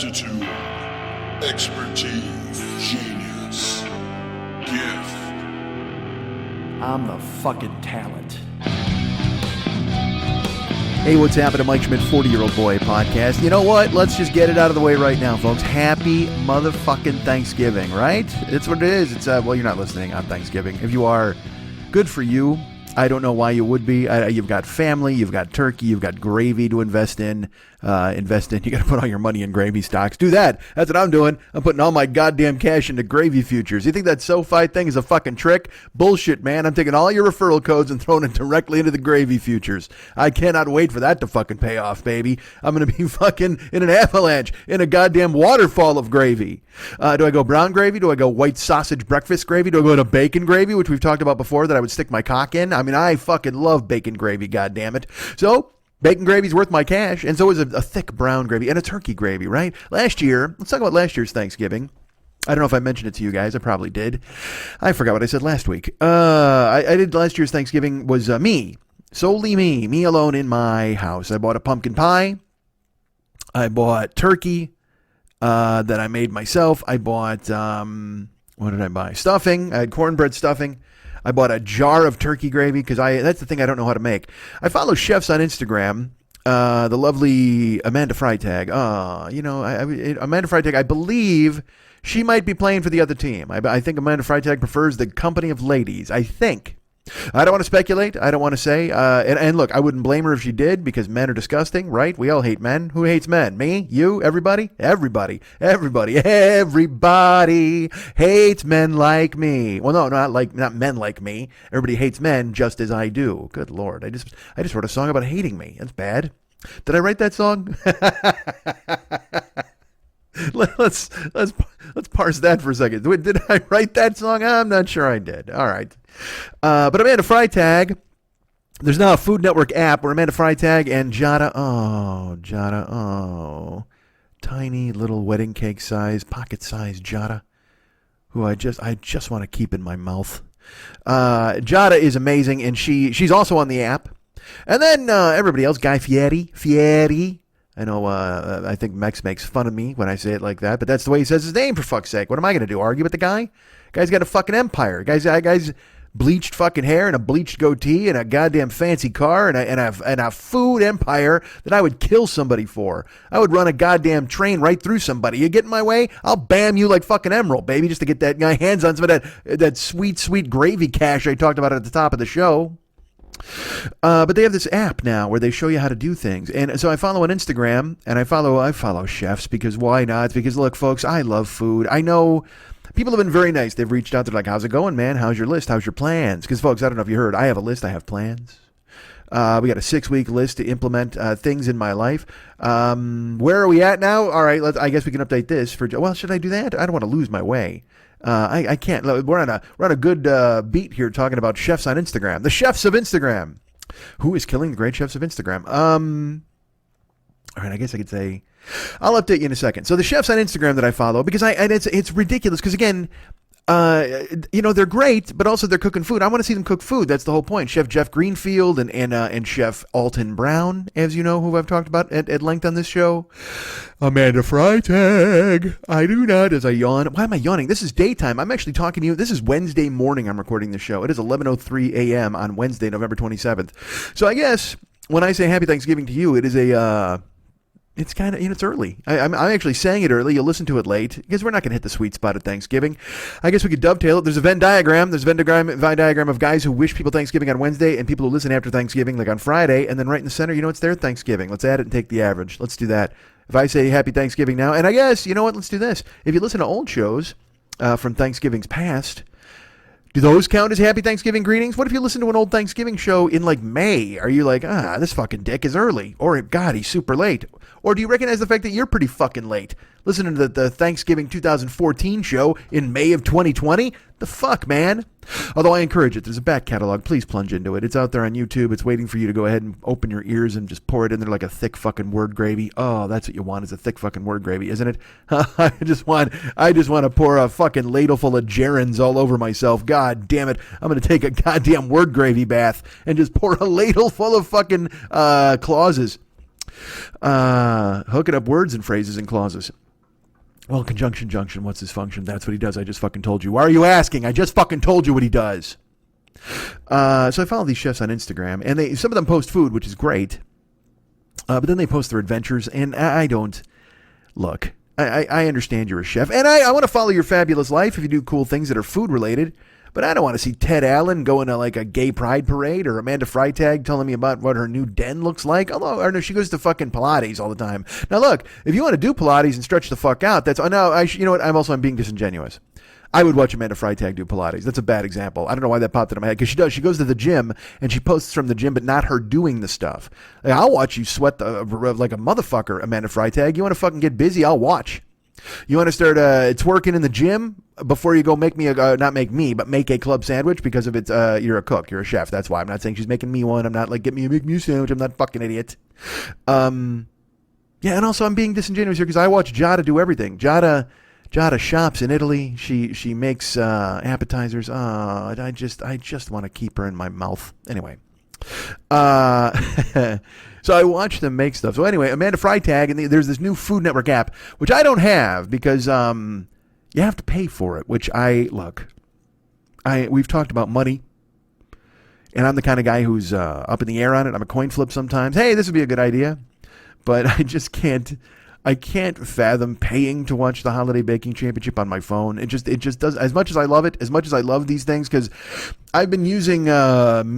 aptitude, expertise, genius, gift. I'm the fucking talent. Hey, what's happening, Mike Schmidt, 40-Year-Old Boy podcast. You know what? Let's just get it out of the way right now, folks. Happy motherfucking Thanksgiving, right? It's what it is. It's, well, you're not listening on Thanksgiving. If you are, good for you. I don't know why you would be. You've got family, you've got turkey, you've got gravy to invest in. You got to put all your money in gravy stocks. Do that. That's what I'm doing. I'm putting all my goddamn cash into gravy futures. You think that SoFi thing is a fucking trick? Bullshit, man. I'm taking all your referral codes and throwing it directly into the gravy futures. I cannot wait for that to fucking pay off, baby. I'm going to be fucking in an avalanche, in a goddamn waterfall of gravy. Do I go brown gravy? Do I go white sausage breakfast gravy? Do I go to bacon gravy, which we've talked about before, that I would stick my cock in? I mean, I fucking love bacon gravy, goddammit. So, bacon gravy's worth my cash, and so is a thick brown gravy and a turkey gravy, right? Last year, let's talk about last year's Thanksgiving. I don't know if I mentioned it to you guys. I probably did. I forgot what I said last week. I did last year's Thanksgiving was me. Solely me alone in my house. I bought a pumpkin pie. I bought turkey that I made myself. I bought, what did I buy? Stuffing. I had cornbread stuffing. I bought a jar of turkey gravy because that's the thing I don't know how to make. I follow chefs on Instagram, the lovely Amanda Freitag. Amanda Freitag, I believe she might be playing for the other team. I think Amanda Freitag prefers the company of ladies, I think. I don't want to speculate. I don't want to say. And look, I wouldn't blame her if she did because men are disgusting, right? We all hate men. Who hates men? Me? You? Everybody? Everybody hates men like me. Well, no, not men like me. Everybody hates men just as I do. Good Lord. I just wrote a song about hating me. That's bad. Did I write that song? Let's parse that for a second. Did I write that song? I'm not sure I did. All right. But Amanda Freitag, there's now a Food Network app where Amanda Freitag and Jada, tiny little wedding cake size, pocket size Jada, who I just want to keep in my mouth. Jada is amazing, and she's also on the app. And then everybody else, Guy Fieri. I know, I think Mex makes fun of me when I say it like that, but that's the way he says his name, for fuck's sake. What am I going to do, argue with the guy? Guy's got a fucking empire. Guy's bleached fucking hair and a bleached goatee and a goddamn fancy car and a food empire that I would kill somebody for. I would run a goddamn train right through somebody. You get in my way, I'll bam you like fucking Emerald, baby, just to get that guy hands on some of that sweet gravy cash I talked about at the top of the show. But they have this app now where they show you how to do things. And so I follow on Instagram, and I follow chefs because why not? Because look, folks, I love food. I know people have been very nice. They've reached out. They're like, how's it going, man? How's your list? How's your plans? Because, folks, I don't know if you heard, I have a list. I have plans. We got a 6-week list to implement things in my life. Where are we at now? All right, I guess we can update this. Well, should I do that? I don't want to lose my way. I can't. We're on a good beat here talking about chefs on Instagram. The chefs of Instagram. Who is killing the great chefs of Instagram? All right, I guess I could say I'll update you in a second. So the chefs on Instagram that I follow, because it's ridiculous because again, they're great, but also they're cooking food. I want to see them cook food. That's the whole point. Chef Jeff Greenfield and Chef Alton Brown, as you know, who I've talked about at length on this show. Amanda Freitag. I do not, as I yawn. Why am I yawning? This is daytime. I'm actually talking to you. This is Wednesday morning. I'm recording this show. It is 11:03 a.m. on Wednesday, November 27th. So I guess when I say Happy Thanksgiving to you, it is it's kind of, it's early. I'm actually saying it early. You'll listen to it late because we're not going to hit the sweet spot at Thanksgiving. I guess we could dovetail it. There's a Venn diagram. There's a Venn diagram of guys who wish people Thanksgiving on Wednesday and people who listen after Thanksgiving, like on Friday. And then right in the center, it's their Thanksgiving. Let's add it and take the average. Let's do that. If I say Happy Thanksgiving now, and I guess, you know what? Let's do this. If you listen to old shows from Thanksgiving's past, do those count as Happy Thanksgiving greetings? What if you listen to an old Thanksgiving show in like May? Are you like, this fucking dick is early? Or, God, he's super late? Or do you recognize the fact that you're pretty fucking late? Listening to the Thanksgiving 2014 show in May of 2020? The fuck, man? Although I encourage it. There's a back catalog. Please plunge into it. It's out there on YouTube. It's waiting for you to go ahead and open your ears and just pour it in there like a thick fucking word gravy. Oh, that's what you want, is a thick fucking word gravy, isn't it? I just want to pour a fucking ladle full of gerunds all over myself. God damn it. I'm going to take a goddamn word gravy bath and just pour a ladle full of fucking clauses. Hooking up words and phrases and clauses. Well, conjunction junction, what's his function? That's what he does. I just fucking told you. Why are you asking? I just fucking told you what he does. So I follow these chefs on Instagram, and some of them post food, which is great. But then they post their adventures, and I don't... Look, I understand you're a chef, and I want to follow your fabulous life if you do cool things that are food-related, but I don't want to see Ted Allen going to like a gay pride parade or Amanda Freitag telling me about what her new den looks like. Although, or no, she goes to fucking Pilates all the time. Now, look, if you want to do Pilates and stretch the fuck out, that's... No, you know what? I'm being disingenuous. I would watch Amanda Freitag do Pilates. That's a bad example. I don't know why that popped into my head, because she does. She goes to the gym, and she posts from the gym, but not her doing the stuff. Like, I'll watch you sweat like a motherfucker, Amanda Freitag. You want to fucking get busy? I'll watch. You want to start twerking in the gym before you go make me but make a club sandwich, because of it's you're a cook, you're a chef. That's why. I'm not saying she's making me one. I'm not like, make me a sandwich. I'm not a fucking idiot. Yeah, and also I'm being disingenuous here because I watch Giada do everything. Giada shops in Italy. She makes appetizers. I just want to keep her in my mouth. Anyway. So I watch them make stuff. So anyway, Amanda Freitag, and there's this new Food Network app, which I don't have because you have to pay for it, which we've talked about money, and I'm the kind of guy who's up in the air on it. I'm a coin flip sometimes. Hey, this would be a good idea, but I just can't. I can't fathom paying to watch the Holiday Baking Championship on my phone. It just does, as much as I love it, as much as I love these things, because I've been using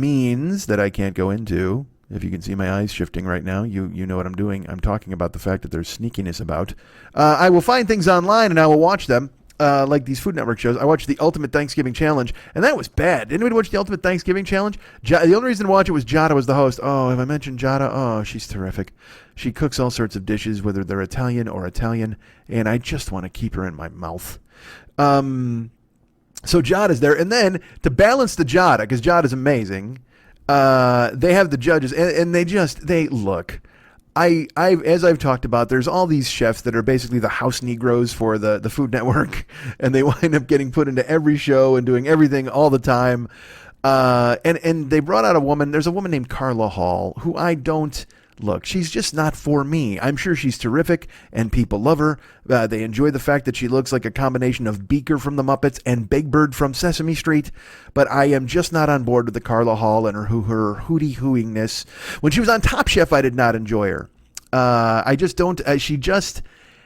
means that I can't go into. If you can see my eyes shifting right now, you know what I'm doing. I'm talking about the fact that there's sneakiness about. I will find things online and I will watch them. Like these Food Network shows. I watched the Ultimate Thanksgiving Challenge, and that was bad. Did anybody watch the Ultimate Thanksgiving Challenge? The only reason to watch it was Giada was the host. Oh, have I mentioned Giada? Oh, she's terrific. She cooks all sorts of dishes, whether they're Italian or Italian, and I just want to keep her in my mouth. So Giada's there, and then to balance the Giada, because Giada's amazing, they have the judges, and they look. As I've talked about, there's all these chefs that are basically the house Negroes for the Food Network, and they wind up getting put into every show and doing everything all the time. And they brought out a woman. There's a woman named Carla Hall who I don't... Look, she's just not for me. I'm sure she's terrific, and people love her. They enjoy the fact that she looks like a combination of Beaker from the Muppets and Big Bird from Sesame Street. But I am just not on board with the Carla Hall and her hooty-hooingness. When she was on Top Chef, I did not enjoy her. I just don't.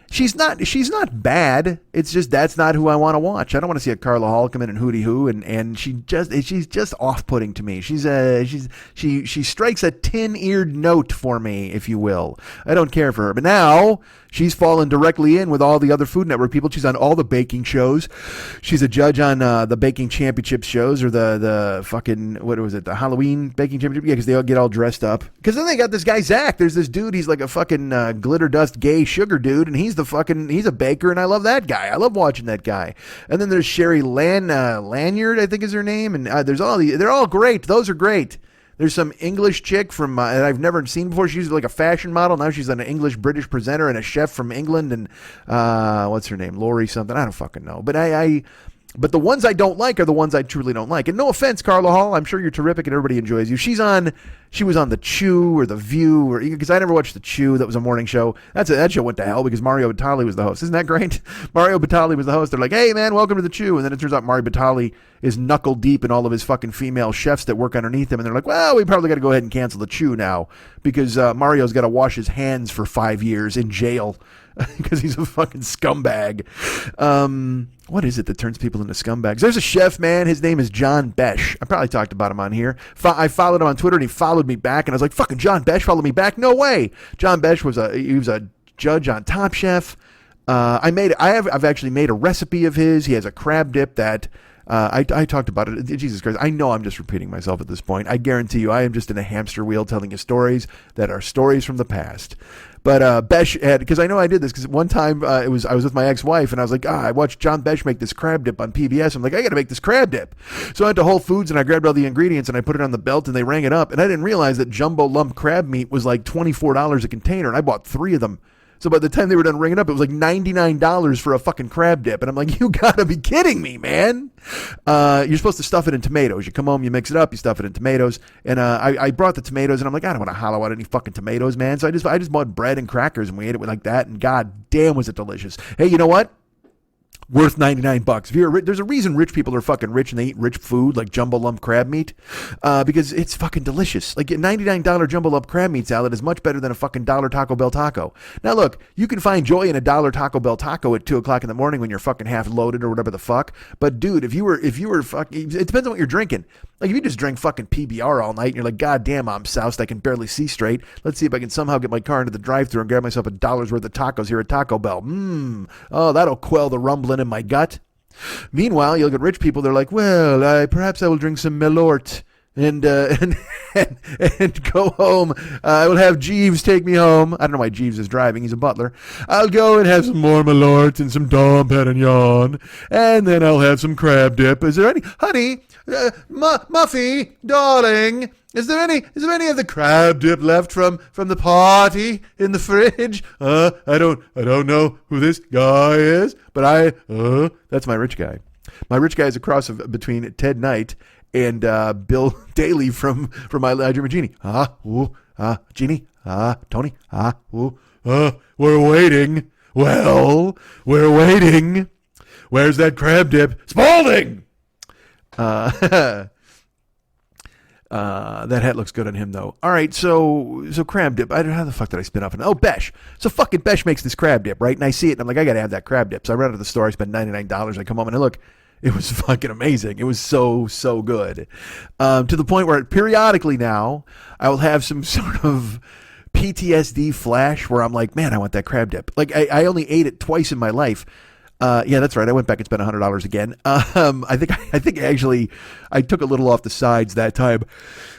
She's not bad. It's just that's not who I want to watch. I don't want to see a Carla Hall come in and hooty hoo, and she's just off-putting to me. She strikes a tin-eared note for me, if you will. I don't care for her. But now she's fallen directly in with all the other Food Network people. She's on all the baking shows. She's a judge on the baking championship shows, or the fucking, what was it, the Halloween baking championship? Yeah, because they all get all dressed up. Because then they got this guy Zach. There's this dude. He's like a fucking glitter dust gay sugar dude, and he's a baker, and I love that guy. I love watching that guy. And then there's Sherry Lanyard, I think is her name, and there's all they're all great. Those are great. There's some English chick from that I've never seen before. She's like a fashion model. Now she's an English British presenter and a chef from England. And what's her name? Lori something. I don't fucking know. But but the ones I don't like are the ones I truly don't like. And no offense, Carla Hall. I'm sure you're terrific and everybody enjoys you. She was on The Chew or The View, or because I never watched The Chew. That was a morning show. That show went to hell because Mario Batali was the host. Isn't that great? Mario Batali was the host. They're like, hey man, welcome to The Chew. And then it turns out Mario Batali is knuckle deep in all of his fucking female chefs that work underneath him. And they're like, well, we probably got to go ahead and cancel The Chew now because Mario's got to wash his hands for 5 years in jail because he's a fucking scumbag. What is it that turns people into scumbags? There's a chef, man. His name is John Besh. I probably talked about him on here. I followed him on Twitter, and he followed me back. And I was like, fucking John Besh followed me back? No way. John Besh was a judge on Top Chef. I've actually made a recipe of his. He has a crab dip that I talked about it. Jesus Christ. I know I'm just repeating myself at this point. I guarantee you I am just in a hamster wheel telling you stories that are stories from the past. But Besh had, because I know I did this, because one time I was with my ex-wife, and I was like, I watched John Besh make this crab dip on PBS. I'm like, I got to make this crab dip. So I went to Whole Foods, and I grabbed all the ingredients, and I put it on the belt, and they rang it up. And I didn't realize that jumbo lump crab meat was like $24 a container, and I bought 3 of them So by the time they were done ringing up, it was like $99 for a fucking crab dip. And I'm like, you gotta be kidding me, man. You're supposed to stuff it in tomatoes. You come home, you mix it up, you stuff it in tomatoes. And I brought the tomatoes, and I'm like, I don't want to hollow out any fucking tomatoes, man. So I just bought bread and crackers, and we ate it like that. And god damn, was it delicious. Hey, you know what? Worth $99. If you're there's a reason rich people are fucking rich and they eat rich food like jumbo lump crab meat, because it's fucking delicious. Like a $99 jumbo lump crab meat salad is much better than a fucking $1 Taco Bell taco. Now look, you can find joy in a $1 Taco Bell taco at 2:00 in the morning when you're fucking half loaded or whatever the fuck. But dude, if you were fucking, it depends on what you're drinking. Like if you just drink fucking PBR all night and you're like, god damn, I'm soused, I can barely see straight. Let's see if I can somehow get my car into the drive-thru and grab myself $1 worth of tacos here at Taco Bell. Oh, that'll quell the rumbling in my gut. Meanwhile, you'll get rich people. They're like, well, perhaps I will drink some Malort and go home. I will have Jeeves take me home. I don't know why Jeeves is driving. He's a butler. I'll go and have some more Malort and some Dom Perignon, and then I'll have some crab dip. Is there any, honey, Muffy, darling? Is there any of the crab dip left from the party in the fridge? I don't know who this guy is, but that's my rich guy. My rich guy is a cross between Ted Knight and Bill Daly from I Dream of Jeannie. Jeannie, Tony, we're waiting. Well, we're waiting. Where's that crab dip? Spaulding! That hat looks good on him, though. All right, so crab dip. I don't know how the fuck did I spin off? Oh, Besh. So fucking Besh makes this crab dip, right? And I see it, and I'm like, I gotta have that crab dip. So I run to the store. I spend $99. I come home and I look. It was fucking amazing. It was so good. To the point where periodically now I will have some sort of PTSD flash where I'm like, man, I want that crab dip. Like I only ate it twice in my life. Yeah, that's right. I went back and spent $100 again. I think actually I took a little off the sides that time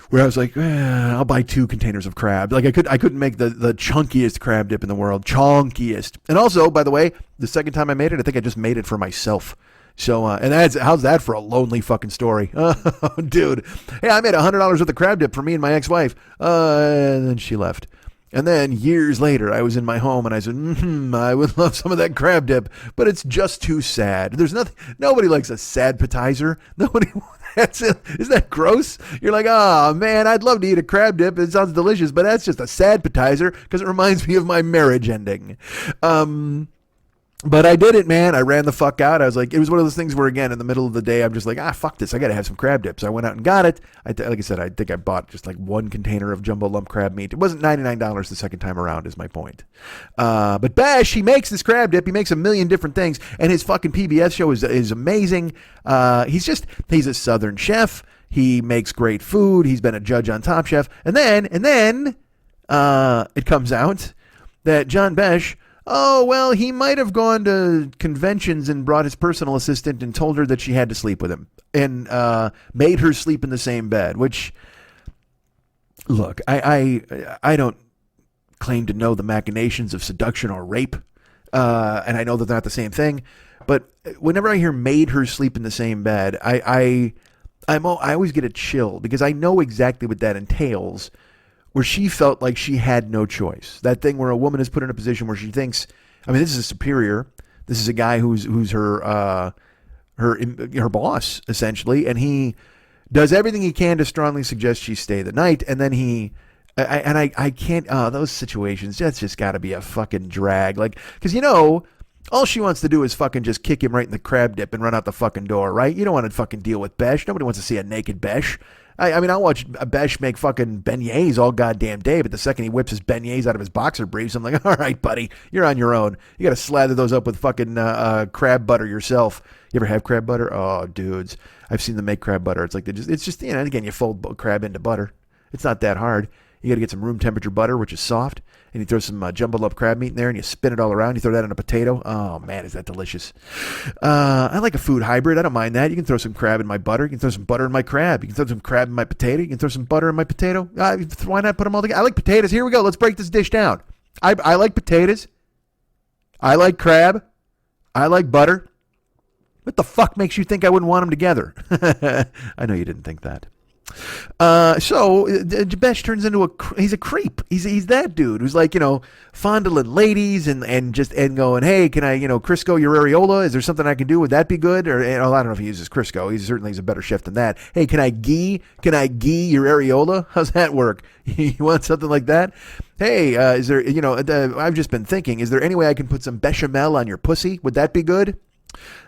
where I was like, I'll buy 2 containers of crab. Like I couldn't make the chunkiest crab dip in the world. Chunkiest. And also, by the way, the second time I made it, I think I just made it for myself. So, and how's that for a lonely fucking story? Oh, dude. Hey, I made $100 worth of crab dip for me and my ex-wife. And then she left. And then years later, I was in my home and I said, I would love some of that crab dip, but it's just too sad. There's nobody likes a sad appetizer. Nobody, isn't that gross? You're like, oh man, I'd love to eat a crab dip. It sounds delicious, but that's just a sad appetizer because it reminds me of my marriage ending. But I did it, man. I ran the fuck out. I was like, it was one of those things where, again, in the middle of the day, I'm just like, fuck this. I got to have some crab dips. So I went out and got it. Like I said, I think I bought just like 1 container of jumbo lump crab meat. It wasn't $99 the second time around, is my point. But Bash, he makes this crab dip. He makes a million different things. And his fucking PBS show is amazing. He's a Southern chef. He makes great food. He's been a judge on Top Chef. And then it comes out that John Besh, oh, well, he might have gone to conventions and brought his personal assistant and told her that she had to sleep with him and made her sleep in the same bed, which, look, I don't claim to know the machinations of seduction or rape, and I know that they're not the same thing, but whenever I hear made her sleep in the same bed, I always get a chill because I know exactly what that entails, where she felt like she had no choice. That thing where a woman is put in a position where she thinks, I mean, this is a superior. This is a guy who's her boss, essentially, and he does everything he can to strongly suggest she stay the night, and then I can't, those situations, that's just got to be a fucking drag. Like, because, all she wants to do is fucking just kick him right in the crab dip and run out the fucking door, right? You don't want to fucking deal with Besh. Nobody wants to see a naked Besh. I mean, I'll watch Besh make fucking beignets all goddamn day, but the second he whips his beignets out of his boxer briefs, I'm like, all right, buddy, you're on your own. You got to slather those up with fucking crab butter yourself. You ever have crab butter? Oh, dudes, I've seen them make crab butter. It's like it's just again, you fold crab into butter. It's not that hard. You got to get some room temperature butter, which is soft, and you throw some jumbo lump crab meat in there, and you spin it all around. You throw that in a potato. Oh man, is that delicious! I like a food hybrid. I don't mind that. You can throw some crab in my butter. You can throw some butter in my crab. You can throw some crab in my potato. You can throw some butter in my potato. Why not put them all together? I like potatoes. Here we go. Let's break this dish down. I like potatoes. I like crab. I like butter. What the fuck makes you think I wouldn't want them together? I know you didn't think that. Besh turns into he's a creep. He's that dude who's like, fondling ladies and going, hey, can I, Crisco your areola? Is there something I can do? Would that be good? Or, I don't know if he uses Crisco. He's a better chef than that. Hey, can I ghee your areola? How's that work? You want something like that? Hey, is there, I've just been thinking, is there any way I can put some bechamel on your pussy? Would that be good?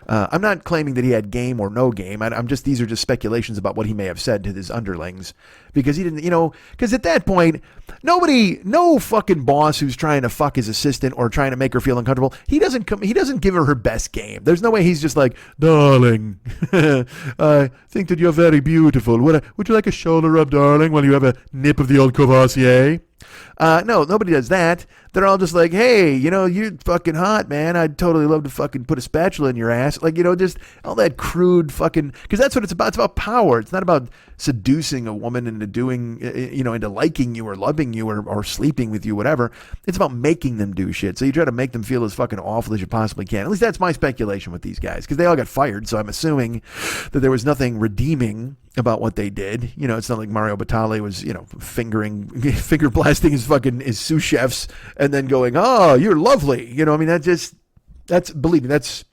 I'm not claiming that he had game or no game. These are just speculations about what he may have said to his underlings, because he didn't, because at that point, no fucking boss who's trying to fuck his assistant or trying to make her feel uncomfortable, he doesn't give her best game. There's no way he's just like, darling, I think that you're very beautiful. Would you like a shoulder rub, darling, while you have a nip of the old Courvoisier? No, nobody does that. They're all just like, hey, you're fucking hot, man. I'd totally love to fucking put a spatula in your ass. Like, just all that crude fucking, because that's what it's about. It's about power. It's not about seducing a woman into doing, into liking you or loving you or sleeping with you, whatever. It's about making them do shit. So you try to make them feel as fucking awful as you possibly can. At least that's my speculation with these guys, because they all got fired. So I'm assuming that there was nothing redeeming about what they did. It's not like Mario Batali was, finger blasting his sous chefs and then going, oh, you're lovely. Believe me, that's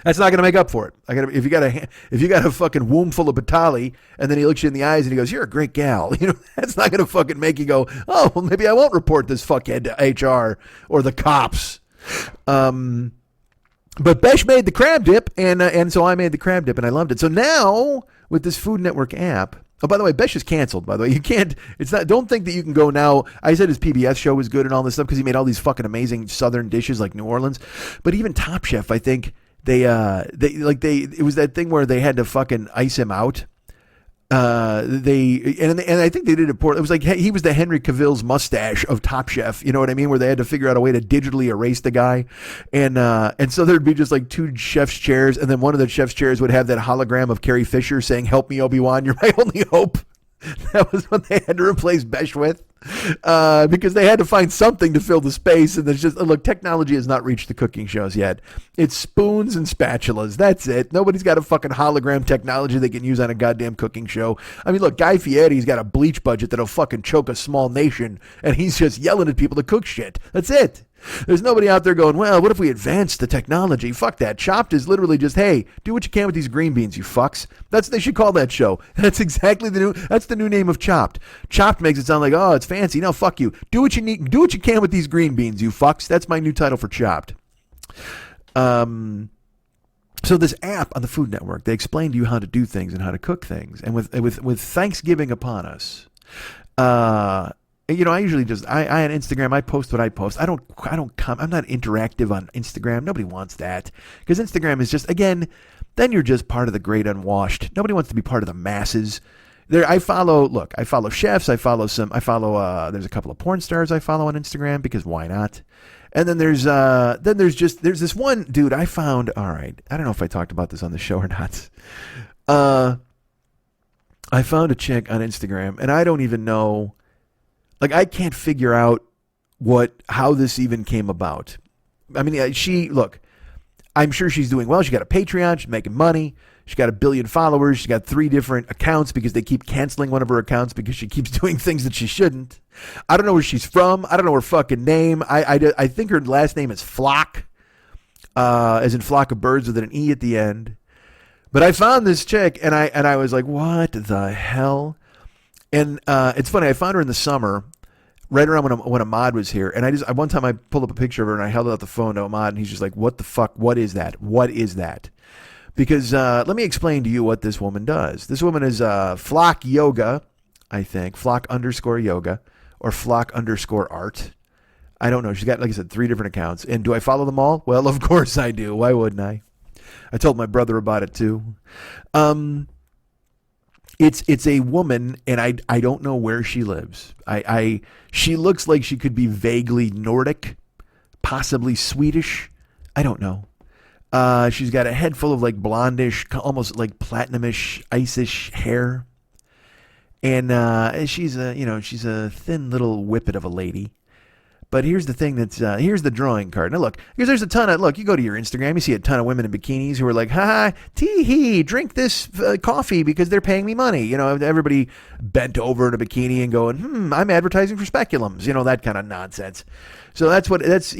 not going to make up for it. If you got a fucking womb full of Batali and then he looks you in the eyes and he goes, you're a great gal. That's not going to fucking make you go, oh, well, maybe I won't report this fuckhead to HR or the cops. But Besh made the crab dip, and so I made the crab dip, and I loved it. So now with this Food Network app. Oh, by the way, Besh is canceled, by the way. You can't, don't think that you can go now. I said his PBS show was good and all this stuff because he made all these fucking amazing Southern dishes like New Orleans. But even Top Chef, I think it was that thing where they had to fucking ice him out. And I think they did it poorly. It was like he was the Henry Cavill's mustache of Top Chef. You know what I mean? Where they had to figure out a way to digitally erase the guy, and so there'd be just like two chef's chairs, and then one of the chef's chairs would have that hologram of Carrie Fisher saying, "Help me, Obi-Wan, you're my only hope." That was what they had to replace Besh with, because they had to find something to fill the space. And there's just, look, technology has not reached the cooking shows yet. It's spoons and spatulas. That's it. Nobody's got a fucking hologram technology they can use on a goddamn cooking show. I mean, look, Guy Fieri's got a bleach budget that'll fucking choke a small nation, and he's just yelling at people to cook shit. That's it. There's nobody out there going, well, what if we advance the technology? Fuck that. Chopped is literally just, hey, do what you can with these green beans, you fucks. They should call that show. That's exactly that's the new name of Chopped. Chopped makes it sound like, oh, it's fancy. No, fuck you. Do what you can with these green beans, you fucks. That's my new title for Chopped. So this app on the Food Network, they explain to you how to do things and how to cook things. And with Thanksgiving upon us, I usually just I on Instagram, I post what I post. I'm not interactive on Instagram. Nobody wants that, because Instagram is just, again, then you're just part of the great unwashed. Nobody wants to be part of the masses. I follow chefs. There's a couple of porn stars I follow on Instagram, because why not? And then there's this one dude I found. All right, I don't know if I talked about this on the show or not. I found a chick on Instagram, and I don't even know. Like, I can't figure out how this even came about. I mean, I'm sure she's doing well. She got a Patreon. She's making money. She's got 1 billion followers. She's got 3 different accounts because they keep canceling one of her accounts because she keeps doing things that she shouldn't. I don't know where she's from. I don't know her fucking name. I think her last name is Flock, as in flock of birds with an E at the end. But I found this chick, and I was like, what the hell? And it's funny, I found her in the summer, right around when Ahmad was here. And one time I pulled up a picture of her and I held out the phone to Ahmad, and he's just like, what the fuck? What is that? What is that? Because let me explain to you what this woman does. This woman is Flock Yoga, I think. Flock _ yoga or Flock _ art. I don't know. She's got, like I said, 3 different accounts. And do I follow them all? Well, of course I do. Why wouldn't I? I told my brother about it too. It's a woman, and I don't know where she lives. She looks like she could be vaguely Nordic, possibly Swedish. I don't know. She's got a head full of like blondish, almost like platinumish, ice-ish hair, and she's a thin little whippet of a lady. But here's the thing here's the drawing card. Now look, because there's a ton of, look, you go to your Instagram, you see a ton of women in bikinis who are like, ha, tee-hee, drink this coffee because they're paying me money. You know, everybody bent over in a bikini and going, I'm advertising for speculums. You know, that kind of nonsense. So you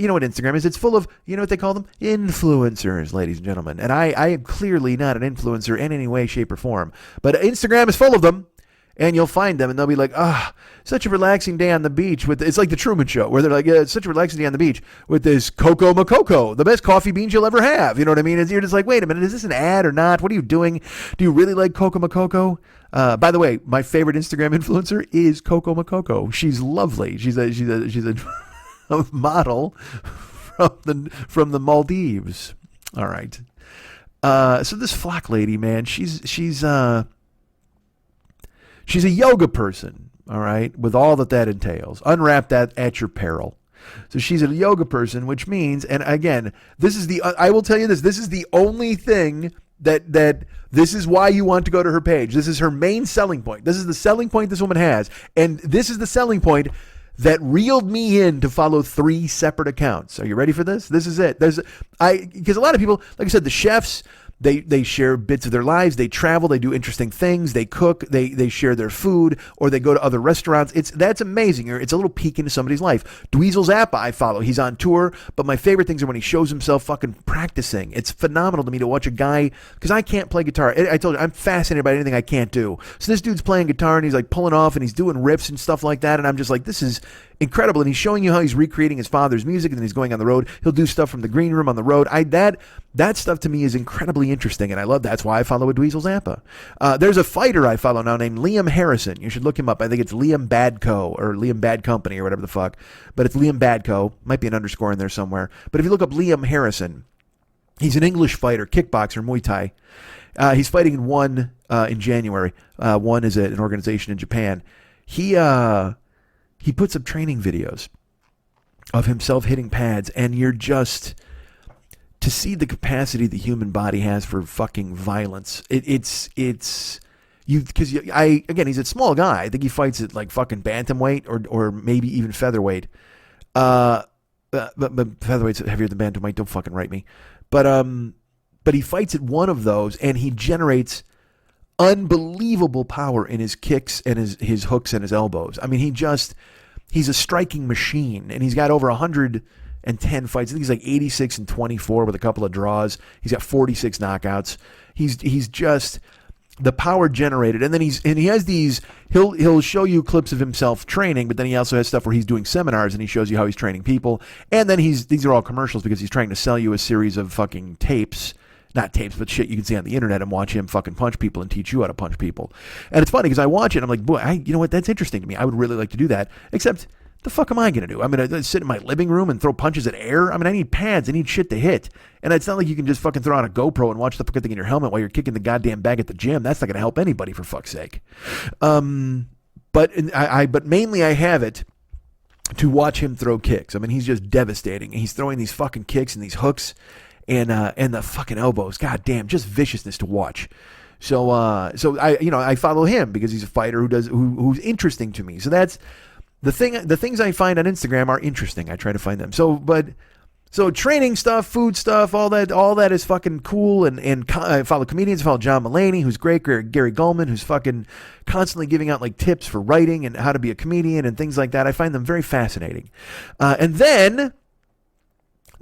know what Instagram is. It's full of, you know what they call them? Influencers, ladies and gentlemen. And I am clearly not an influencer in any way, shape, or form. But Instagram is full of them. And you'll find them, and they'll be like, such a relaxing day on the beach. It's like the Truman Show, where they're like, it's such a relaxing day on the beach with this Coco Macoco, the best coffee beans you'll ever have. You know what I mean? And you're just like, wait a minute, is this an ad or not? What are you doing? Do you really like Coco Macoco? By the way, my favorite Instagram influencer is Coco Macoco. She's lovely. She's a model from the Maldives. All right. So this Flock lady, man, she's a yoga person, all right, with all that entails. Unwrap that at your peril. So she's a yoga person, which means, and again, I will tell you this is the only thing that this is why you want to go to her page. This is her main selling point. This is the selling point this woman has. And this is the selling point that reeled me in to follow 3 separate accounts. Are you ready for this? This is it. Because a lot of people, like I said, the chefs, They share bits of their lives. They travel. They do interesting things. They cook. They share their food, or they go to other restaurants. That's amazing. It's a little peek into somebody's life. Dweezil Zappa, I follow. He's on tour, but my favorite things are when he shows himself fucking practicing. It's phenomenal to me to watch a guy, because I can't play guitar. I told you, I'm fascinated by anything I can't do. So this dude's playing guitar, and he's like pulling off, and he's doing riffs and stuff like that, and I'm just like, this is incredible. And he's showing you how he's recreating his father's music, and then he's going on the road. He'll do stuff from the green room on the road. That stuff to me is incredibly interesting, and I love that's why I follow a Dweezil Zappa. There's a fighter I follow now named Liam Harrison. You should look him up. I think it's Liam Badco or Liam Bad Company or whatever the fuck, but it's Liam Badco. Might be an underscore in there somewhere. But if you look up Liam Harrison, he's an English fighter, kickboxer, Muay Thai. He's fighting in ONE in January. ONE is an organization in Japan. He puts up training videos of himself hitting pads, and you're just, to see the capacity the human body has for fucking violence. Because again, he's a small guy. I think he fights at like fucking bantamweight or maybe even featherweight. But featherweight's heavier than bantamweight. Don't fucking write me. But he fights at one of those, and he generates unbelievable power in his kicks and his hooks and his elbows. I mean, he's a striking machine, and he's got over 110 fights. I think he's like 86-24 with a couple of draws. He's got 46 knockouts. He's just the power generated, and then he has these. He'll show you clips of himself training, but then he also has stuff where he's doing seminars and he shows you how he's training people. And then these are all commercials because he's trying to sell you a series of fucking tapes. Not tapes, but shit you can see on the internet and watch him fucking punch people and teach you how to punch people. And it's funny because I watch it and I'm like, boy, you know what? That's interesting to me. I would really like to do that. Except, the fuck am I going to do? I'm going to sit in my living room and throw punches at air? I mean, I need pads. I need shit to hit. And it's not like you can just fucking throw on a GoPro and watch the fucking thing in your helmet while you're kicking the goddamn bag at the gym. That's not going to help anybody, for fuck's sake. But mainly I have it to watch him throw kicks. I mean, he's just devastating. He's throwing these fucking kicks and these hooks. And the fucking elbows, goddamn, just viciousness to watch. So I follow him because he's a fighter who's interesting to me. So that's the thing. The things I find on Instagram are interesting. I try to find them. So training stuff, food stuff, all that is fucking cool. And I follow comedians. I follow John Mulaney, who's great. Gary Gulman, who's fucking constantly giving out like tips for writing and how to be a comedian and things like that. I find them very fascinating. And then.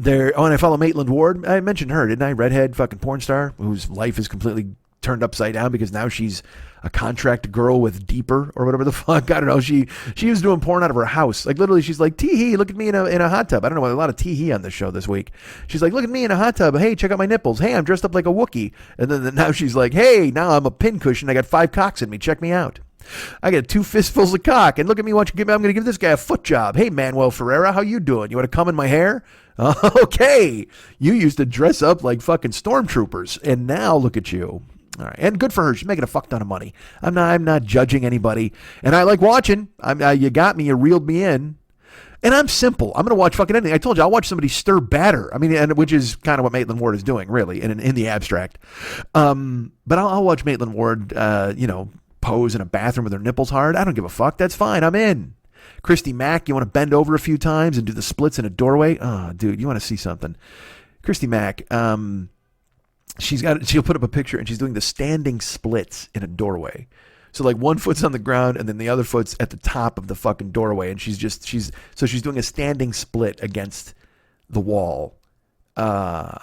And I follow Maitland Ward. I mentioned her, didn't I? Redhead fucking porn star whose life is completely turned upside down because now she's a contract girl with Deeper or whatever the fuck. I don't know. She was doing porn out of her house. Like literally, she's like, tee-hee, look at me in a hot tub. I don't know, a lot of tee-hee on this show this week. She's like, look at me in a hot tub. Hey, check out my nipples. Hey, I'm dressed up like a Wookiee. And then now she's like, hey, now I'm a pincushion. I got 5 cocks in me. Check me out. I got 2 fistfuls of cock. And look at me. I'm going to give this guy a foot job. Hey, Manuel Ferreira, how you doing? You want to come in my hair? Okay. You used to dress up like fucking stormtroopers. And now look at you. All right. And good for her. She's making a fuck ton of money. I'm not judging anybody. And I like watching. You got me. You reeled me in. And I'm simple. I'm going to watch fucking anything. I told you, I'll watch somebody stir batter. I mean, and which is kind of what Maitland Ward is doing, really, in the abstract. But I'll watch Maitland Ward, pose in a bathroom with her nipples hard. I don't give a fuck. That's fine. I'm in. Christy Mack, you want to bend over a few times and do the splits in a doorway? Oh, dude, you want to see something? Christy Mack, she'll put up a picture and she's doing the standing splits in a doorway. So like one foot's on the ground and then the other foot's at the top of the fucking doorway, and she's doing a standing split against the wall.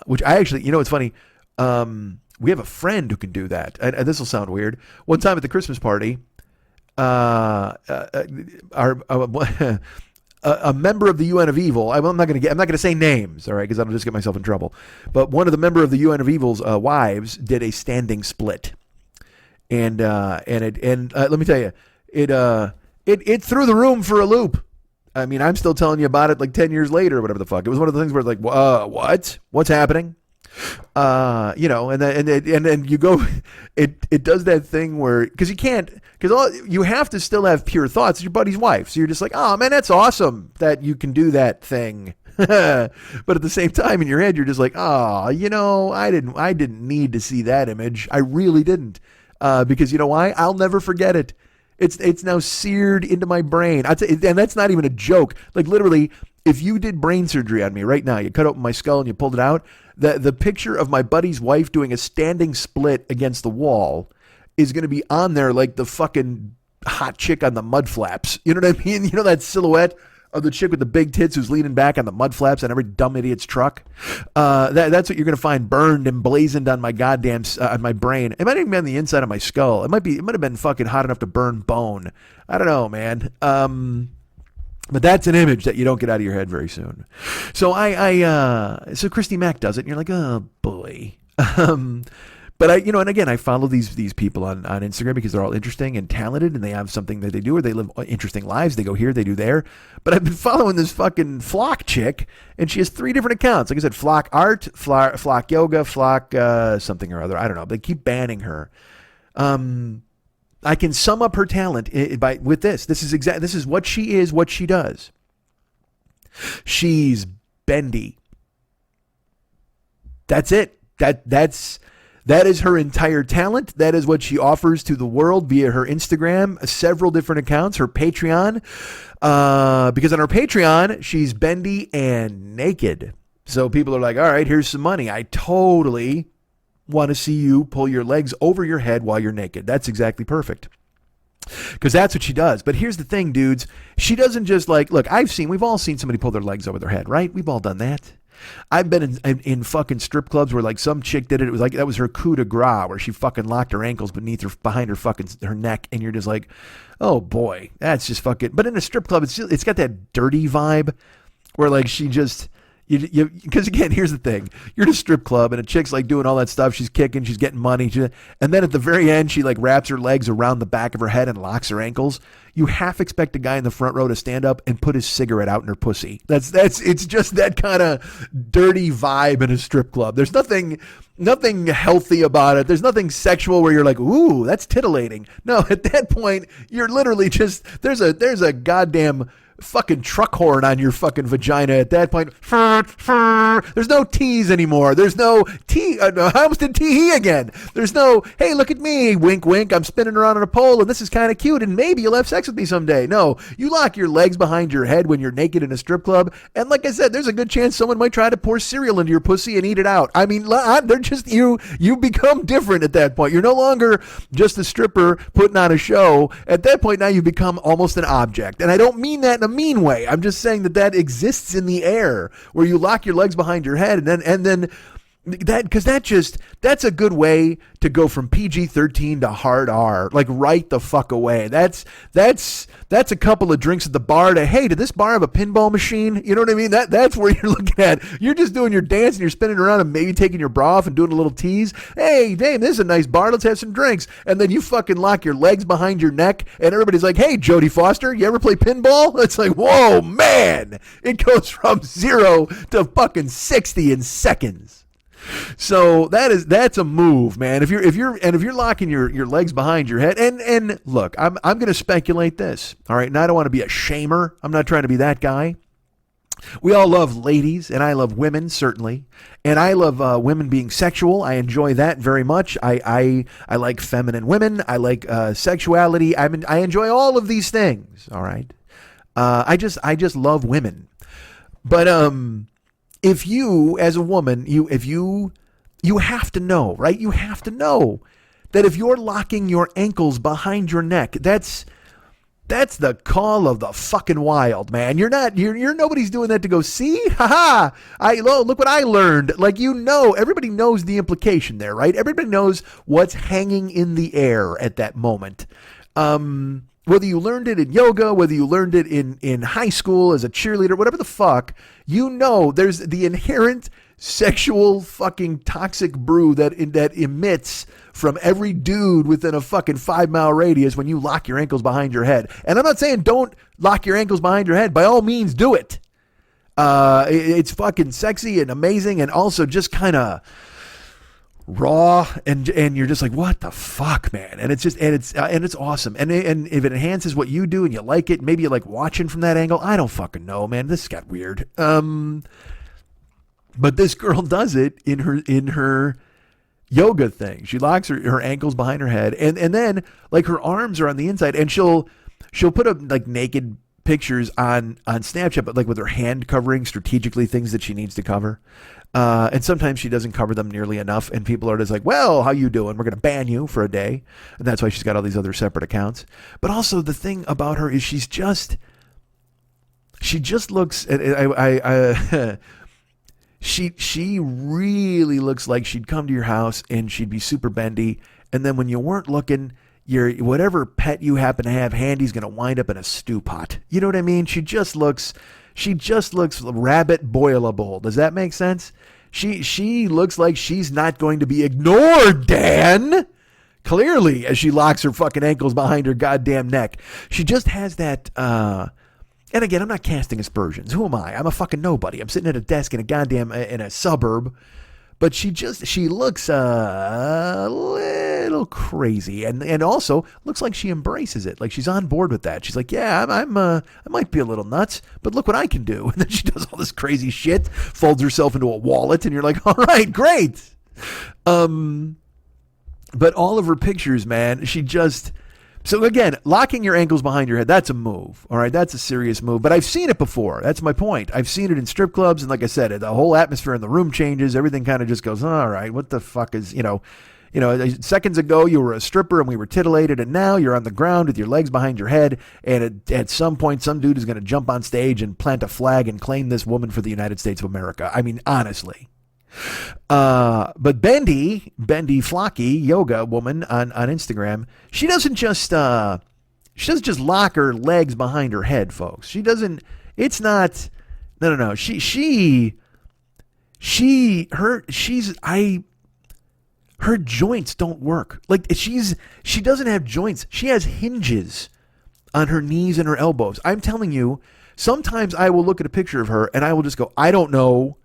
Which I actually, it's funny. We have a friend who can do that. And this will sound weird. One time at the Christmas party, a member of the UN of Evil. I'm not going to say names, all right, because I'll just get myself in trouble. But one of the member of the UN of Evil's wives did a standing split, and let me tell you, it threw the room for a loop. I mean, I'm still telling you about it like 10 years later or whatever the fuck. It was one of the things where it's like, what's happening? And then you go, it does that thing where, because you have to still have pure thoughts. It's your buddy's wife. So you're just like, oh man, that's awesome that you can do that thing. But at the same time in your head, you're just like, oh, I didn't need to see that image. I really didn't. Because you know why? I'll never forget it. It's now seared into my brain. And that's not even a joke. Like literally, if you did brain surgery on me right now, you cut open my skull and you pulled it out, the picture of my buddy's wife doing a standing split against the wall is going to be on there like the fucking hot chick on the mud flaps. You know what I mean? You know that silhouette of the chick with the big tits who's leaning back on the mud flaps on every dumb idiot's truck? That's what you're going to find burned and blazoned on my goddamn on my brain. It might even be on the inside of my skull. It might have been fucking hot enough to burn bone. I don't know, man. But that's an image that you don't get out of your head very soon. So so Christy Mack does it, and you're like, oh boy. But and again, I follow these people on Instagram because they're all interesting and talented, and they have something that they do, or they live interesting lives. They go here, they do there. But I've been following this fucking Flock chick, and she has 3 different accounts. Like I said, Flock Art, Flock Yoga, Flock something or other. I don't know. They keep banning her. I can sum up her talent with this. This is what she is, what she does. She's bendy. That's it. That is her entire talent. That is what she offers to the world via her Instagram, several different accounts, her Patreon. Because on her Patreon, she's bendy and naked. So people are like, all right, here's some money. I totally want to see you pull your legs over your head while you're naked. That's exactly perfect. Because that's what she does. But here's the thing, dudes. She doesn't just look, we've all seen somebody pull their legs over their head, right? We've all done that. I've been in fucking strip clubs where like some chick did it. It was like, that was her coup de grace where she fucking locked her ankles behind her neck. And you're just like, oh boy, that's just fucking, but in a strip club, it's got that dirty vibe where like she just, because again, here's the thing. You're at a strip club and a chick's like doing all that stuff. She's kicking, she's getting money. And then at the very end, she like wraps her legs around the back of her head and locks her ankles. You half expect a guy in the front row to stand up and put his cigarette out in her pussy. It's just that kind of dirty vibe in a strip club. There's nothing healthy about it. There's nothing sexual where you're like, ooh, that's titillating. No, at that point, you're literally just, there's a goddamn fucking truck horn on your fucking vagina at that point. There's no tease anymore. There's no tee. I almost did tee again. There's no, hey, look at me, wink, wink. I'm spinning around on a pole and this is kind of cute and maybe you'll have sex with me someday. No, you lock your legs behind your head when you're naked in a strip club. And like I said, there's a good chance someone might try to pour cereal into your pussy and eat it out. I mean, they're just, you become different at that point. You're no longer just a stripper putting on a show. At that point now you become almost an object. And I don't mean that in a mean way. I'm just saying that exists in the air where you lock your legs behind your head and then that, because that's a good way to go from PG-13 to hard R, like right the fuck away. That's a couple of drinks at the bar to, hey, did this bar have a pinball machine? You know what I mean? That's where you're looking at. You're just doing your dance and you're spinning around and maybe taking your bra off and doing a little tease. Hey, damn, this is a nice bar. Let's have some drinks. And then you fucking lock your legs behind your neck and everybody's like, hey, Jodie Foster, you ever play pinball? It's like, whoa, man. It goes from 0 to fucking 60 in seconds. So that's a move, man. If you're locking your legs behind your head, and look, I'm going to speculate this. All right, and I don't want to be a shamer. I'm not trying to be that guy. We all love ladies, and I love women certainly, and I love women being sexual. I enjoy that very much. I like feminine women. I like sexuality. I enjoy all of these things. All right. I just love women. But if you, as a woman, you have to know, right? You have to know that if you're locking your ankles behind your neck, that's the call of the fucking wild, man. You're nobody's doing that to go, see? Haha. Look what I learned. Like, everybody knows the implication there, right? Everybody knows what's hanging in the air at that moment. Whether you learned it in yoga, whether you learned it in high school as a cheerleader, whatever the fuck, there's the inherent sexual fucking toxic brew that emits from every dude within a fucking 5-mile radius when you lock your ankles behind your head. And I'm not saying don't lock your ankles behind your head. By all means, do it. It's fucking sexy and amazing, and also just kind of raw, and you're just like, what the fuck, man? And it's awesome. And if it enhances what you do and you like it, maybe you like watching from that angle. I don't fucking know, man. This got weird. But this girl does it in her yoga thing. She locks her ankles behind her head, and then like her arms are on the inside, and she'll put up like naked pictures on Snapchat, but like with her hand covering strategically things that she needs to cover. And sometimes she doesn't cover them nearly enough, and people are just like, well, how you doing? We're going to ban you for a day. And that's why she's got all these other separate accounts. But also the thing about her is she just looks, she really looks like she'd come to your house and she'd be super bendy. And then when you weren't looking, whatever pet you happen to have handy is going to wind up in a stew pot. You know what I mean? She just looks rabbit boilable. Does that make sense? She looks like she's not going to be ignored, Dan. Clearly, as she locks her fucking ankles behind her goddamn neck. She just has that, and again, I'm not casting aspersions. Who am I? I'm a fucking nobody. I'm sitting at a desk in a suburb. But she looks a little crazy, and also looks like she embraces it, like she's on board with that. She's like, yeah, I might be a little nuts, but look what I can do. And then she does all this crazy shit, folds herself into a wallet, and you're like, all right, great. But all of her pictures, man, so again, locking your ankles behind your head, that's a move. All right, that's a serious move. But I've seen it before. That's my point. I've seen it in strip clubs, and like I said, the whole atmosphere in the room changes. Everything kind of just goes, all right, what the fuck is, seconds ago you were a stripper and we were titillated, and now you're on the ground with your legs behind your head, and at some point some dude is going to jump on stage and plant a flag and claim this woman for the United States of America. I mean, honestly. But Bendy Flocky, yoga woman on Instagram, she doesn't just lock her legs behind her head, folks. She doesn't, it's not, no. Her joints don't work. Like she doesn't have joints. She has hinges on her knees and her elbows. I'm telling you, sometimes I will look at a picture of her and I will just go, I don't know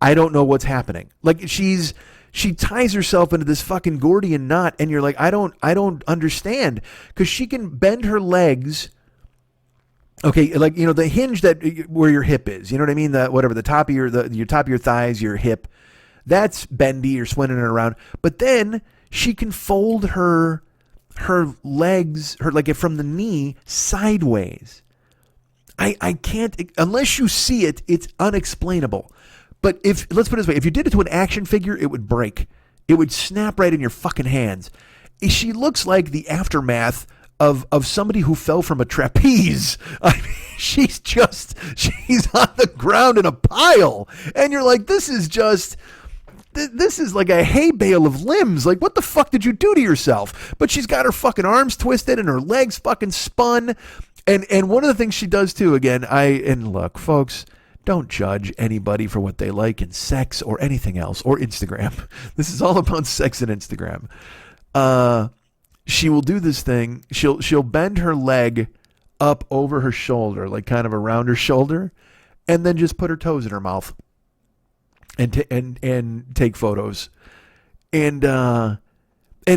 what's happening. Like she ties herself into this fucking Gordian knot, and you're like, I don't understand, because she can bend her legs. Okay, like, the hinge where your hip is, you know what I mean? The top of your top of your thighs, your hip, that's bendy. You're swinging it around, but then she can fold her legs, like from the knee sideways. I can't, unless you see it, it's unexplainable. But let's put it this way, if you did it to an action figure, it would break. It would snap right in your fucking hands. She looks like the aftermath of somebody who fell from a trapeze. I mean, she's on the ground in a pile. And you're like, this is like a hay bale of limbs. Like, what the fuck did you do to yourself? But she's got her fucking arms twisted and her legs fucking spun. And one of the things she does too, again, and look, folks, don't judge anybody for what they like in sex or anything else, or Instagram. This is all about sex and Instagram. She will do this thing. She'll bend her leg up over her shoulder, like kind of around her shoulder, and then just put her toes in her mouth and take photos. And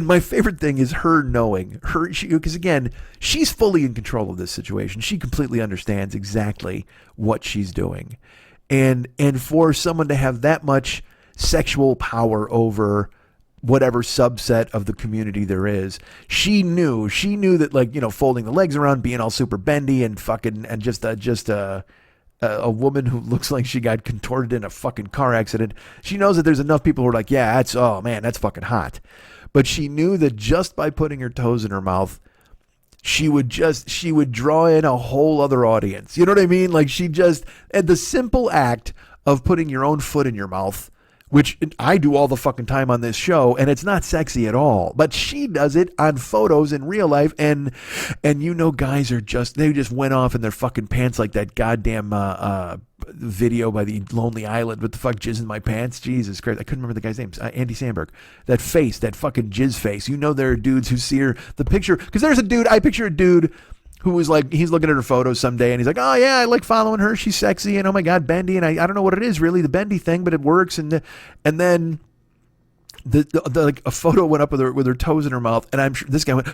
my favorite thing is her knowing, because again, she's fully in control of this situation. She completely understands exactly what she's doing. And for someone to have that much sexual power over whatever subset of the community there is. She knew that, like, you know, folding the legs around, being all super bendy and fucking, and just a woman who looks like she got contorted in a fucking car accident. She knows that there's enough people who are like, yeah, that's fucking hot. But she knew that just by putting her toes in her mouth, she would draw in a whole other audience. You know what I mean? Like, and the simple act of putting your own foot in your mouth, which I do all the fucking time on this show, and it's not sexy at all. But she does it on photos in real life, and you know, guys they just went off in their fucking pants like that goddamn video by the Lonely Island with the fuck jizz in my pants. Jesus Christ, I couldn't remember the guy's name. Andy Samberg. That face, that fucking jizz face. You know, there are dudes who see the picture, because there's I picture a dude who was like, he's looking at her photos someday and he's like, oh yeah, I like following her. She's sexy and oh my God, bendy. And I don't know what it is really, the bendy thing, but it works. And then like a photo went up with her toes in her mouth. And I'm sure this guy went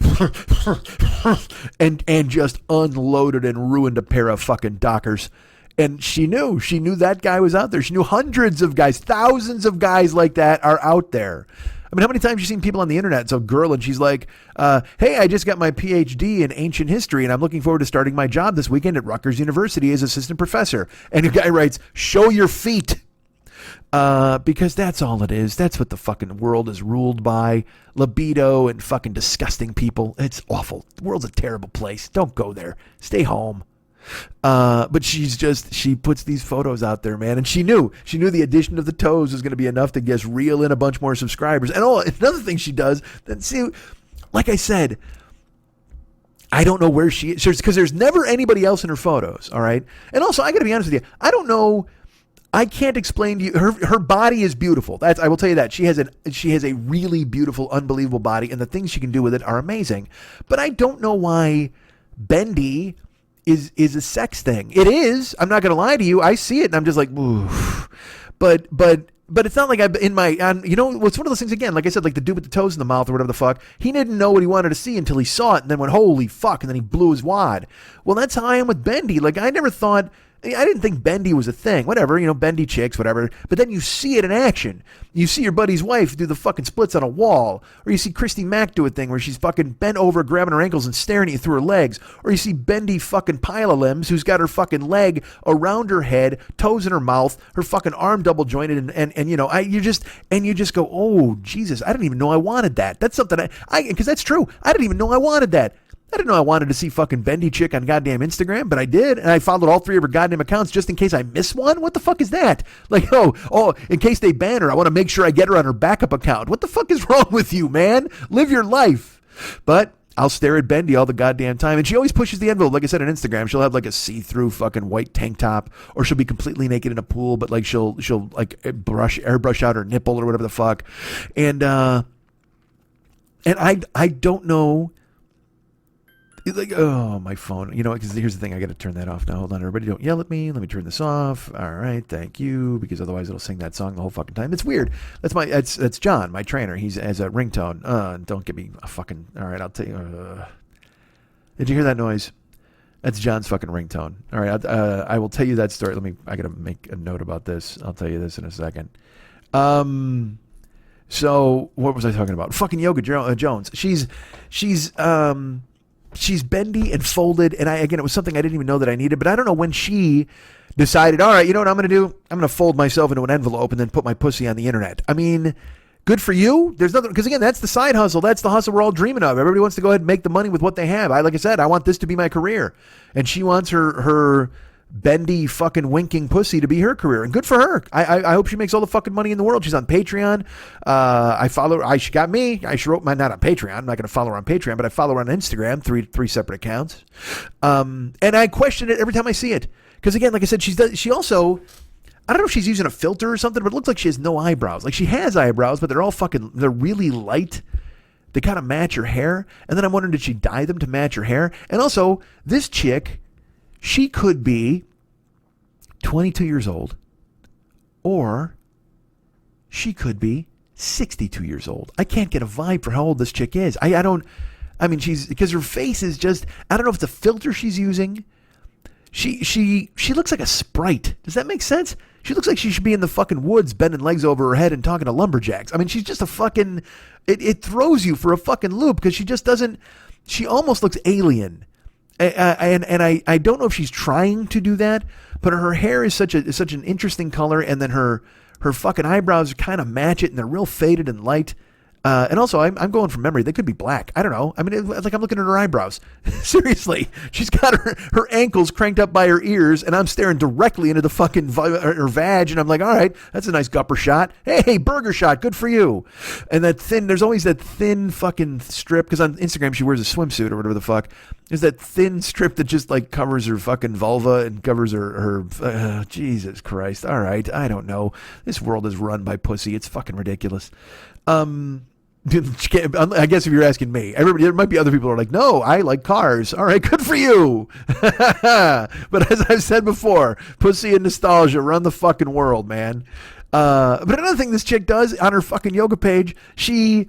and just unloaded and ruined a pair of fucking Dockers. And she knew that guy was out there. She knew hundreds of guys, thousands of guys like that are out there. I mean, how many times have you seen people on the internet? It's a girl and she's like, hey, I just got my PhD in ancient history and I'm looking forward to starting my job this weekend at Rutgers University as assistant professor. And a guy writes, show your feet. Because that's all it is. That's what the fucking world is ruled by. Libido and fucking disgusting people. It's awful. The world's a terrible place. Don't go there. Stay home. But she puts these photos out there, man, and she knew the addition of the toes was going to be enough to just reel in a bunch more subscribers. And another thing she does, then see, like I said, I don't know where she is, because there's never anybody else in her photos. All right, and also I got to be honest with you, I don't know. I can't explain to you. Her body is beautiful. I will tell you that she has a really beautiful, unbelievable body, and the things she can do with it are amazing. But I don't know why bendy is a sex thing. It is. I'm not going to lie to you. I see it and I'm just like, oof. But it's not like it's one of those things again, like I said, like the dude with the toes in the mouth or whatever the fuck, he didn't know what he wanted to see until he saw it and then went, holy fuck, and then he blew his wad. Well, that's how I am with bendy. Like, I didn't think bendy was a thing. Whatever, bendy chicks, whatever. But then you see it in action. You see your buddy's wife do the fucking splits on a wall. Or you see Christy Mack do a thing where she's fucking bent over, grabbing her ankles and staring at you through her legs. Or you see bendy fucking pile of limbs who's got her fucking leg around her head, toes in her mouth, her fucking arm double jointed, and you just go, oh Jesus, I didn't even know I wanted that. That's something because that's true. I didn't even know I wanted that. I didn't know I wanted to see fucking bendy chick on goddamn Instagram, but I did, and I followed all 3 of her goddamn accounts just in case I miss one. What the fuck is that? Like, oh, in case they ban her, I want to make sure I get her on her backup account. What the fuck is wrong with you, man? Live your life. But I'll stare at bendy all the goddamn time, and she always pushes the envelope. Like I said on Instagram, she'll have like a see-through fucking white tank top, or she'll be completely naked in a pool, but like she'll like airbrush out her nipple or whatever the fuck, and I don't know. It's like, oh, my phone. Because here's the thing. I got to turn that off now. Hold on, everybody. Don't yell at me. Let me turn this off. All right. Thank you. Because otherwise it'll sing that song the whole fucking time. It's weird. That's John, my trainer. He's as a ringtone. Don't give me a fucking, all right, I'll tell you. Did you hear that noise? That's John's fucking ringtone. All right. I will tell you that story. I got to make a note about this. I'll tell you this in a second. So what was I talking about? Fucking Yoga Jones. She's bendy and folded, and it was something I didn't even know that I needed, but I don't know when she decided, all right, you know what I'm going to do? I'm going to fold myself into an envelope and then put my pussy on the internet. I mean, good for you. There's nothing, because again, that's the side hustle. That's the hustle we're all dreaming of. Everybody wants to go ahead and make the money with what they have. Like I said, I want this to be my career, and she wants her bendy fucking winking pussy to be her career, and good for her. I hope she makes all the fucking money in the world. She's on Patreon. I follow her. She got me. I wrote mine, not on Patreon. I'm not going to follow her on Patreon, but I follow her on Instagram, three separate accounts. And I question it every time I see it, because again, like I said, she also, I don't know if she's using a filter or something, but it looks like she has no eyebrows. Like, she has eyebrows, but they're really light. They kind of match her hair. And then I'm wondering, did she dye them to match her hair? And also, this chick, she could be 22 years old, or she could be 62 years old. I can't get a vibe for how old this chick is. Because her face is just, I don't know if it's a filter she's using. She looks like a sprite. Does that make sense? She looks like she should be in the fucking woods bending legs over her head and talking to lumberjacks. I mean, she's just a fucking... It throws you for a fucking loop because she just doesn't... She almost looks alien. And I don't know if she's trying to do that, but her hair is such an interesting color, and then her fucking eyebrows kind of match it, and they're real faded and light. And also, I'm going from memory. They could be black. I don't know. I mean, it's like I'm looking at her eyebrows. Seriously. She's got her ankles cranked up by her ears, and I'm staring directly into the fucking her vag, and I'm like, all right, that's a nice gupper shot. Hey, burger shot. Good for you. And there's always that thin fucking strip, because on Instagram she wears a swimsuit or whatever the fuck. There's that thin strip that just like covers her fucking vulva and covers her Jesus Christ. All right. I don't know. This world is run by pussy. It's fucking ridiculous. I guess if you're asking me, there might be other people who are like, no, I like cars. All right, good for you. But as I've said before, pussy and nostalgia run the fucking world, man. But another thing this chick does on her fucking yoga page, she,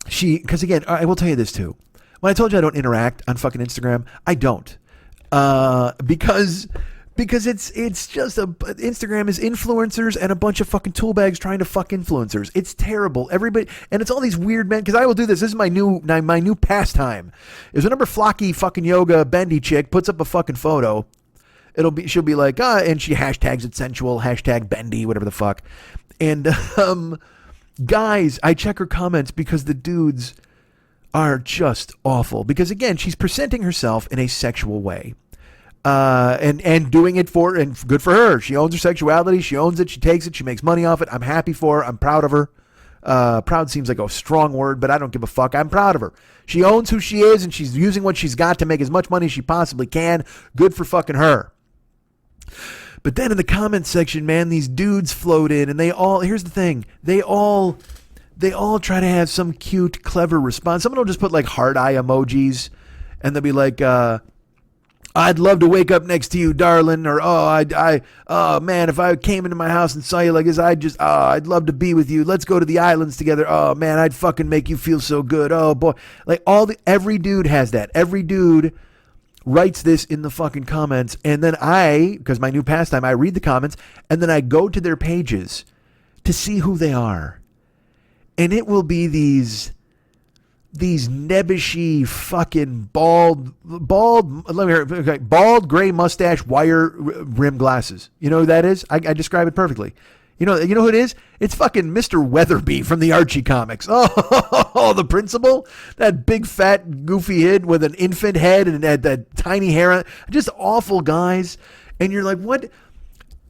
because again, I will tell you this too. When I told you I don't interact on fucking Instagram, I don't. Because it's just Instagram is influencers and a bunch of fucking tool bags trying to fuck influencers. It's terrible. Everybody, and it's all these weird men, because I will do this. This is my new pastime. Is whenever Flocky fucking yoga bendy chick puts up a fucking photo, she'll be like, and she hashtags it sensual, hashtag bendy, whatever the fuck. And guys, I check her comments because the dudes are just awful. Because again, she's presenting herself in a sexual way. And doing it and good for her. She owns her sexuality. She owns it. She takes it. She makes money off it. I'm happy for her. I'm proud of her. Proud seems like a strong word, but I don't give a fuck. I'm proud of her. She owns who she is, and she's using what she's got to make as much money as she possibly can. Good for fucking her. But then in the comments section, man, these dudes float in, and here's the thing. They all try to have some cute, clever response. Someone will just put like heart eye emojis, and they'll be like, I'd love to wake up next to you, darling. Or, oh man, if I came into my house and saw you like this, I'd love to be with you. Let's go to the islands together. Oh man, I'd fucking make you feel so good. Oh boy. Like every dude has that. Every dude writes this in the fucking comments. And then because my new pastime, I read the comments and then I go to their pages to see who they are. And it will be these nebbishy fucking bald gray mustache, wire rim glasses. You know who that is? I describe it perfectly. You know who it is? It's fucking Mr. Weatherby from the Archie comics. Oh, the principal, that big fat goofy head with an infant head and that tiny hair. Just awful guys. And you're like, what?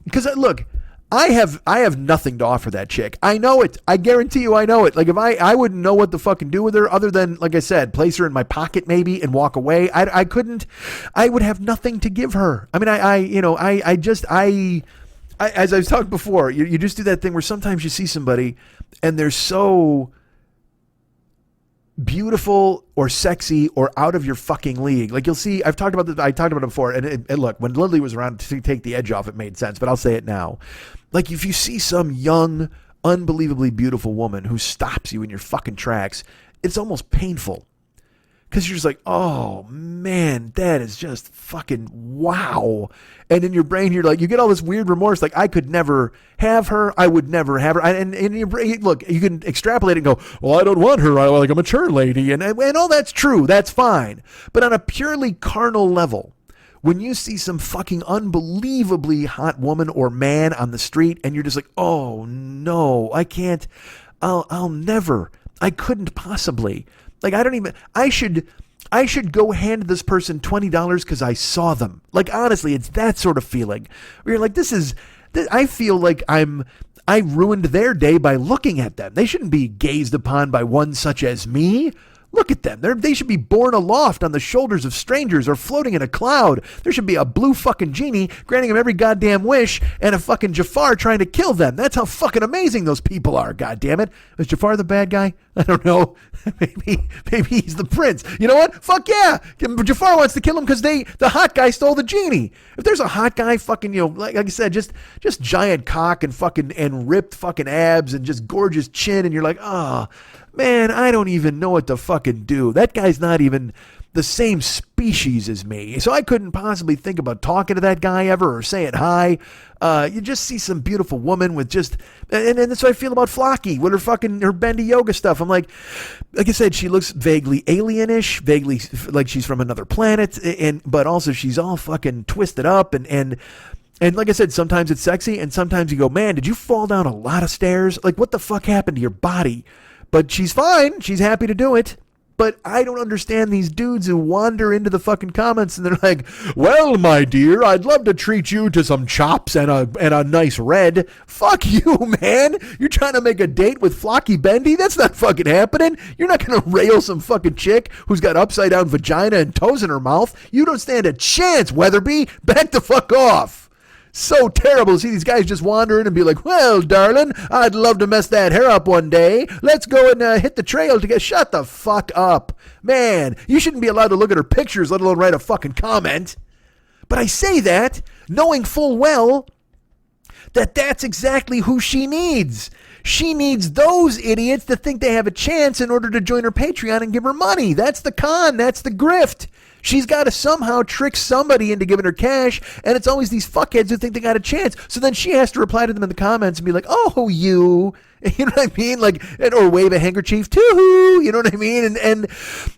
Because look, I have nothing to offer that chick. I know it. I guarantee you I know it. Like if I wouldn't know what to fucking do with her other than, like I said, place her in my pocket maybe and walk away. I would have nothing to give her. I mean, as I've talked before, you just do that thing where sometimes you see somebody and they're so beautiful or sexy or out of your fucking league. Like you'll see, I talked about it before, and look, when Lily was around to take the edge off, it made sense, but I'll say it now. Like if you see some young, unbelievably beautiful woman who stops you in your fucking tracks, it's almost painful. Because you're just like, oh man, that is just fucking wow. And in your brain, you're like, you get all this weird remorse. Like I could never have her. I would never have her. And in your brain, look, you can extrapolate and go, well, I don't want her. I like a mature lady. And all that's true. That's fine. But on a purely carnal level, when you see some fucking unbelievably hot woman or man on the street and you're just like, oh no, I can't, I'll never, I couldn't possibly. Like, I should go hand this person $20 because I saw them. Like, honestly, it's that sort of feeling where you're like, I feel like I ruined their day by looking at them. They shouldn't be gazed upon by one such as me. Look at them. They should be borne aloft on the shoulders of strangers or floating in a cloud. There should be a blue fucking genie granting them every goddamn wish and a fucking Jafar trying to kill them. That's how fucking amazing those people are, goddammit. Is Jafar the bad guy? I don't know. Maybe he's the prince. You know what? Fuck yeah. Jafar wants to kill him because the hot guy stole the genie. If there's a hot guy fucking, like I said, just giant cock and fucking and ripped fucking abs and just gorgeous chin and you're like, oh, man, I don't even know what to fucking do. That guy's not even the same species as me. So I couldn't possibly think about talking to that guy ever or saying hi. You just see some beautiful woman with just, and that's what I feel about Flocky with her bendy yoga stuff. I'm like I said, she looks vaguely alienish, vaguely like she's from another planet, but also she's all fucking twisted up and like I said, sometimes it's sexy, and sometimes you go, man, did you fall down a lot of stairs? Like, what the fuck happened to your body? But she's fine. She's happy to do it. But I don't understand these dudes who wander into the fucking comments and they're like, well, my dear, I'd love to treat you to some chops and a nice red. Fuck you, man. You're trying to make a date with Flocky Bendy? That's not fucking happening. You're not going to rail some fucking chick who's got upside down vagina and toes in her mouth. You don't stand a chance, Weatherby. Back the fuck off. So terrible to see these guys just wander in and be like, well, darling, I'd love to mess that hair up one day. Let's go and hit the trail to get... Shut the fuck up. Man, you shouldn't be allowed to look at her pictures, let alone write a fucking comment. But I say that knowing full well that that's exactly who she needs. She needs those idiots that think they have a chance in order to join her Patreon and give her money. That's the con. That's the grift. She's got to somehow trick somebody into giving her cash, and it's always these fuckheads who think they got a chance. So then she has to reply to them in the comments and be like, oh, you know what I mean? Like, or wave a handkerchief, too, you know what I mean? And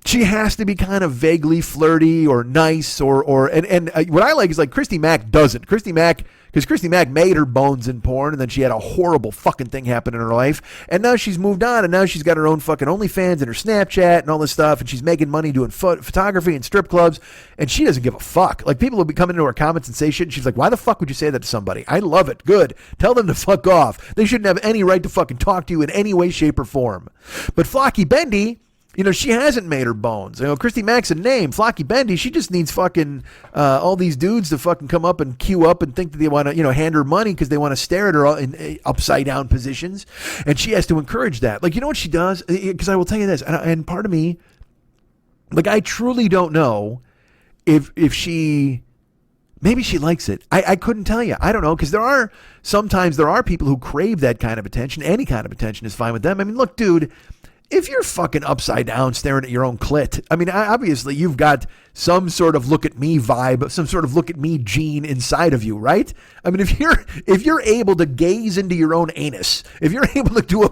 she has to be kind of vaguely flirty or nice or what I like is like Christy Mack doesn't. Because Christy Mack made her bones in porn, and then she had a horrible fucking thing happen in her life, and now she's moved on, and now she's got her own fucking OnlyFans and her Snapchat and all this stuff, and she's making money doing photography and strip clubs, and she doesn't give a fuck. Like, people will be coming into her comments and say shit, and she's like, why the fuck would you say that to somebody? I love it. Good. Tell them to fuck off. They shouldn't have any right to fucking talk to you in any way, shape, or form. But Flocky Bendy... You know, she hasn't made her bones. You know, Christy Mack's a name. Flocky Bendy, she just needs fucking all these dudes to fucking come up and queue up and think that they want to, hand her money because they want to stare at her in upside down positions. And she has to encourage that. Like, you know what she does? Because I will tell you this, and part of me, like, I truly don't know if she... Maybe she likes it. I couldn't tell you. I don't know, because sometimes there are people who crave that kind of attention. Any kind of attention is fine with them. I mean, look, dude... If you're fucking upside down staring at your own clit, I mean, obviously you've got some sort of look at me vibe, some sort of look at me gene inside of you, right? I mean, if you're able to gaze into your own anus, if you're able to do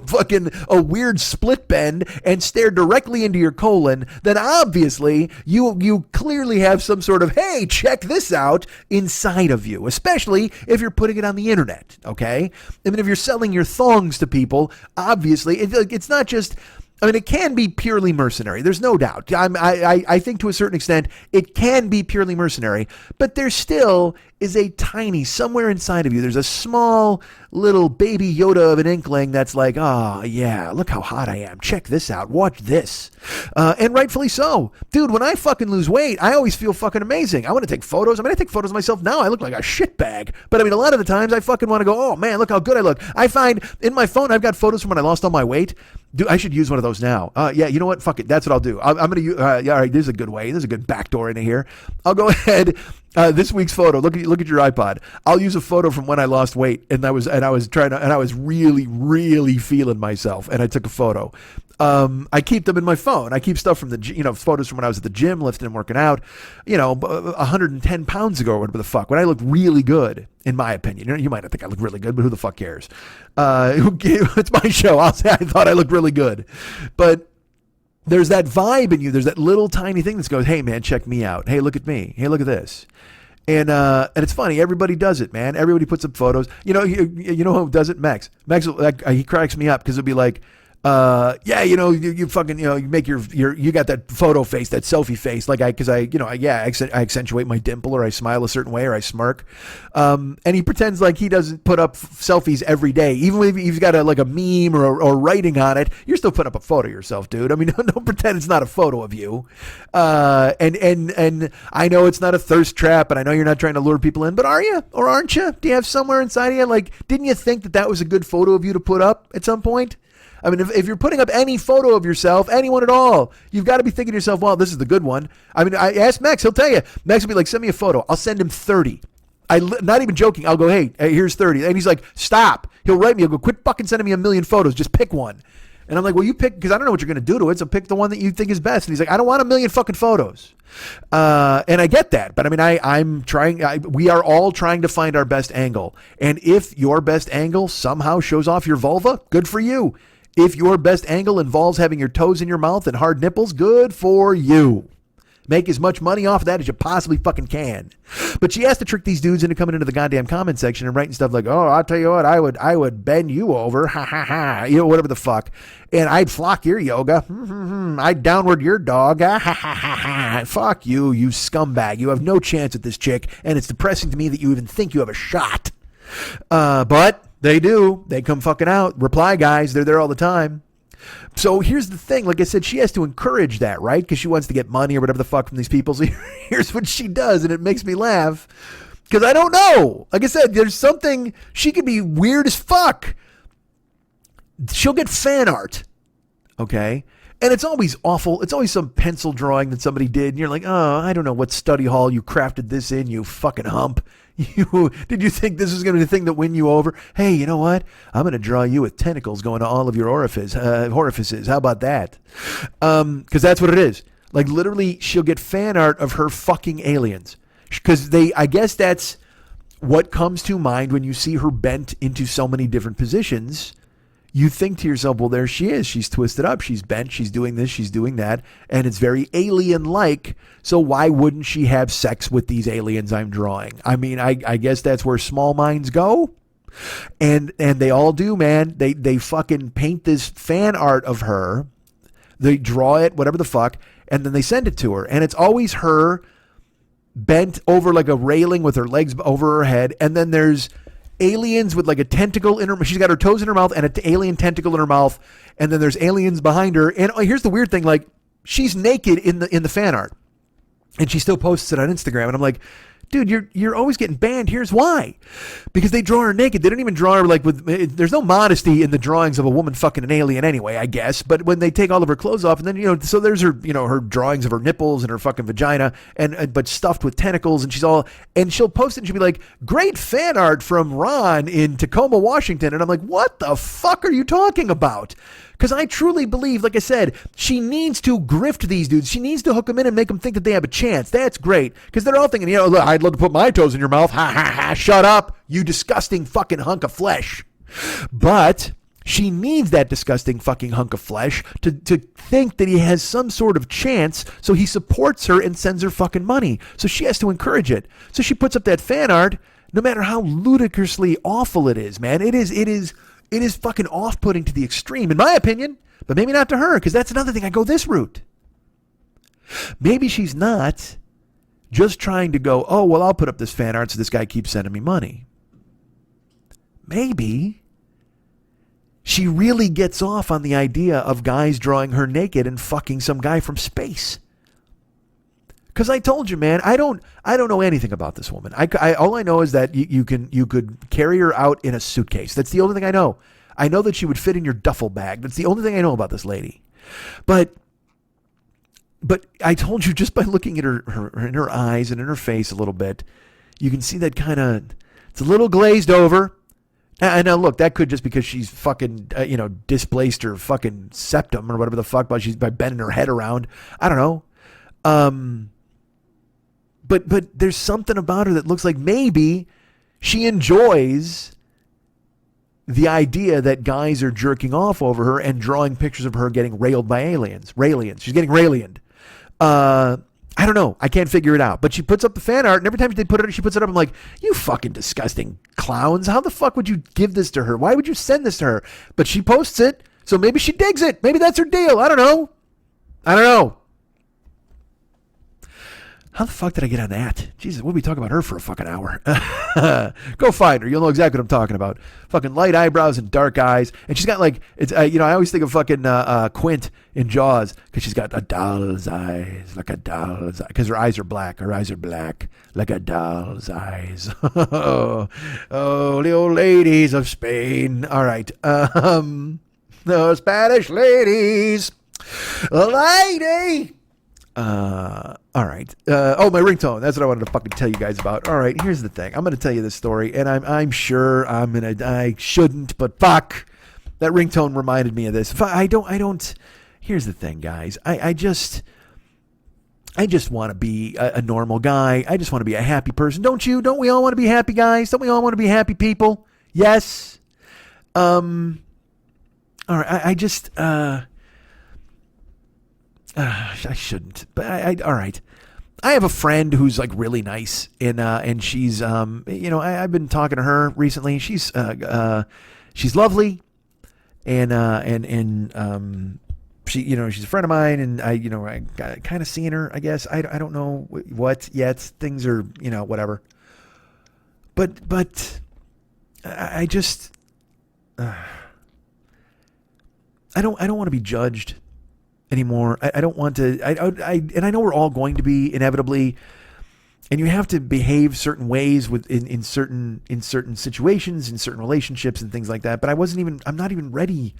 a weird split bend and stare directly into your colon, then obviously you clearly have some sort of, hey, check this out inside of you, especially if you're putting it on the internet, okay? I mean, if you're selling your thongs to people, obviously it's not just... I mean, it can be purely mercenary. There's no doubt. I think to a certain extent, it can be purely mercenary, but there still is a tiny, somewhere inside of you, there's a small little baby Yoda of an inkling that's like, oh, yeah, look how hot I am. Check this out. Watch this. And rightfully so. Dude, when I fucking lose weight, I always feel fucking amazing. I want to take photos. I mean, I take photos of myself now. I look like a shitbag. But I mean, a lot of the times I fucking want to go, oh, man, look how good I look. I find in my phone, I've got photos from when I lost all my weight. Dude, I should use one of those now. Yeah, you know what? Fuck it. That's what I'll do. I'm going to use, all right, this is a good way. This is a good backdoor into here. I'll go ahead. This week's photo. Look at your iPod. I'll use a photo from when I lost weight, and I was really, really feeling myself, and I took a photo. I keep them in my phone. I keep stuff from photos from when I was at the gym, lifting and working out, 110 pounds ago or whatever the fuck, when I looked really good, in my opinion. You might not think I look really good, but who the fuck cares? It's my show. I'll say I thought I looked really good. But there's that vibe in you. There's that little tiny thing that goes, hey, man, check me out. Hey, look at me. Hey, look at this. And it's funny. Everybody does it, man. Everybody puts up photos. You know who does it? Max. Max, he cracks me up because it'll be like, you fucking, you make you got that photo face, that selfie face, like I accentuate my dimple, or I smile a certain way, or I smirk. And he pretends like he doesn't put up selfies every day, even if he's got a meme or writing on it. You're still putting up a photo of yourself, dude. I mean, don't pretend it's not a photo of you. And I know it's not a thirst trap, and I know you're not trying to lure people in, but are you, or aren't you? Do you have somewhere inside of you, like, didn't you think that was a good photo of you to put up at some point? I mean, if you're putting up any photo of yourself, anyone at all, you've got to be thinking to yourself, well, this is the good one. I mean, I asked Max, he'll tell you. Max will be like, send me a photo. I'll send him 30. Not even joking. I'll go, hey, here's 30. And he's like, stop. He'll write me. He'll go, quit fucking sending me a million photos. Just pick one. And I'm like, well, you pick, because I don't know what you're going to do to it, so pick the one that you think is best. And he's like, I don't want a million fucking photos. And I get that. But I mean, I'm trying, we are all trying to find our best angle. And if your best angle somehow shows off your vulva, good for you. If your best angle involves having your toes in your mouth and hard nipples, good for you. Make as much money off of that as you possibly fucking can. But she has to trick these dudes into coming into the goddamn comment section and writing stuff like, oh, I'll tell you what, I would bend you over, ha ha ha, you know, whatever the fuck. And I'd flock your yoga. I'd downward your dog. Ha ha ha ha. Fuck you, you scumbag. You have no chance at this chick, and it's depressing to me that you even think you have a shot. But they do. They come fucking out. Reply guys, they're there all the time. So here's the thing. Like I said, she has to encourage that, right? Because she wants to get money or whatever the fuck from these people. So here's what she does, and it makes me laugh. Because I don't know. Like I said, there's something, she could be weird as fuck. She'll get fan art, okay? And it's always awful. It's always some pencil drawing that somebody did, and you're like, oh, I don't know what study hall you crafted this in, you fucking hump. Did you think this was going to be the thing that win you over? Hey, you know what? I'm going to draw you with tentacles going to all of your orifices. How about that? Because that's what it is. Like, literally, she'll get fan art of her fucking aliens. Because I guess that's what comes to mind when you see her bent into so many different positions. You think to yourself, well, there she is. She's twisted up. She's bent. She's doing this. She's doing that. And it's very alien-like. So why wouldn't she have sex with these aliens I'm drawing? I mean, I guess that's where small minds go. And they all do, man. They fucking paint this fan art of her. They draw it, whatever the fuck. And then they send it to her. And it's always her bent over like a railing with her legs over her head. And then there's aliens with like a tentacle in her, she's got her toes in her mouth and an alien tentacle in her mouth, and then there's aliens behind her. And here's the weird thing, like, she's naked in the fan art, and she still posts it on Instagram, and I'm like, dude, you're always getting banned. Here's why. Because they draw her naked. They don't even draw her like with, there's no modesty in the drawings of a woman fucking an alien anyway, I guess. But when they take all of her clothes off, and then, you know, so there's her, you know, her drawings of her nipples and her fucking vagina, but stuffed with tentacles, and she'll post it and she'll be like, great fan art from Ron in Tacoma, Washington. And I'm like, what the fuck are you talking about? Because I truly believe, like I said, she needs to grift these dudes. She needs to hook them in and make them think that they have a chance. That's great. Because they're all thinking, you know, look, I'd love to put my toes in your mouth. Ha, ha, ha. Shut up, you disgusting fucking hunk of flesh. But she needs that disgusting fucking hunk of flesh to think that he has some sort of chance. So he supports her and sends her fucking money. So she has to encourage it. So she puts up that fan art, no matter how ludicrously awful it is, man. It is fucking off-putting to the extreme, in my opinion, but maybe not to her, because that's another thing. I go this route. Maybe she's not just trying to go, oh, well, I'll put up this fan art so this guy keeps sending me money. Maybe she really gets off on the idea of guys drawing her naked and fucking some guy from space. Because I told you, man, I don't know anything about this woman. All I know is that you could carry her out in a suitcase. That's the only thing I know. I know that she would fit in your duffel bag. That's the only thing I know about this lady. But I told you, just by looking at her in her eyes and in her face a little bit, you can see that kind of, it's a little glazed over. And now look, that could just because she's fucking displaced her fucking septum or whatever the fuck by bending her head around. I don't know. But there's something about her that looks like maybe she enjoys the idea that guys are jerking off over her and drawing pictures of her getting railed by aliens. Railians. She's getting railianed. I don't know. I can't figure it out. But she puts up the fan art, and every time she puts it up, I'm like, you fucking disgusting clowns. How the fuck would you give this to her? Why would you send this to her? But she posts it, so maybe she digs it. Maybe that's her deal. I don't know. How the fuck did I get on that? Jesus, what did we talk about her for a fucking hour? Go find her. You'll know exactly what I'm talking about. Fucking light eyebrows and dark eyes. And she's got like, it's I always think of fucking Quint in Jaws because she's got a doll's eyes, like a doll's eye. Because her eyes are black. Her eyes are black, like a doll's eyes. Oh, the old ladies of Spain. All right. The Spanish ladies. Lady. All right. My ringtone. That's what I wanted to fucking tell you guys about. All right. Here's the thing. I'm going to tell you this story, and I'm sure I shouldn't, but fuck. That ringtone reminded me of this. I don't. Here's the thing, guys. I just want to be a normal guy. I just want to be a happy person. Don't you? Don't we all want to be happy guys? Don't we all want to be happy people? Yes. All right. I shouldn't, but all right. I have a friend who's like really nice, and she's I've been talking to her recently. She's lovely, and she she's a friend of mine, and I got kind of seeing her. I guess I don't know what yet. Things are whatever. But I just I don't want to be judged anymore. I don't want to. And I know we're all going to be inevitably, and you have to behave certain ways in certain situations, in certain relationships, and things like that. But I'm not even ready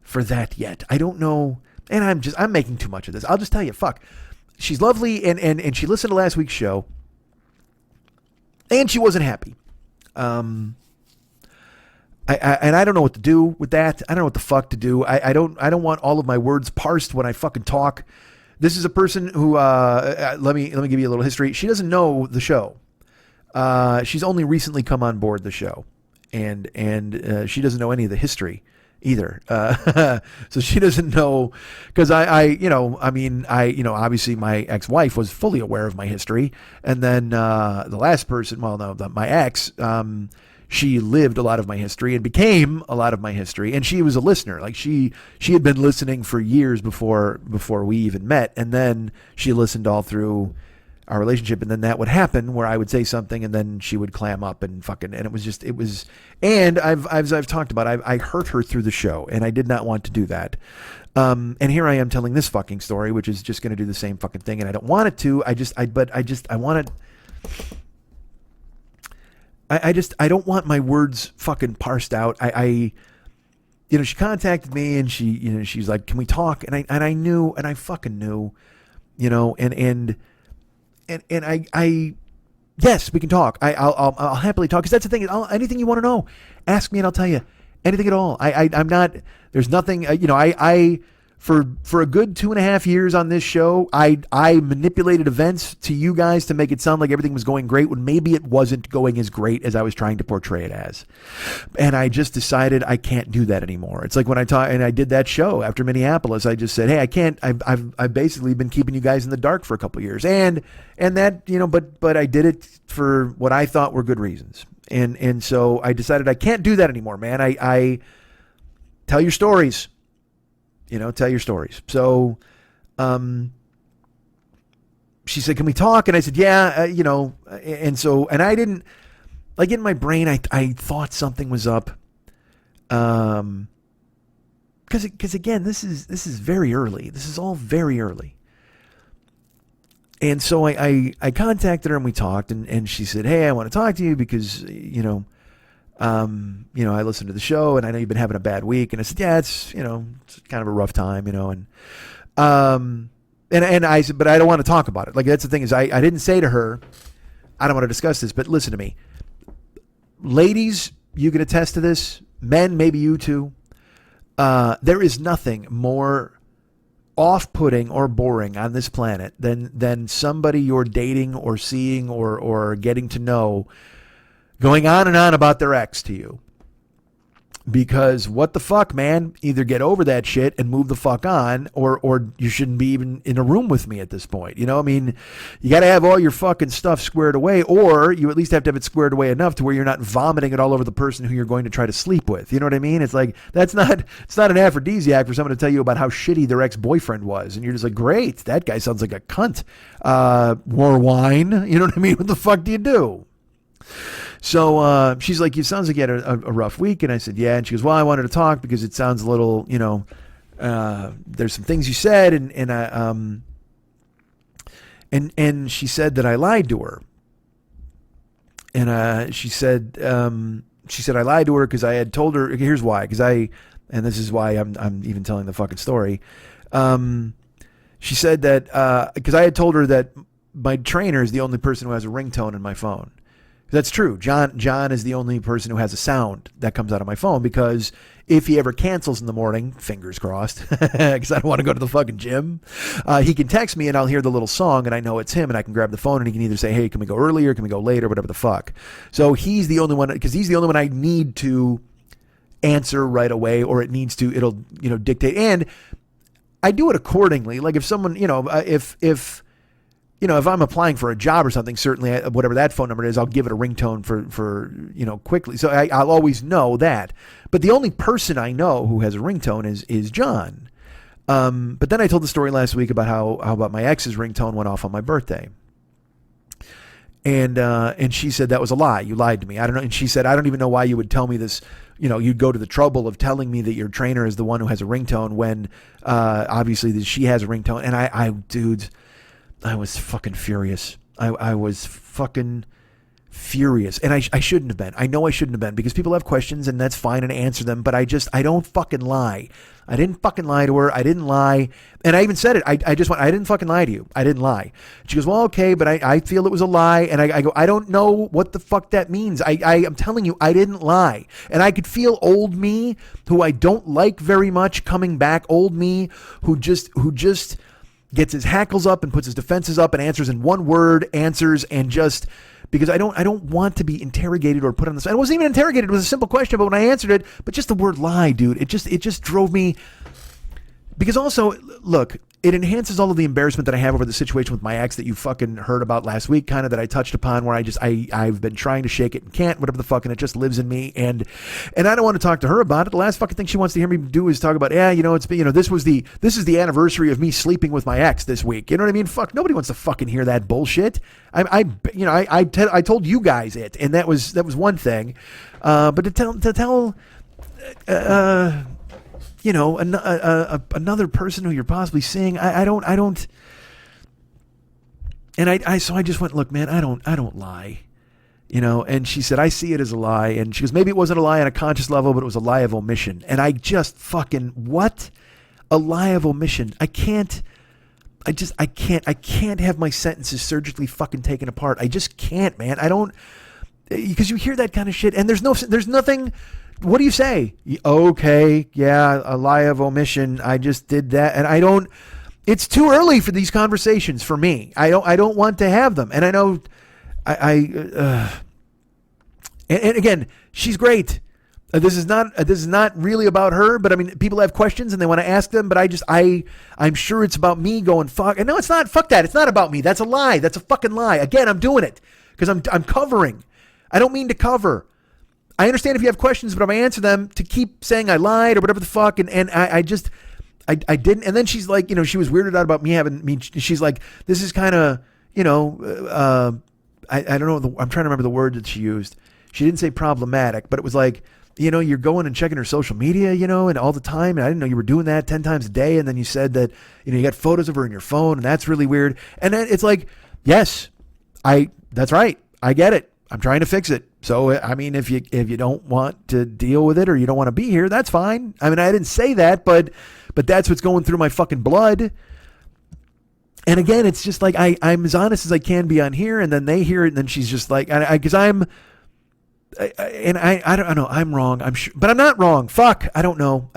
for that yet. I don't know, and I'm making too much of this. I'll just tell you, fuck. She's lovely, and she listened to last week's show, and she wasn't happy. I don't know what to do with that. I don't know what the fuck to do. I don't want all of my words parsed when I fucking talk. This is a person who let me give you a little history. She doesn't know the show. She's only recently come on board the show, and she doesn't know any of the history either. So she doesn't know, because obviously my ex-wife was fully aware of my history, and then the last person, my ex, she lived a lot of my history and became a lot of my history. And she was a listener. Like she had been listening for years before we even met. And then she listened all through our relationship. And then that would happen where I would say something and then she would clam up and and I've talked about, I hurt her through the show, and I did not want to do that. And here I am telling this fucking story, which is just going to do the same fucking thing. And I don't want it to, I want it. I don't want my words fucking parsed out. She contacted me and she's like, can we talk? And I knew, and I fucking knew, and I, yes, we can talk. I'll happily talk. 'Cause that's the thing. Anything you want to know, ask me and I'll tell you anything at all. I'm not, there's nothing, for a good 2.5 years on this show, I manipulated events to you guys to make it sound like everything was going great when maybe it wasn't going as great as I was trying to portray it as. And I just decided I can't do that anymore. It's like when I did that show after Minneapolis, I just said, hey, I can't, I've basically been keeping you guys in the dark for a couple of years. And that, but I did it for what I thought were good reasons. And so I decided I can't do that anymore, man. I tell your stories. Tell your stories. So, she said, can we talk? And I said, yeah, and I didn't, like, in my brain, I thought something was up. Cause again, this is very early. This is all very early. And so I contacted her and we talked, and she said, hey, I want to talk to you because, I listened to the show and I know you've been having a bad week. And I said, yeah, it's kind of a rough time, and I said, but I don't want to talk about it. Like, that's the thing is I didn't say to her, I don't want to discuss this, but listen to me. Ladies, you can attest to this. Men, maybe you too. There is nothing more off-putting or boring on this planet than somebody you're dating or seeing or getting to know going on and on about their ex to you. Because what the fuck, man? Either get over that shit and move the fuck on, or you shouldn't be even in a room with me at this point. You got to have all your fucking stuff squared away, or you at least have to have it squared away enough to where you're not vomiting it all over the person who you're going to try to sleep with. You know what I mean? It's like, it's not an aphrodisiac for someone to tell you about how shitty their ex-boyfriend was. And you're just like, great, that guy sounds like a cunt. More wine. You know what I mean? What the fuck do you do? So she's like, it sounds like you had a rough week. And I said, yeah. And she goes, well, I wanted to talk because it sounds a little, there's some things you said. And she said that I lied to her. And she said I lied to her because I had told her, here's why. And this is why I'm even telling the fucking story. She said that, because I had told her that my trainer is the only person who has a ringtone in my phone. That's true. John is the only person who has a sound that comes out of my phone, because if he ever cancels in the morning, fingers crossed, because I don't want to go to the fucking gym, he can text me and I'll hear the little song and I know it's him, and I can grab the phone and he can either say, hey, can we go earlier? Can we go later? Whatever the fuck. So he's the only one, because he's the only one I need to answer right away, or it'll dictate. And I do it accordingly. Like if someone, if I'm applying for a job or something, certainly whatever that phone number is, I'll give it a ringtone for quickly. So I'll always know that. But the only person I know who has a ringtone is John. But then I told the story last week about how about my ex's ringtone went off on my birthday. And she said that was a lie. You lied to me. I don't know. And she said, I don't even know why you would tell me this. You'd go to the trouble of telling me that your trainer is the one who has a ringtone when obviously she has a ringtone. And dude, I was fucking furious. I was fucking furious. And I shouldn't have been. I know I shouldn't have been, because people have questions and that's fine, and answer them. But I don't fucking lie. I didn't fucking lie to her. I didn't lie. And I even said it. I didn't fucking lie to you. I didn't lie. She goes, well, okay, but I feel it was a lie. And I go, I don't know what the fuck that means. I'm telling you, I didn't lie. And I could feel old me, who I don't like very much, coming back. Old me who just gets his hackles up and puts his defenses up and answers in one word, and just because I don't want to be interrogated or put on the spot. I wasn't even interrogated. It was a simple question, but when I answered it, but just the word lie, dude, it just drove me. Because also, look, it enhances all of the embarrassment that I have over the situation with my ex that you fucking heard about last week, kind of, that I touched upon, where I've been trying to shake it and can't, whatever the fuck, and it just lives in me. And I don't want to talk to her about it. The last fucking thing she wants to hear me do is talk about, it's been, this is the anniversary of me sleeping with my ex this week. You know what I mean? Fuck, nobody wants to fucking hear that bullshit. I told you guys it, and that was one thing. But to tell another person who you're possibly seeing, I don't, and so I just went, look, man, I don't lie, and she said, I see it as a lie. And she goes, maybe it wasn't a lie on a conscious level, but it was a lie of omission. And I just fucking, what? A lie of omission. I can't have my sentences surgically fucking taken apart. I just can't, man. I don't, because you hear that kind of shit and there's nothing. What do you say? Okay, yeah, a lie of omission. I just did that, and it's too early for these conversations for me. I don't want to have them. And I know and again, she's great. This is not really about her, but I mean, people have questions and they want to ask them, but I'm sure it's about me going, fuck. And no, it's not. Fuck that. It's not about me. That's a lie. That's a fucking lie. Again, I'm doing it because I'm covering. I don't mean to cover. I understand if you have questions, but if I answer them, to keep saying I lied or whatever the fuck, and I didn't. And then she's like, she was weirded out about she's like, this is kind of, I don't know, I'm trying to remember the word that she used. She didn't say problematic, but it was like, you're going and checking her social media, and all the time, and I didn't know you were doing that 10 times a day, and then you said that, you got photos of her in your phone, and that's really weird. And then it's like, yes, that's right, I get it. I'm trying to fix it. So, I mean, if you don't want to deal with it or you don't want to be here, that's fine. I mean, I didn't say that, but that's what's going through my fucking blood. And again, it's just like, I'm as honest as I can be on here, and then they hear it, and then she's just like, because I don't know, I'm wrong, I'm sure, but I'm not wrong. Fuck, I don't know.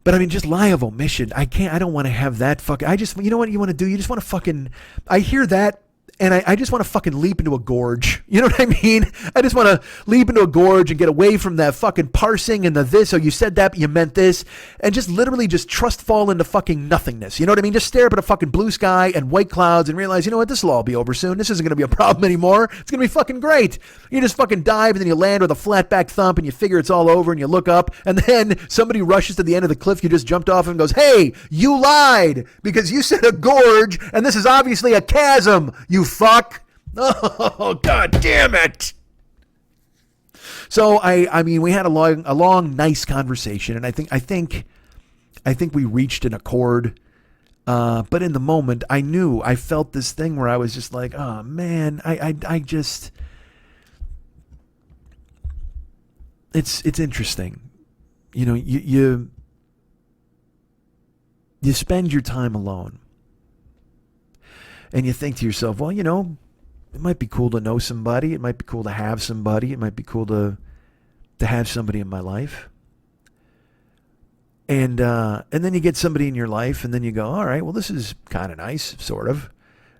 But I mean, just lie of omission. I don't want to have that fucking, you know what you want to do? You just want to fucking, I hear that, and I just want to fucking leap into a gorge. You know what I mean? I just want to leap into a gorge and get away from that fucking parsing and the this. Oh, you said that, but you meant this. And just literally just trust fall into fucking nothingness. You know what I mean? Just stare up at a fucking blue sky and white clouds and realize, you know what? This will all be over soon. This isn't going to be a problem anymore. It's going to be fucking great. You just fucking dive and then you land with a flat back thump and you figure it's all over and you look up and then somebody rushes to the end of the cliff you just jumped off and goes, hey, you lied because you said a gorge and this is obviously a chasm, you fuck. Oh, God damn it. So I mean, we had a long, nice conversation, and I think we reached an accord. But in the moment, I felt this thing where I was just like, oh man, I just, it's interesting. You spend your time alone and you think to yourself, well, it might be cool to know somebody. It might be cool to have somebody. It might be cool to have somebody in my life. And then you get somebody in your life, and then you go, all right, well, this is kind of nice, sort of.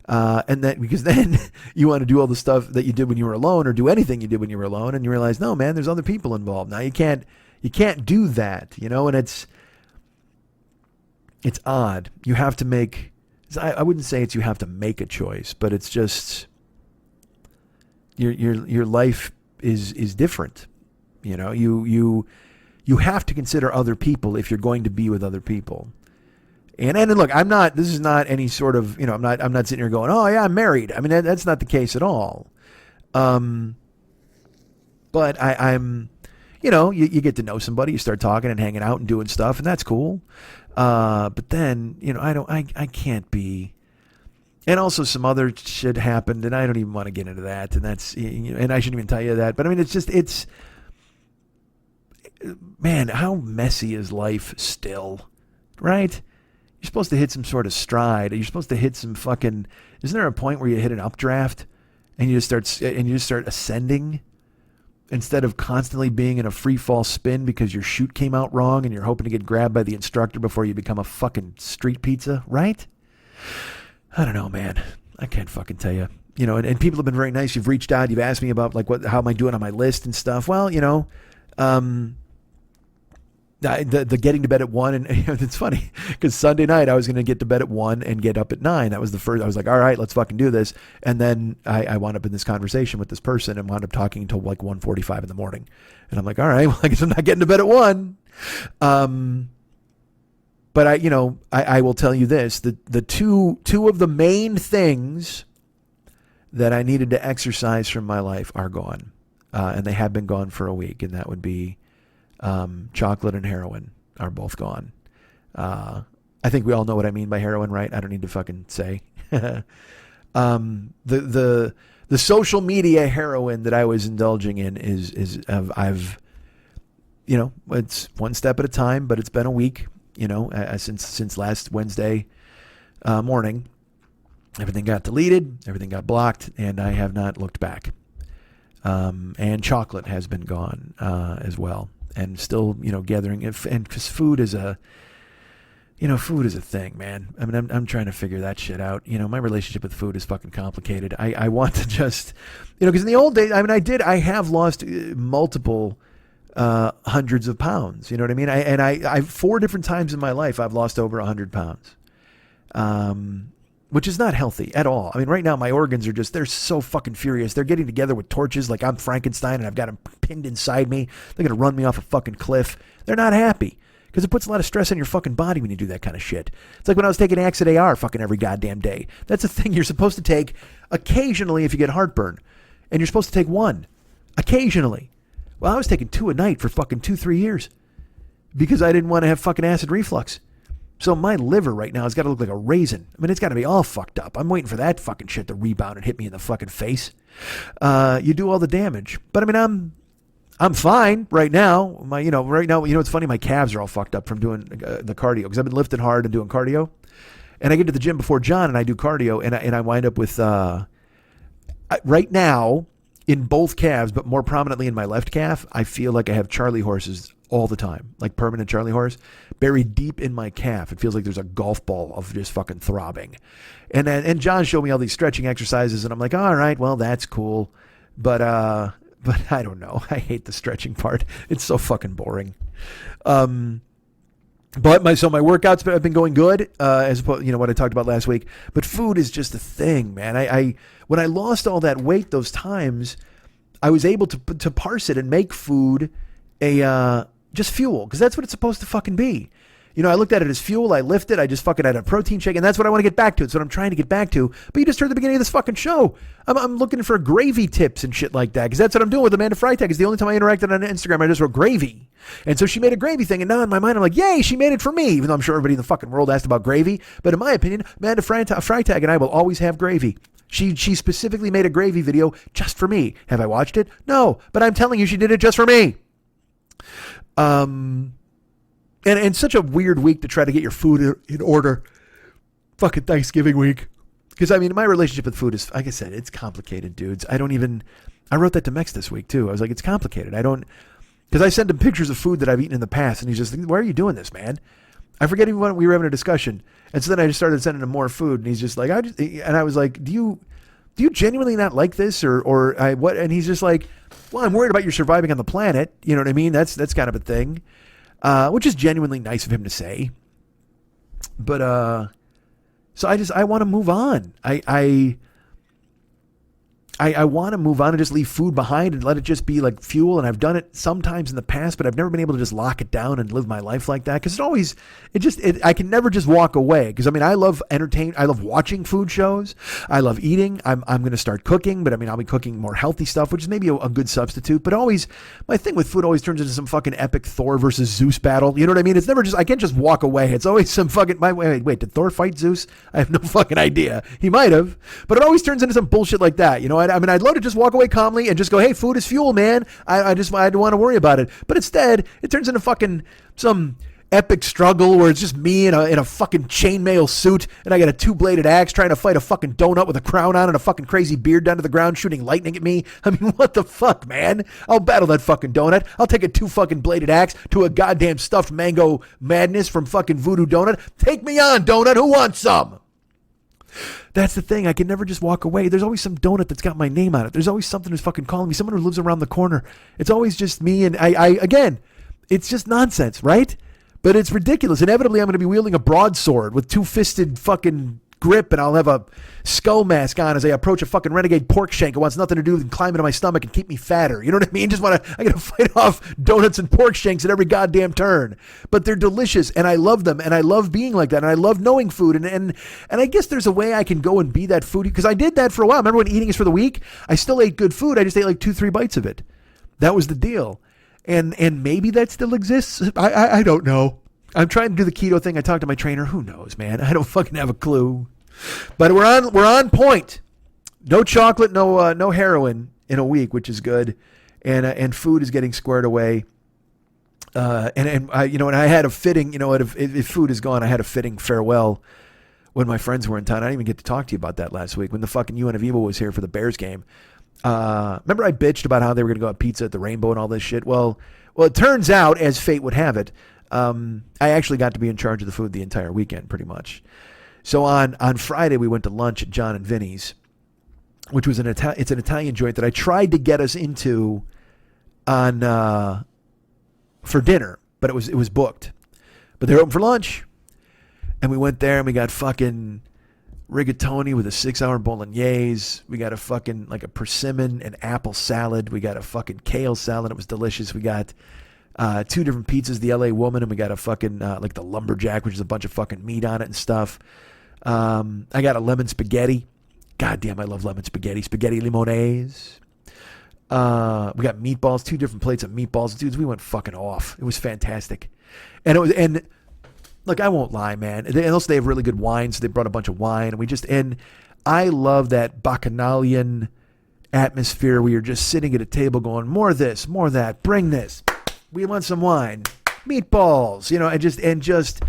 And then, because then you want to do all the stuff that you did when you were alone, or do anything you did when you were alone, and you realize, no, man, there's other people involved. Now you can't do that, and it's odd. You have to make, I wouldn't say you have to make a choice, but it's just, your life is different. You have to consider other people if you're going to be with other people. And look, this is not any sort of, I'm not sitting here going, oh yeah, I'm married. I mean, that's not the case at all. But I'm, you get to know somebody, you start talking and hanging out and doing stuff, and that's cool. But then, I can't be, and also some other shit happened, and I don't even want to get into that. And that's, and I shouldn't even tell you that, but I mean, it's, man, how messy is life still, right? You're supposed to hit some sort of stride. You're supposed to hit some fucking, isn't there a point where you hit an updraft and you just start ascending instead of constantly being in a free fall spin because your chute came out wrong and you're hoping to get grabbed by the instructor before you become a fucking street pizza, right? I don't know, man. I can't fucking tell you. And people have been very nice. You've reached out. You've asked me about how am I doing on my list and stuff. Well, the getting to bed at 1, and it's funny because Sunday night I was going to get to bed at 1 and get up at 9. That was the first. I was like, all right, let's fucking do this. And then I wound up in this conversation with this person and wound up talking until like 1:45 in the morning. And I'm like, all right, well, I guess I'm not getting to bed at 1. But I will tell you this: the two of the main things that I needed to exercise from my life are gone, and they have been gone for a week, and that would be. Chocolate and heroin are both gone. I think we all know what I mean by heroin, right? I don't need to fucking say. The social media heroin that I was indulging in is I've it's one step at a time, but it's been a week, since last Wednesday morning. Everything got deleted, everything got blocked, and I have not looked back. And chocolate has been gone as well. And still, gathering, and because food is a thing, man. I mean, I'm trying to figure that shit out. My relationship with food is fucking complicated. I want to just, because in the old days, I mean, I have lost multiple hundreds of pounds. You know what I mean? I 4 different times in my life, I've lost over 100 pounds. Which is not healthy at all. I mean, right now my organs are they're so fucking furious. They're getting together with torches like I'm Frankenstein and I've got them pinned inside me. They're going to run me off a fucking cliff. They're not happy because it puts a lot of stress on your fucking body when you do that kind of shit. It's like when I was taking Axid AR fucking every goddamn day. That's a thing you're supposed to take occasionally if you get heartburn. And you're supposed to take 1 occasionally. Well, I was taking 2 a night for fucking 2-3 years because I didn't want to have fucking acid reflux. So my liver right now has got to look like a raisin. I mean, it's got to be all fucked up. I'm waiting for that fucking shit to rebound and hit me in the fucking face. You do all the damage. But I mean, I'm fine right now. Right now, it's funny. My calves are all fucked up from doing the cardio because I've been lifting hard and doing cardio. And I get to the gym before John and I do cardio and I wind up with, right now in both calves, but more prominently in my left calf, I feel like I have Charlie horses all the time, like permanent Charlie horse, buried deep in my calf. It feels like there's a golf ball of just fucking throbbing. And John showed me all these stretching exercises, and I'm like, all right, well, that's cool. But I don't know. I hate the stretching part. It's so fucking boring. But my workouts have been going good, as opposed, what I talked about last week. But food is just a thing, man. I when I lost all that weight those times, I was able to parse it and make food just fuel, because that's what it's supposed to fucking be. I looked at it as fuel. I lifted. I just fucking had a protein shake, and that's what I want to get back to. It's what I'm trying to get back to. But you just heard the beginning of this fucking show. I'm looking for gravy tips and shit like that, because that's what I'm doing with Amanda Freitag. It's the only time I interacted on Instagram. I just wrote gravy. And so she made a gravy thing, and now in my mind I'm like, yay, she made it for me, even though I'm sure everybody in the fucking world asked about gravy. But in my opinion, Amanda Freitag and I will always have gravy. She specifically made a gravy video just for me. Have I watched it? No, but I'm telling you, she did it just for me. And such a weird week to try to get your food in order. Fucking Thanksgiving week. Because, I mean, my relationship with food is, like I said, it's complicated, dudes. I wrote that to Mex this week, too. I was like, it's complicated. Because I sent him pictures of food that I've eaten in the past, and he's just like, why are you doing this, man? I forget even when we were having a discussion. And so then I just started sending him more food, and he's just like, I was like, do you genuinely not like this? Or what? And he's just like, well, I'm worried about you surviving on the planet. You know what I mean? That's kind of a thing, which is genuinely nice of him to say. But, so I want to move on. I want to move on and just leave food behind and let it just be like fuel. And I've done it sometimes in the past, but I've never been able to just lock it down and live my life like that. Cause I can never just walk away. Cause I mean, I love I love watching food shows. I love eating. I'm going to start cooking, but I mean, I'll be cooking more healthy stuff, which is maybe a good substitute, but my thing with food always turns into some fucking epic Thor versus Zeus battle. You know what I mean? It's never I can't just walk away. It's always some fucking, wait, did Thor fight Zeus? I have no fucking idea. He might've, but it always turns into some bullshit like that. You know, I mean, I'd love to just walk away calmly and just go, hey, food is fuel, man. I don't want to worry about it. But instead, it turns into fucking some epic struggle where it's just me in a fucking chainmail suit and I got a 2-bladed axe trying to fight a fucking donut with a crown on and a fucking crazy beard down to the ground shooting lightning at me. I mean, what the fuck, man? I'll battle that fucking donut. I'll take a 2 fucking bladed axe to a goddamn stuffed mango madness from fucking Voodoo Donut. Take me on, donut. Who wants some? That's the thing. I can never just walk away. There's always some donut that's got my name on it. There's always something who's fucking calling me. Someone who lives around the corner. It's always just me. And again, it's just nonsense, right? But it's ridiculous. Inevitably, I'm going to be wielding a broadsword with 2-fisted fucking grip, and I'll have a skull mask on as I approach a fucking renegade pork shank who wants nothing to do with climb into my stomach and keep me fatter. You know what I mean? I got to fight off donuts and pork shanks at every goddamn turn. But they're delicious, and I love them, and I love being like that, and I love knowing food, and I guess there's a way I can go and be that foodie, because I did that for a while. Remember when eating is for the weak? I still ate good food. I just ate like 2-3 bites of it. That was the deal. And maybe that still exists. I don't know. I'm trying to do the keto thing. I talked to my trainer. Who knows, man? I don't fucking have a clue. But we're on point. No chocolate, no heroin in a week, which is good. And food is getting squared away. And I had a fitting, if food is gone, I had a fitting farewell when my friends were in town. I didn't even get to talk to you about that last week when the fucking UNF Evil was here for the Bears game. Remember I bitched about how they were going to go have pizza at the Rainbow and all this shit? Well, it turns out, as fate would have it, I actually got to be in charge of the food the entire weekend, pretty much. So on Friday, we went to lunch at John and Vinny's, which was it's an Italian joint that I tried to get us into for dinner, but it was booked. But they were open for lunch, and we went there and we got fucking rigatoni with a 6-hour bolognese. We got a fucking like a persimmon and apple salad. We got a fucking kale salad. It was delicious. We got 2 different pizzas, the LA Woman, and we got a fucking like the Lumberjack, which is a bunch of fucking meat on it and stuff. I got a lemon spaghetti. God damn, I love lemon spaghetti. Spaghetti limonaise. We got meatballs, 2 different plates of meatballs. Dudes, we went fucking off. It was fantastic. And look, I won't lie, man. And also they have really good wine, so they brought a bunch of wine. And I love that bacchanalian atmosphere where you're just sitting at a table going, more of this, more of that, bring this. We want some wine, meatballs, and just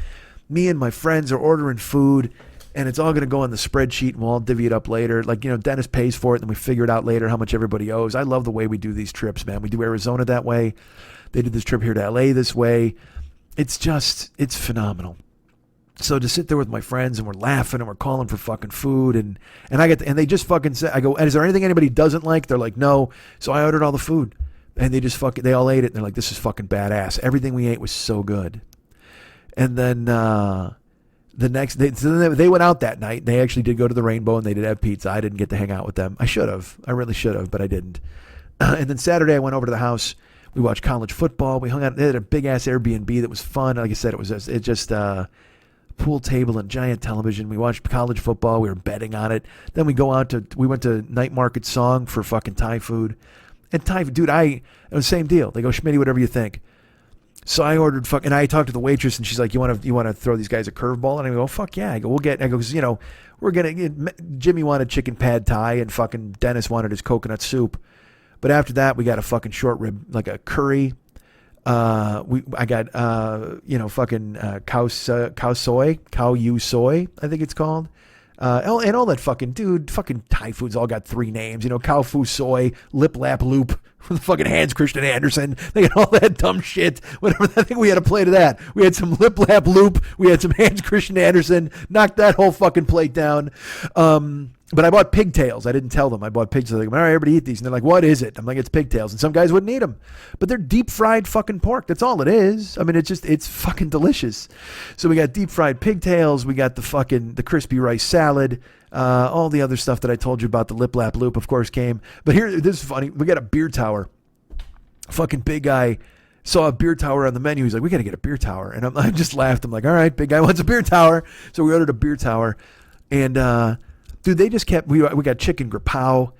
me and my friends are ordering food, and it's all going to go on the spreadsheet, and we'll all divvy it up later. Like, Dennis pays for it, and we figure it out later how much everybody owes. I love the way we do these trips, man. We do Arizona that way. They did this trip here to LA this way. It's phenomenal. So to sit there with my friends and we're laughing and we're calling for fucking food and they just fucking say, I go, is there anything anybody doesn't like? They're like, no. So I ordered all the food. And they all ate it, and they're like, this is fucking badass. Everything we ate was so good. And then the next day, so they went out that night. They actually did go to the Rainbow, and they did have pizza. I didn't get to hang out with them. I should have. I really should have, but I didn't. And then Saturday, I went over to the house. We watched college football. We hung out. They had a big-ass Airbnb that was fun. Like I said, it just pool table and giant television. We watched college football. We were betting on it. Then we went to Night Market Song for fucking Thai food. And Thai, dude, it was the same deal. They go, Schmitty, whatever you think. So I ordered and I talked to the waitress, and she's like, you want to throw these guys a curveball? And I go, fuck yeah. I go, because, Jimmy wanted chicken pad Thai, and fucking Dennis wanted his coconut soup. But after that, we got a fucking short rib, like a curry. I got, fucking cow soy, I think it's called. And all that fucking Thai food's all got 3 names. You know, Cow Fu Soy, Lip Lap Loop, with fucking Hans Christian Andersen. They got all that dumb shit. Whatever. I think we had a plate of that. We had some Lip Lap Loop. We had some Hans Christian Andersen. Knocked that whole fucking plate down. But I bought pigtails. I didn't tell them. I bought pigtails. They're like, all right, everybody eat these. And they're like, what is it? I'm like, it's pigtails. And some guys wouldn't eat them. But they're deep fried fucking pork. That's all it is. I mean, it's fucking delicious. So we got deep fried pigtails. We got the crispy rice salad. All the other stuff that I told you about. The Lip Lap Loop, of course, came. But here, this is funny. We got a beer tower. Fucking big guy saw a beer tower on the menu. He's like, we got to get a beer tower. And I just laughed. I'm like, all right, big guy wants a beer tower. So we ordered a beer tower. And, dude, they just kept, we got chicken grapau,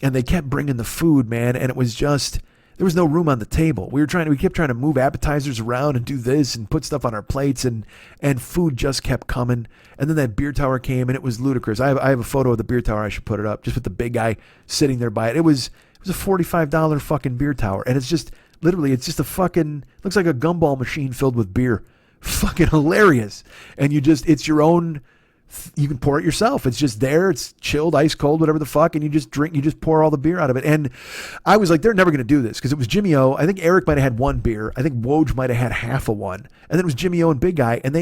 and they kept bringing the food, man. And it was just, there was no room on the table. We kept trying to move appetizers around and do this and put stuff on our plates, and food just kept coming. And then that beer tower came, and it was ludicrous. I have a photo of the beer tower. I should put it up, just with the big guy sitting there by it. It was a $45 fucking beer tower. And it's just, literally, it's just a fucking, looks like a gumball machine filled with beer. Fucking hilarious. And it's your own, you can pour it yourself. It's just there. It's chilled, ice cold, whatever the fuck. And you just drink, you just pour all the beer out of it. And I was like, they're never going to do this, because it was Jimmy O. I think Eric might have had 1 beer. I think Woj might have had half of one. And then it was Jimmy O and Big Guy. And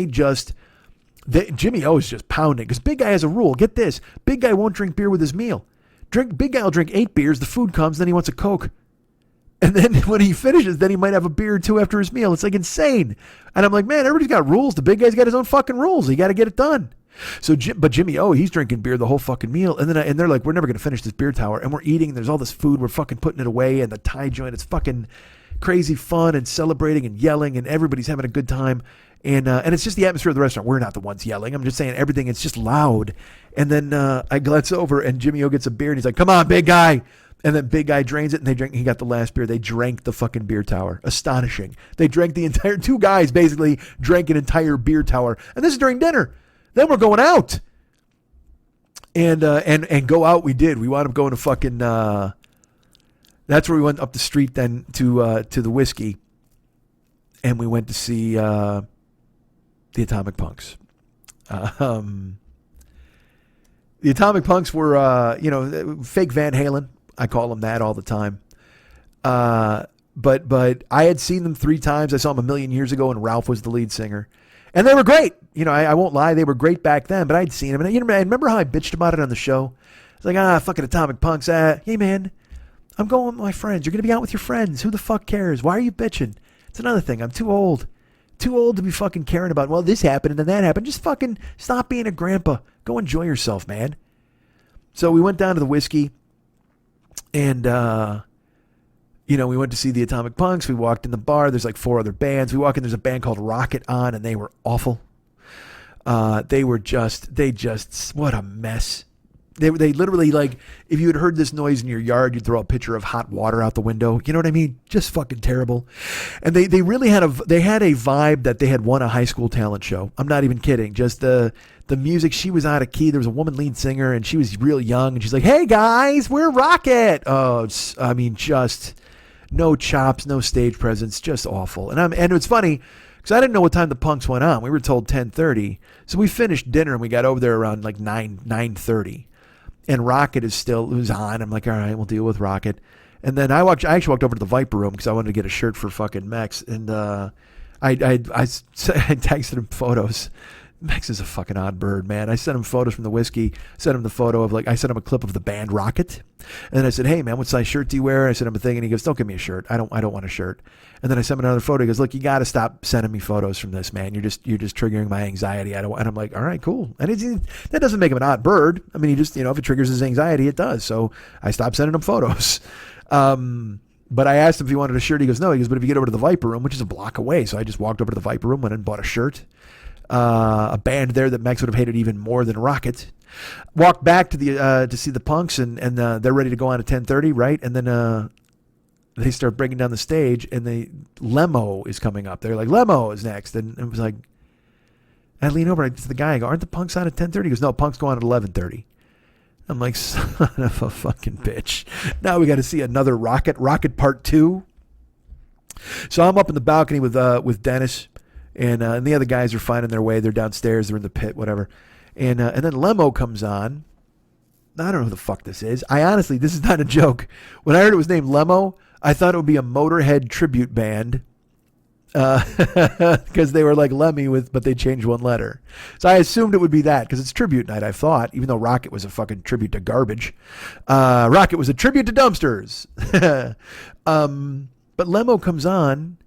Jimmy O is just pounding, because Big Guy has a rule. Get this. Big Guy won't drink beer with his meal. Big Guy will drink 8 beers. The food comes. Then he wants a Coke. And then when he finishes, then he might have a beer or 2 after his meal. It's like insane. And I'm like, man, everybody's got rules. The big guy's got his own fucking rules. He got to get it done. But Jimmy O, he's drinking beer the whole fucking meal. And then they're like, we're never going to finish this beer tower. And we're eating. There's all this food. We're fucking putting it away. And the Thai joint, it's fucking crazy fun and celebrating and yelling. And everybody's having a good time. And it's just the atmosphere of the restaurant. We're not the ones yelling. I'm just saying everything. It's just loud. And then I glance over, and Jimmy O gets a beer, and he's like, come on, big guy. And then Big Guy drains it, and he got the last beer. They drank the fucking beer tower. Astonishing. They drank the entire, 2 guys basically drank an entire beer tower. And this is during dinner. Then we're going out. And go out we did. We wound up going to fucking, that's where we went up the street then to the Whiskey. And we went to see the Atomic Punks. The Atomic Punks were, fake Van Halen. I call them that all the time. But I had seen them 3 times. I saw them a million years ago, and Ralph was the lead singer. And they were great. I won't lie. They were great back then, but I'd seen them. And I remember how I bitched about it on the show? It's like, fucking Atomic Punks. Hey, man, I'm going with my friends. You're going to be out with your friends. Who the fuck cares? Why are you bitching? It's another thing. I'm too old. Too old to be fucking caring about, well, this happened and then that happened. Just fucking stop being a grandpa. Go enjoy yourself, man. So we went down to the Whiskey, and, we went to see the Atomic Punks. We walked in the bar. There's like 4 other bands. We walk in. There's a band called Rocket on, and they were awful. They just, what a mess. They literally, like, if you had heard this noise in your yard, you'd throw a pitcher of hot water out the window. You know what I mean? Just fucking terrible. And they really had a vibe that they had won a high school talent show. I'm not even kidding. Just the music, she was out of key. There was a woman lead singer, and she was real young, and she's like, hey guys, we're Rocket. Oh, just no chops, no stage presence, just awful. And it's funny, because I didn't know what time the Punks went on. We were told 10:30. So we finished dinner, and we got over there around like 9:30. And Rocket it was on. I'm like, all right, we'll deal with Rocket. And then I actually walked over to the Viper Room because I wanted to get a shirt for fucking Mex. And I texted him photos. Mex is a fucking odd bird, man. I sent him photos from the Whiskey. Sent him the photo of, like, I sent him a clip of the band Rocket. And then I said, hey man, what size shirt do you wear? I sent him a thing, and he goes, don't give me a shirt. I don't want a shirt. And then I sent him another photo. He goes, look, you got to stop sending me photos from this, man. You're just triggering my anxiety. And I'm like, all right, cool. And that doesn't make him an odd bird. I mean, he just, if it triggers his anxiety, it does. So I stopped sending him photos. But I asked him if he wanted a shirt. He goes, no. He goes, but if you get over to the Viper Room, which is a block away. So I just walked over to the Viper Room, went and bought a shirt. A band there that Mex would have hated even more than Rocket. Walked back to the to see the Punks, and they're ready to go on at 10:30, right? And then they start breaking down the stage, and Lemo is coming up. They're like, Lemo is next, and it was like, I lean over to the guy. I go, aren't the Punks on at 10:30? He goes, no, Punks go on at 11:30. I'm like, son of a fucking bitch. Now we got to see another Rocket Part 2. So I'm up in the balcony with Dennis. And the other guys are finding their way. They're downstairs. They're in the pit, whatever. And then Lemo comes on. I don't know who the fuck this is. I honestly, this is not a joke. When I heard it was named Lemo, I thought it would be a Motorhead tribute band. Because they were like Lemmy but they changed one letter. So I assumed it would be that because it's tribute night, I thought, even though Rocket was a fucking tribute to garbage. Rocket was a tribute to dumpsters. But Lemo comes on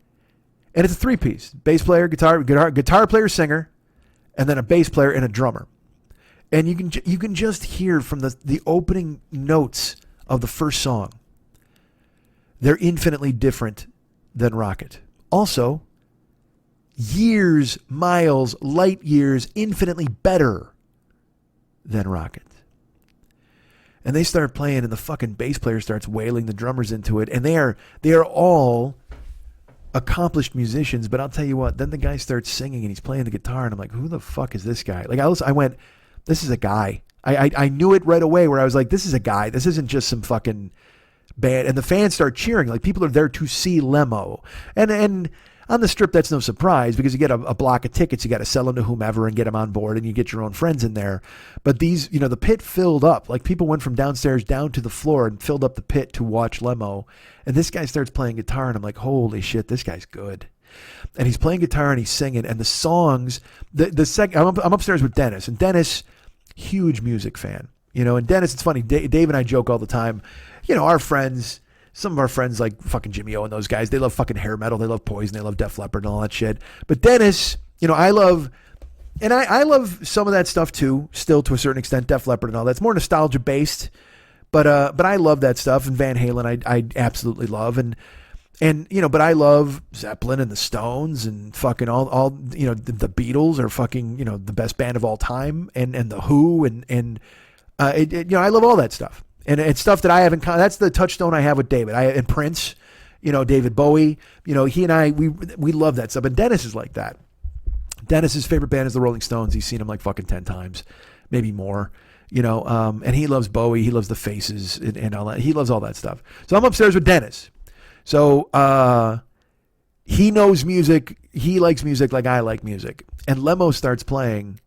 and it's a 3-piece: bass player, guitar player, singer, and then a bass player and a drummer. And you can just hear from the opening notes of the first song, they're infinitely different than Rocket. Also, years, miles, light years, infinitely better than Rocket. And they start playing, and the fucking bass player starts wailing the drummers into it, and they are all accomplished musicians. But I'll tell you what, then the guy starts singing, and he's playing the guitar, and I'm like, who the fuck is this guy? Like I went, this is a guy. I knew it right away, where I was like, this is a guy. This isn't just some fucking band. And the fans start cheering. Like, people are there to see Lemo. And on the Strip, that's no surprise, because you get a block of tickets. You got to sell them to whomever and get them on board, and you get your own friends in there. But these, the pit filled up. Like, people went from downstairs down to the floor and filled up the pit to watch Lemo. And this guy starts playing guitar, and I'm like, holy shit, this guy's good. And he's playing guitar and he's singing, and the songs, I'm upstairs with Dennis, and Dennis, huge music fan, and Dennis, it's funny, Dave and I joke all the time, our friends, some of our friends like fucking Jimmy O and those guys, they love fucking hair metal, they love Poison, they love Def Leppard and all that shit. But Dennis, I love, and I love some of that stuff too, still to a certain extent, Def Leppard and all that's more nostalgia based, but I love that stuff, and Van Halen I absolutely love, and but I love Zeppelin and the Stones and fucking all the Beatles are fucking, the best band of all time, and the Who, and I love all that stuff. And it's stuff that I haven't, that's the touchstone I have with David. And Prince, David Bowie, he and I, we love that stuff. And Dennis is like that. Dennis's favorite band is the Rolling Stones. He's seen them like fucking 10 times, maybe more, and he loves Bowie. He loves the Faces and all that. He loves all that stuff. So I'm upstairs with Dennis. So he knows music. He likes music like I like music. And Lemo starts playing,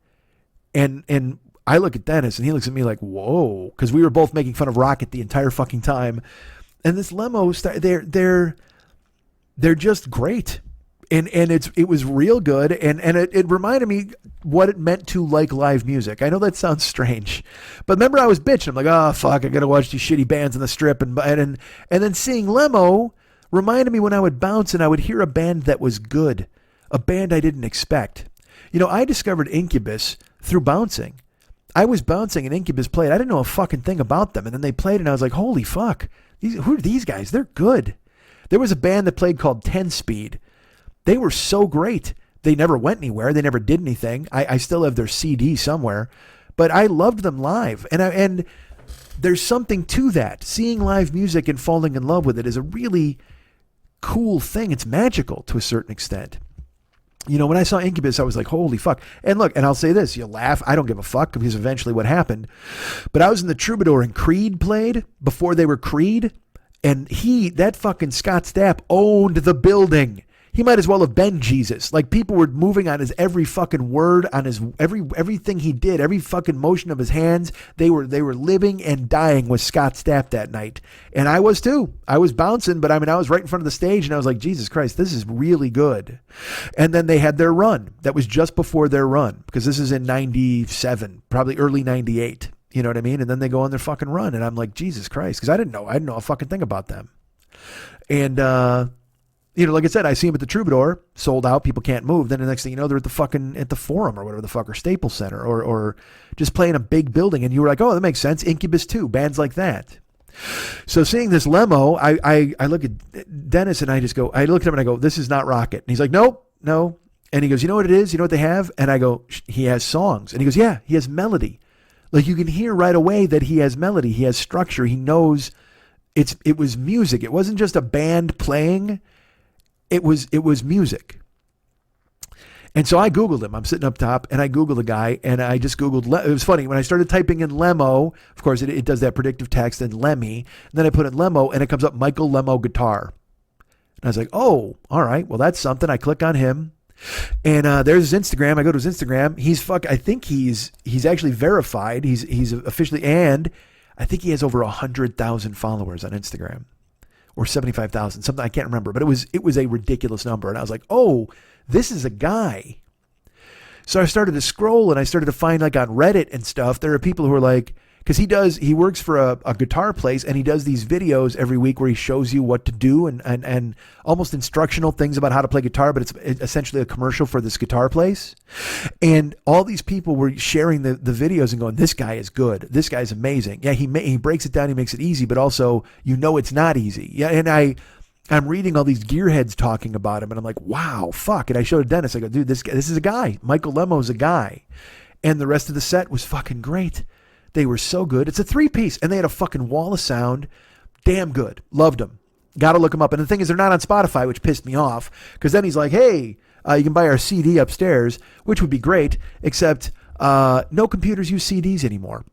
and I look at Dennis, and he looks at me like, whoa, because we were both making fun of Rocket the entire fucking time. And this Lemo, they're just great. And it was real good, and it reminded me what it meant to like live music. I know that sounds strange, but remember I was bitching. I'm like, oh fuck, I gotta watch these shitty bands on the Strip, and then seeing Lemo reminded me when I would bounce and I would hear a band that was good, a band I didn't expect. I discovered Incubus through bouncing. I was bouncing and Incubus played. I didn't know a fucking thing about them, and then they played, and I was like, holy fuck, who are these guys? They're good. There was a band that played called 10 Speed. They were so great. They never went anywhere. They never did anything. I still have their CD somewhere, but I loved them live. And there's something to that. Seeing live music and falling in love with it is a really cool thing. It's magical to a certain extent. When I saw Incubus, I was like, holy fuck. And look, and I'll say this, you laugh, I don't give a fuck, because eventually what happened. But I was in the Troubadour and Creed played before they were Creed, and that fucking Scott Stapp owned the building. He might as well have been Jesus. Like, people were moving on his every fucking word, on his everything he did, every fucking motion of his hands. They were living and dying with Scott Stapp that night. And I was too. I was bouncing, but I was right in front of the stage, and I was like, Jesus Christ, this is really good. And then they had their run. That was just before their run, because this is in 97, probably early 98. You know what I mean? And then they go on their fucking run, and I'm like, Jesus Christ, because I didn't know a fucking thing about them. And, like I said, I see them at the Troubadour, sold out, people can't move. Then the next thing you know, they're at the Forum or whatever the fuck, or Staples Center, or just playing a big building. And you were like, oh, that makes sense. Incubus too, bands like that. So seeing this Lemo, I look at Dennis and I look at him and I go, this is not Rocket. And he's like, nope, no. And he goes, you know what it is? You know what they have? And I go, he has songs. And he goes, yeah, he has melody. Like, you can hear right away that he has melody. He has structure. He knows it was music. It wasn't just a band playing. It was music. And so I Googled him. I'm sitting up top, and I Googled the guy, and I just Googled, it was funny, when I started typing in Lemo, of course, it does that predictive text, and Lemmy, and then I put in Lemo, and it comes up Michael Lemo guitar. And I was like, oh, all right, well, that's something. I click on him, And there's his Instagram. I go to his Instagram. I think he's actually verified. He's officially, and I think he has over 100,000 followers on Instagram, or 75,000, something I can't remember. But it was a ridiculous number. And I was like, oh, this is a guy. So I started to scroll and I started to find, like, on Reddit and stuff, there are people who are like, because he works for a guitar place, and he does these videos every week where he shows you what to do and almost instructional things about how to play guitar, but it's essentially a commercial for this guitar place. And all these people were sharing the videos and going, this guy is good. This guy's amazing. Yeah, he breaks it down, he makes it easy, but also, it's not easy. Yeah, and I'm reading all these gearheads talking about him, and I'm like, wow, fuck. And I showed Dennis, I go, dude, this is a guy. Michael Lemo's a guy. And the rest of the set was fucking great. They were so good. It's a 3-piece, and they had a fucking wall of sound. Damn good. Loved them. Got to look them up. And the thing is, they're not on Spotify, which pissed me off, because then he's like, hey, you can buy our CD upstairs, which would be great, except no computers use CDs anymore.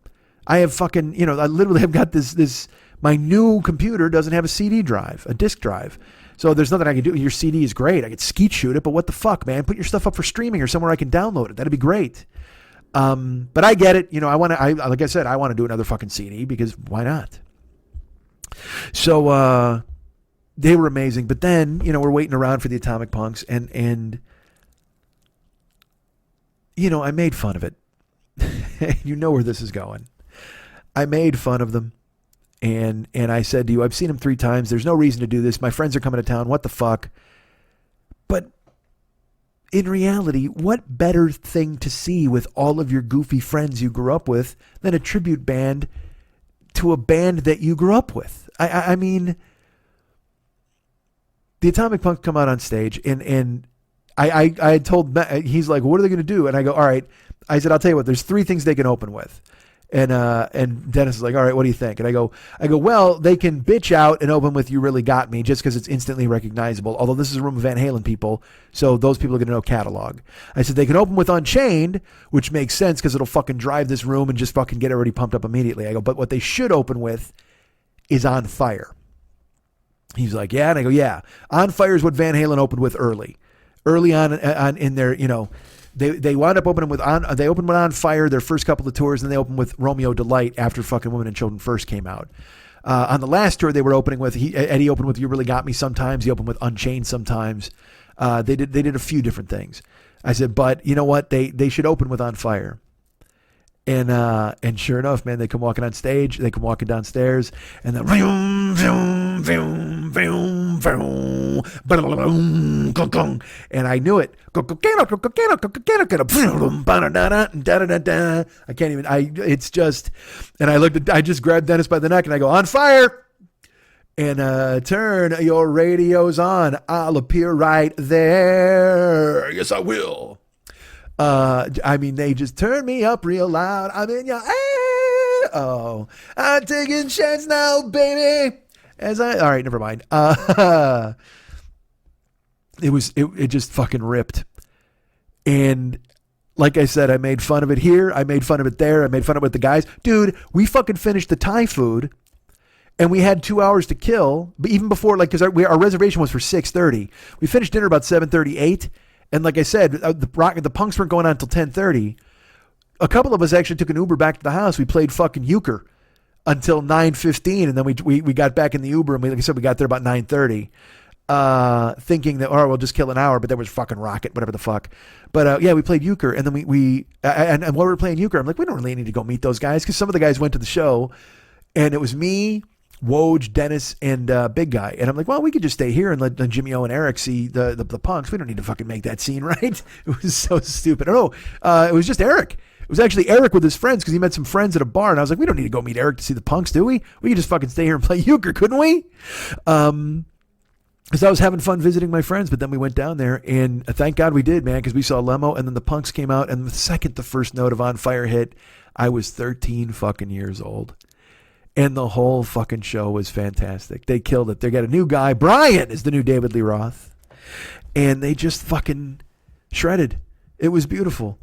I have fucking, I literally have got this, my new computer doesn't have a CD drive, a disc drive. So there's nothing I can do. Your CD is great. I could skeet shoot it, but what the fuck, man? Put your stuff up for streaming or somewhere I can download it. That'd be great. But I get it. Like I said, I want to do another fucking CD, because why not? So, they were amazing. But then, we're waiting around for the Atomic Punks, and I made fun of it. You know where this is going. I made fun of them. And I said to you, I've seen them 3 times. There's no reason to do this. My friends are coming to town. What the fuck? But in reality, what better thing to see with all of your goofy friends you grew up with than a tribute band to a band that you grew up with? I mean, the Atomic Punks come out on stage, and I had told Matt, he's like, what are they going to do? And I go, all right. I said, I'll tell you what, there's 3 things they can open with. And Dennis is like, all right, what do you think? And I go, well, they can bitch out and open with You Really Got Me, just because it's instantly recognizable. Although this is a room of Van Halen people, so those people are going to know catalog. I said, they can open with Unchained, which makes sense because it'll fucking drive this room and just fucking get everybody pumped up immediately. I go, but what they should open with is On Fire. He's like, yeah. And I go, yeah. On Fire is what Van Halen opened with early on in their, They wound up opening with they opened with On Fire their first couple of tours, and then they opened with Romeo Delight after fucking Women and Children first came out. On the last tour they were opening with, Eddie opened with You Really Got Me sometimes. He opened with Unchained sometimes. They did a few different things. I said, but you know what? They should open with On Fire. And sure enough, man, they come walking on stage, they come walking downstairs, and then and I knew it. I can't even. It's just, and I just grabbed Dennis by the neck and I go, On Fire. And turn your radios on. I'll appear right there. Yes, I will. They just turn me up real loud. I'm in your I'm taking chance now, baby. All right, never mind. It just fucking ripped. And like I said, I made fun of it here. I made fun of it there. I made fun of it with the guys. Dude, we fucking finished the Thai food. And we had 2 hours to kill. But even before, because our reservation was for 6:30. We finished dinner about 7:38. And like I said, the punks weren't going on until 10:30. A couple of us actually took an Uber back to the house. We played fucking euchre until 9:15, and then we got back in the Uber, and like I said, we got there about 9:30, thinking that, we'll just kill an hour, but there was fucking Rocket, whatever the fuck. But we played euchre, and then and while we were playing euchre, I'm like, we don't really need to go meet those guys, because some of the guys went to the show, and it was me, Woj, Dennis, and Big Guy. And I'm like, well, we could just stay here and let Jimmy O and Eric see the punks. We don't need to fucking make that scene, right? It was so stupid. It was just Eric. It was actually Eric with his friends, because he met some friends at a bar. And I was like, we don't need to go meet Eric to see the punks, do we? We could just fucking stay here and play euchre, couldn't we? Because I was having fun visiting my friends. But then we went down there, and thank God we did, man, because we saw Lemo, and then the punks came out. And the second the first note of On Fire hit, I was 13 fucking years old. And the whole fucking show was fantastic. They killed it. They got a new guy. Brian is the new David Lee Roth. And they just fucking shredded. It was beautiful.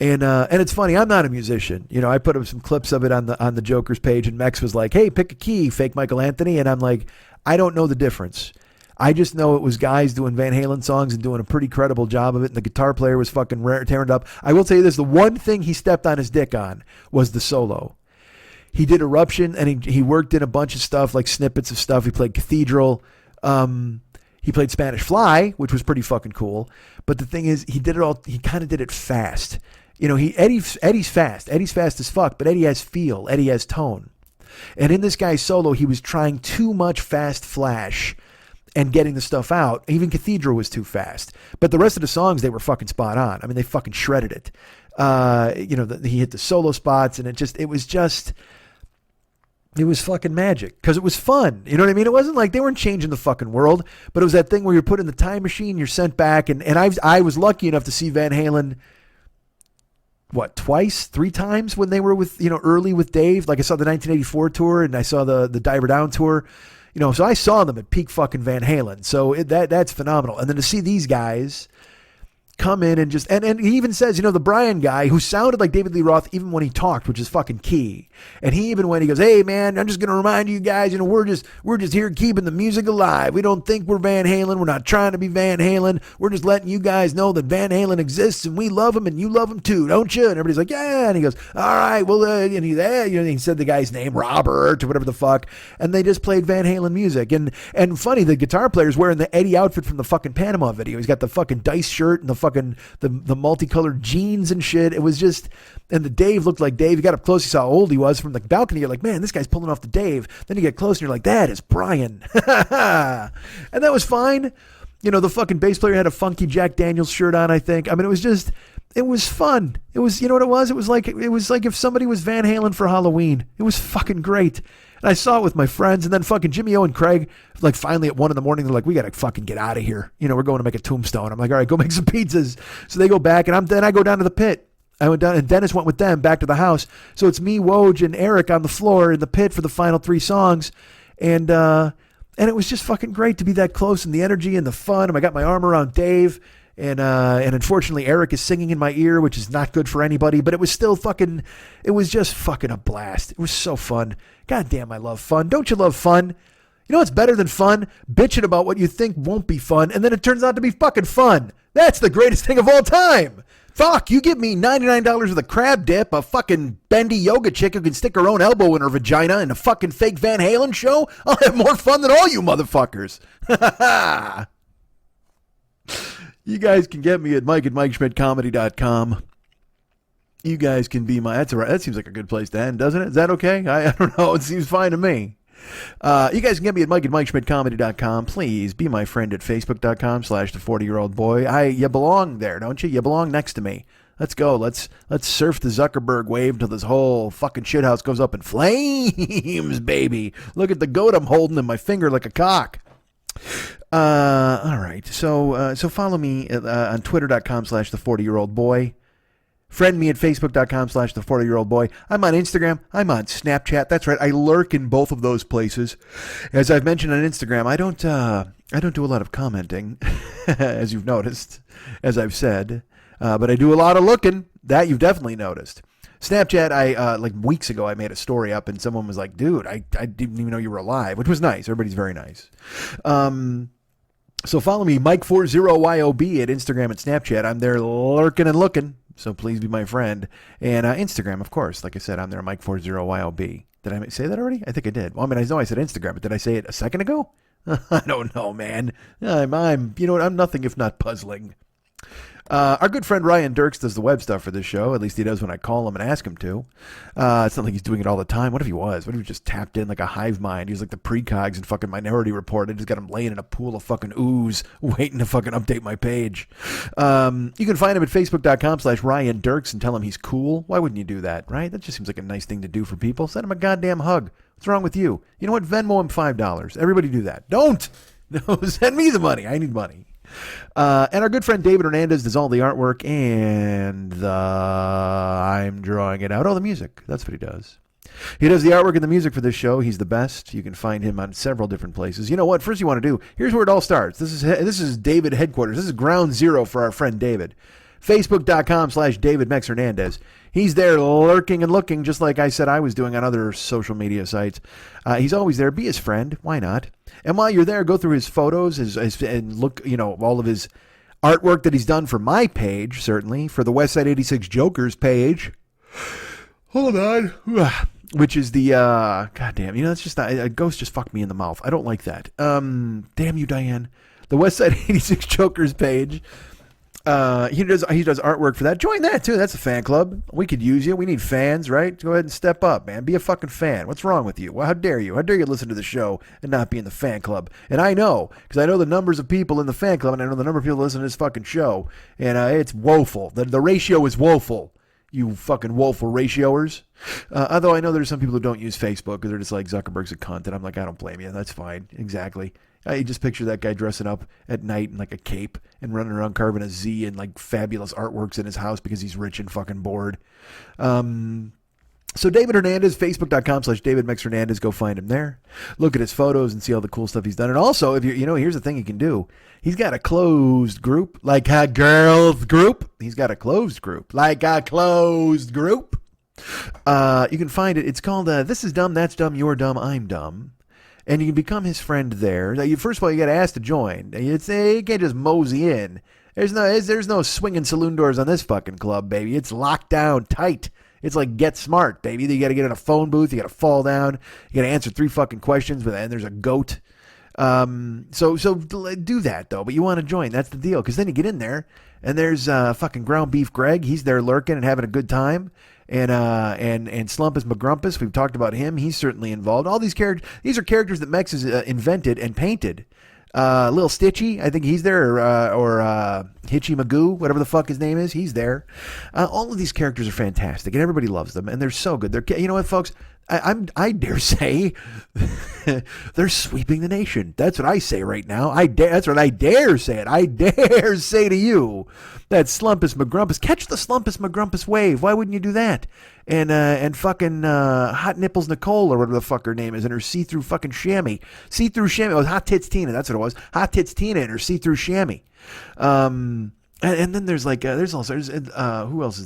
And it's funny, I'm not a musician. I put up some clips of it on the Joker's page, and Mex was like, hey, pick a key, fake Michael Anthony. And I'm like, I don't know the difference. I just know it was guys doing Van Halen songs and doing a pretty credible job of it, and the guitar player was fucking tearing it up. I will tell you this, the one thing he stepped on his dick on was the solo. He did Eruption, and he worked in a bunch of stuff, like snippets of stuff. He played Cathedral. He played Spanish Fly, which was pretty fucking cool. But the thing is, he did it all, he kind of did it fast. You know, Eddie's fast. Eddie's fast as fuck, but Eddie has feel. Eddie has tone. And in this guy's solo, he was trying too much fast flash and getting the stuff out. Even Cathedral was too fast. But the rest of the songs, they were fucking spot on. I mean, they fucking shredded it. He hit the solo spots, and it was fucking magic because it was fun. You know what I mean? It wasn't like they weren't changing the fucking world, but it was that thing where you're put in the time machine, you're sent back. And I was lucky enough to see Van Halen, twice, 3 times when they were with, early with Dave. Like I saw the 1984 tour and I saw the Diver Down tour. So I saw them at peak fucking Van Halen. So that's phenomenal. And then to see these guys come in and just, and he even says, the Brian guy who sounded like David Lee Roth even when he talked, which is fucking key. And he even went, he goes, hey man, I'm just going to remind you guys, we're just here keeping the music alive. We don't think we're Van Halen. We're not trying to be Van Halen. We're just letting you guys know that Van Halen exists and we love him and you love him too, don't you? And everybody's like, yeah. And he goes, all right, well, and he said the guy's name, Robert or whatever the fuck. And they just played Van Halen music. And funny, the guitar player's wearing the Eddie outfit from the fucking Panama video. He's got the fucking dice shirt and the fucking, the multicolored jeans and shit. It was just, and the Dave looked like Dave. You got up close, you saw how old he was from the balcony. You're like, man, this guy's pulling off the Dave. Then you get close and you're like, that is Brian. And that was fine. The fucking bass player had a funky Jack Daniels shirt on, I think. I mean, it was fun. It was, you know what it was? It was like if somebody was Van Halen for Halloween. It was fucking great. And I saw it with my friends, and then fucking Jimmy O and Craig, like finally at 1 a.m, they're like, we got to fucking get out of here. We're going to make a tombstone. I'm like, all right, go make some pizzas. So they go back, and then I go down to the pit. I went down, and Dennis went with them back to the house. So it's me, Woj, and Eric on the floor in the pit for the final 3 songs. And it was just fucking great to be that close, and the energy and the fun. And I got my arm around Dave. And unfortunately, Eric is singing in my ear, which is not good for anybody, but it was still fucking, it was just fucking a blast. It was so fun. God damn, I love fun. Don't you love fun? You know what's better than fun? Bitching about what you think won't be fun, and then it turns out to be fucking fun. That's the greatest thing of all time. Fuck, you give me $99 with a crab dip, a fucking bendy yoga chick who can stick her own elbow in her vagina, and a fucking fake Van Halen show? I'll have more fun than all you motherfuckers. You guys can get me at Mike@MikeSchmidtComedy.com. You guys can be my... That's all right. That seems like a good place to end, doesn't it? Is that okay? I don't know. It seems fine to me. You guys can get me at Mike@MikeSchmidtComedy.com. Please be my friend at Facebook.com/the40-year-old boy. You belong there, don't you? You belong next to me. Let's go. Let's surf the Zuckerberg wave till this whole fucking shithouse goes up in flames, baby. Look at the goat I'm holding in my finger like a cock. All right. So follow me on Twitter.com/the40-year-old boy. Friend me at Facebook.com/the40-year-old boy. I'm on Instagram. I'm on Snapchat. That's right. I lurk in both of those places. As I've mentioned on Instagram, I don't do a lot of commenting, as you've noticed, as I've said, but I do a lot of looking. That you've definitely noticed. Snapchat, I like weeks ago, I made a story up and someone was like, dude, I didn't even know you were alive, which was nice. Everybody's very nice. So follow me, Mike40YOB at Instagram and Snapchat. I'm there lurking and looking, so please be my friend. And Instagram, of course, like I said, I'm there, Mike40YOB. Did I say that already? I think I did. Well, I mean, I know I said Instagram, but did I say it a second ago? I don't know, man. I'm you know what? I'm nothing if not puzzling. Our good friend Ryan Dirks does the web stuff for this show. At least he does when I call him and ask him to. It's not like he's doing it all the time. What if he was? What if he just tapped in like a hive mind? He was like the precogs in fucking Minority Report. I just got him laying in a pool of fucking ooze, waiting to fucking update my page. You can find him at Facebook.com/Ryan Dirks and tell him he's cool. Why wouldn't you do that, right? That just seems like a nice thing to do for people. Send him a goddamn hug. What's wrong with you? You know what? Venmo him $5. Everybody do that. Don't! No, send me the money. I need money. And our good friend David Hernandez does all the artwork and I'm drawing it out. Oh, the music. That's what he does. He does the artwork and the music for this show. He's the best. You can find him on several different places. You know what? First you want to do, here's where it all starts. This is David headquarters. This is ground zero for our friend David. Facebook.com/David Mex Hernandez. He's there lurking and looking, just like I said I was doing on other social media sites. He's always there. Be his friend. Why not? And while you're there, go through his photos and look, all of his artwork that he's done for my page, certainly, for the Westside 86 Jokers page. Hold on. Which is the, goddamn, it's just, a ghost just fucked me in the mouth. I don't like that. Damn you, Diane. The Westside 86 Jokers page. He does artwork for that. Join that too. That's a fan club. We could use you. We need fans, right? Go ahead and step up, man. Be a fucking fan. What's wrong with you? Well, how dare you? How dare you listen to the show and not be in the fan club? And I know, because I know the numbers of people in the fan club, and I know the number of people that listen to this fucking show, and it's woeful. The ratio is woeful. You fucking woeful ratioers. Although I know there's some people who don't use Facebook because they're just like, Zuckerberg's a cunt, and I'm like, I don't blame you. That's fine. Exactly. I just picture that guy dressing up at night in like a cape and running around carving a Z and like fabulous artworks in his house because he's rich and fucking bored. So David Hernandez, Facebook.com/David Mex Hernandez. Go find him there. Look at his photos and see all the cool stuff he's done. And also, if here's the thing you can do. He's got a closed group, like a girls group. He's got a closed group, like a closed group. You can find it. It's called This Is Dumb, That's Dumb, You're Dumb, I'm Dumb. And you can become his friend there. Now, first of all, you got to ask to join. You can't just mosey in. There's no swinging saloon doors on this fucking club, baby. It's locked down tight. It's like Get Smart, baby. You got to get in a phone booth. You got to fall down. You got to answer 3 fucking questions, and there's a goat. So do that though. But you want to join. That's the deal. Because then you get in there, and there's fucking Ground Beef Greg. He's there lurking and having a good time. And Slumpus McGrumpus, we've talked about him. He's certainly involved. All these characters, these are characters that Mex has invented and painted. Little Stitchy, I think he's there, or Hitchy Magoo, whatever the fuck his name is, he's there. All of these characters are fantastic, and everybody loves them, and they're so good. You know what, folks? I dare say they're sweeping the nation. That's what I say right now. That's what I dare say it. I dare say to you that Slumpus McGrumpus, catch the Slumpus McGrumpus wave. Why wouldn't you do that? And fucking Hot Nipples Nicole, or whatever the fuck her name is, and her see-through fucking chamois. See-through chamois. It was Hot Tits Tina. That's what it was. Hot Tits Tina and her see-through chamois. And then there's who else is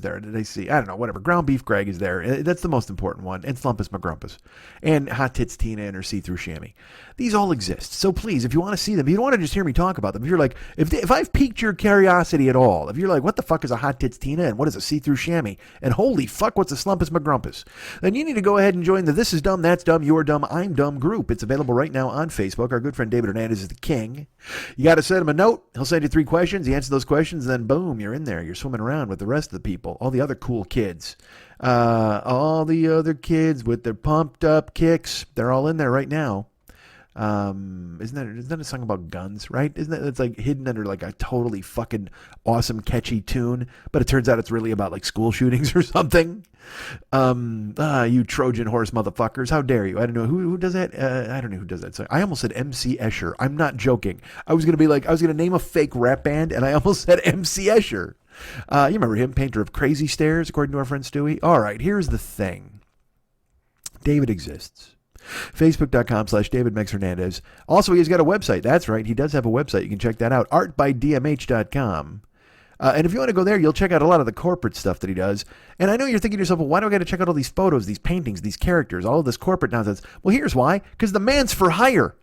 there? Did I see? I don't know. Whatever. Ground Beef Greg is there. That's the most important one. And Slumpus McGrumpus. And Hot Tits Tina and her see-through chamois. These all exist. So please, if you want to see them, if you don't want to just hear me talk about them, if you're like, if I've piqued your curiosity at all, if you're like, what the fuck is a Hot Tits Tina and what is a see-through chamois? And holy fuck, what's a Slumpus McGrumpus? Then you need to go ahead and join the This Is Dumb, That's Dumb, You're Dumb, I'm Dumb group. It's available right now on Facebook. Our good friend David Hernandez is the king. You got to send him a note. He'll send you 3 questions. You answer those questions, and then boom, you're in there. You're swimming around with the rest of the people, all the other cool kids. All the other kids with their pumped up kicks. They're all in there right now. Isn't that a song about guns, right? It's like hidden under like a totally fucking awesome catchy tune, but it turns out it's really about like school shootings or something. You Trojan horse motherfuckers, how dare you? I don't know who does that. I don't know who does that song. I almost said MC Escher. I'm not joking. I was gonna name a fake rap band, and I almost said MC Escher. You remember him, painter of crazy stairs, according to our friend Stewie? All right, here's the thing. David exists. Facebook.com/David Mex Hernandez. Also, he's got a website. That's right. He does have a website. You can check that out. artbydmh.com. And if you want to go there, you'll check out a lot of the corporate stuff that he does. And I know you're thinking to yourself, well, why do I got to check out all these photos, these paintings, these characters, all of this corporate nonsense? Well, here's why. Because the man's for hire.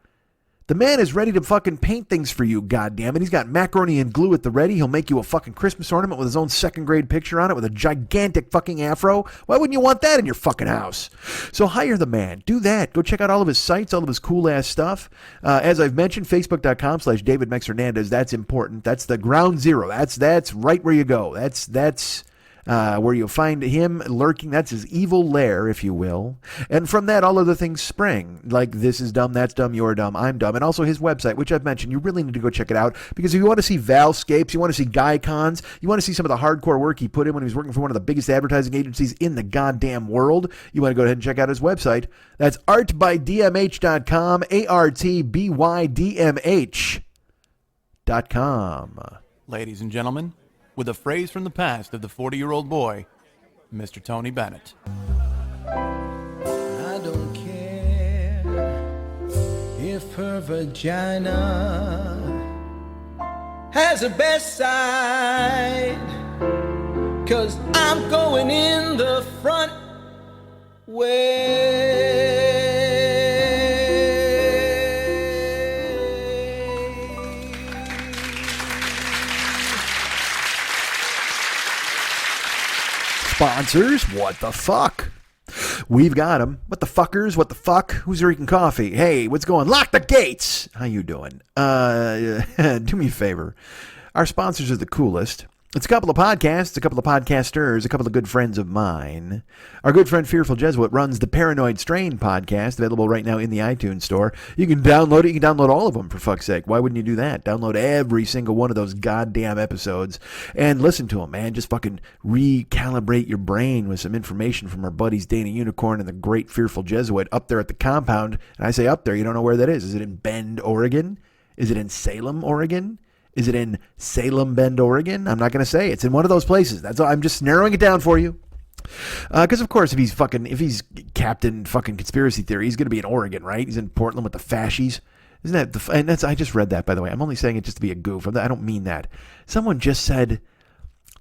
The man is ready to fucking paint things for you, goddammit. He's got macaroni and glue at the ready. He'll make you a fucking Christmas ornament with his own 2nd grade picture on it with a gigantic fucking afro. Why wouldn't you want that in your fucking house? So hire the man. Do that. Go check out all of his sites, all of his cool-ass stuff. As I've mentioned, Facebook.com/David Mex Hernandez. That's important. That's the ground zero. That's right where you go. That's where you'll find him lurking. That's his evil lair, if you will. And from that, all other things spring. Like, This Is Dumb, That's Dumb, You're Dumb, I'm Dumb. And also his website, which I've mentioned. You really need to go check it out. Because if you want to see Valscapes, you want to see Guy Cons, you want to see some of the hardcore work he put in when he was working for one of the biggest advertising agencies in the goddamn world, you want to go ahead and check out his website. That's artbydmh.com, artbydmh.com. Ladies and gentlemen, with a phrase from the past of the 40-year-old boy, Mr. Tony Bennett. I don't care if her vagina has a best side 'cause I'm going in the front way. Sponsors, what the fuck? We've got them. What the fuckers? What the fuck? Who's drinking coffee? Hey, what's going? Lock the gates. How you doing? Do me a favor. Our sponsors are the coolest. It's a couple of podcasts, a couple of podcasters, a couple of good friends of mine. Our good friend Fearful Jesuit runs the Paranoid Strain podcast, available right now in the iTunes store. You can download it. You can download all of them, for fuck's sake. Why wouldn't you do that? Download every single one of those goddamn episodes and listen to them, man. Just fucking recalibrate your brain with some information from our buddies Dana Unicorn and the great Fearful Jesuit up there at the compound. And I say up there, you don't know where that is. Is it in Bend, Oregon? Is it in Salem, Oregon? Is it in Salem, Bend, Oregon? I'm not going to say. It's in one of those places. That's all. I'm just narrowing it down for you. Because, of course, if he's Captain fucking Conspiracy Theory, he's going to be in Oregon, right? He's in Portland with the fascies. Isn't that and that's, I just read that, by the way. I'm only saying it just to be a goof. I don't mean that. Someone just said,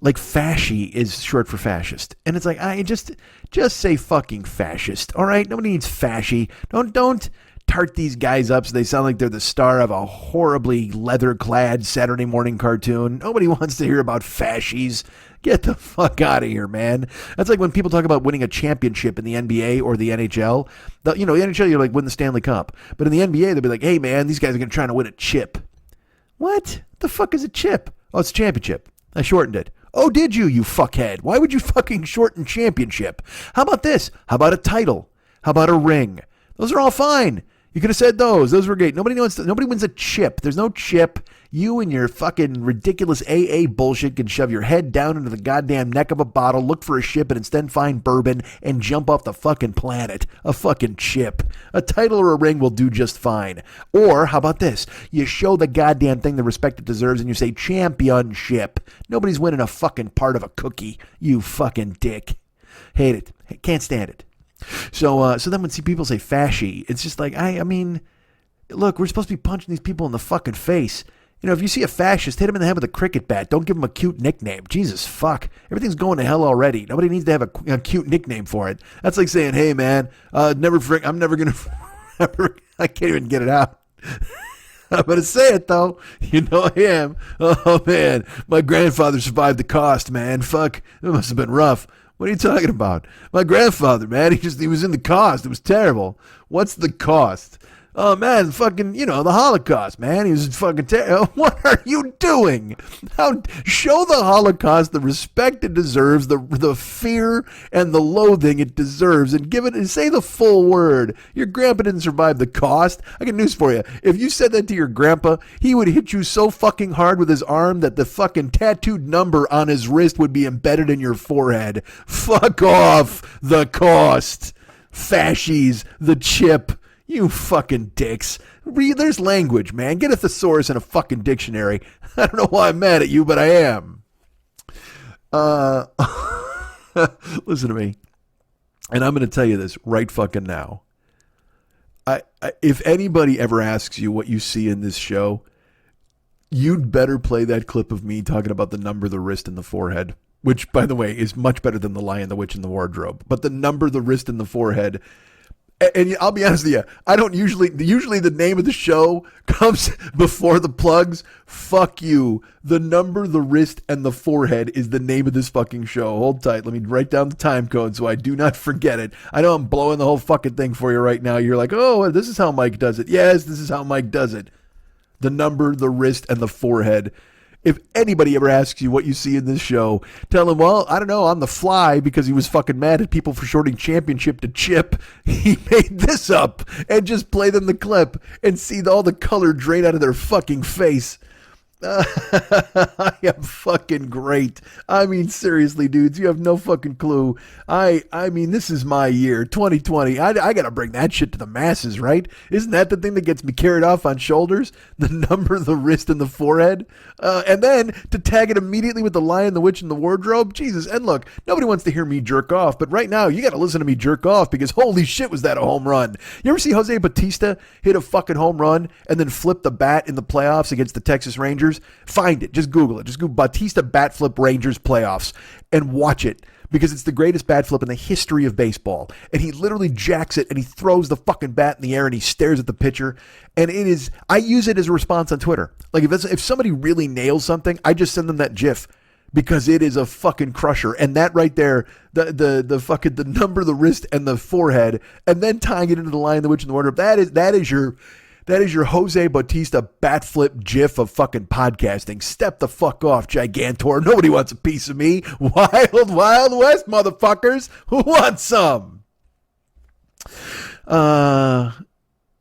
like, fasci is short for fascist. And it's like, I just say fucking fascist, all right? Nobody needs fasci. Don't tart these guys up so they sound like they're the star of a horribly leather-clad Saturday morning cartoon. Nobody wants to hear about fascies. Get the fuck out of here, man. That's like when people talk about winning a championship in the NBA or the NHL. The NHL, you're like, win the Stanley Cup. But in the NBA, they'll be like, hey, man, these guys are going to try to win a chip. What the fuck is a chip? Oh, it's a championship. I shortened it. Oh, did you fuckhead? Why would you fucking shorten championship? How about this? How about a title? How about a ring? Those are all fine. You could have said those. Those were great. Nobody wins a chip. There's no chip. You and your fucking ridiculous AA bullshit can shove your head down into the goddamn neck of a bottle, look for a ship, and instead find bourbon and jump off the fucking planet. A fucking chip. A title or a ring will do just fine. Or, how about this? You show the goddamn thing the respect it deserves and you say championship. Nobody's winning a fucking part of a cookie. You fucking dick. Hate it. Can't stand it. So then when people say fasci, it's just like, I mean, look, we're supposed to be punching these people in the fucking face. You know, if you see a fascist, hit him in the head with a cricket bat. Don't give him a cute nickname. Jesus fuck. Everything's going to hell already. Nobody needs to have a cute nickname for it. That's like saying, hey, man, I'm never going to, I can't even get it out. I'm going to say it, though. You know I am. Oh, man, my grandfather survived the cost, man. Fuck, it must have been rough. What are you talking about? My grandfather, man, he was in the cost. It was terrible. What's the cost? Oh, man, fucking, the Holocaust, man. He was fucking terrible. What are you doing? Show the Holocaust the respect it deserves, the fear and the loathing it deserves, and say the full word. Your grandpa didn't survive the cost. I got news for you. If you said that to your grandpa, he would hit you so fucking hard with his arm that the fucking tattooed number on his wrist would be embedded in your forehead. Fuck off, the cost. Fascies, the chip. You fucking dicks. There's language, man. Get a thesaurus and a fucking dictionary. I don't know why I'm mad at you, but I am. Listen to me. And I'm going to tell you this right fucking now. If anybody ever asks you what you see in this show, you'd better play that clip of me talking about the number, the wrist, and the forehead. Which, by the way, is much better than the Lion, the Witch, and the Wardrobe. But the number, the wrist, and the forehead... And I'll be honest with you, I don't usually the name of the show comes before the plugs. Fuck you. The number, the wrist, and the forehead is the name of this fucking show. Hold tight. Let me write down the time code so I do not forget it. I know I'm blowing the whole fucking thing for you right now. You're like, oh, this is how Mike does it. Yes, this is how Mike does it. The number, the wrist, and the forehead. If anybody ever asks you what you see in this show, tell them, well, I don't know, on the fly, because he was fucking mad at people for shorting championship to chip, he made this up, and just play them the clip and see all the color drain out of their fucking face. I am fucking great. I mean, seriously, dudes, you have no fucking clue. I mean, this is my year, 2020. I gotta bring that shit to the masses, right? Isn't that the thing that gets me carried off on shoulders? The number, the wrist, and the forehead? And then to tag it immediately with the Lion, the Witch, and the Wardrobe? Jesus, and look, nobody wants to hear me jerk off, but right now, you gotta listen to me jerk off, because holy shit, was that a home run. You ever see Jose Bautista hit a fucking home run and then flip the bat in the playoffs against the Texas Rangers? Rangers, find it. Just Google it. Just Google Bautista bat flip Rangers playoffs and watch it. Because it's the greatest bat flip in the history of baseball. And he literally jacks it and he throws the fucking bat in the air and he stares at the pitcher. And it is, I use it as a response on Twitter. Like if somebody really nails something, I just send them that GIF because it is a fucking crusher. And that right there, the fucking, the number, the wrist and the forehead, and then tying it into the Lion, the Witch, and the Wardrobe. That is your Jose Bautista bat flip GIF of fucking podcasting. Step the fuck off, Gigantor. Nobody wants a piece of me. Wild, Wild West, motherfuckers. Who wants some?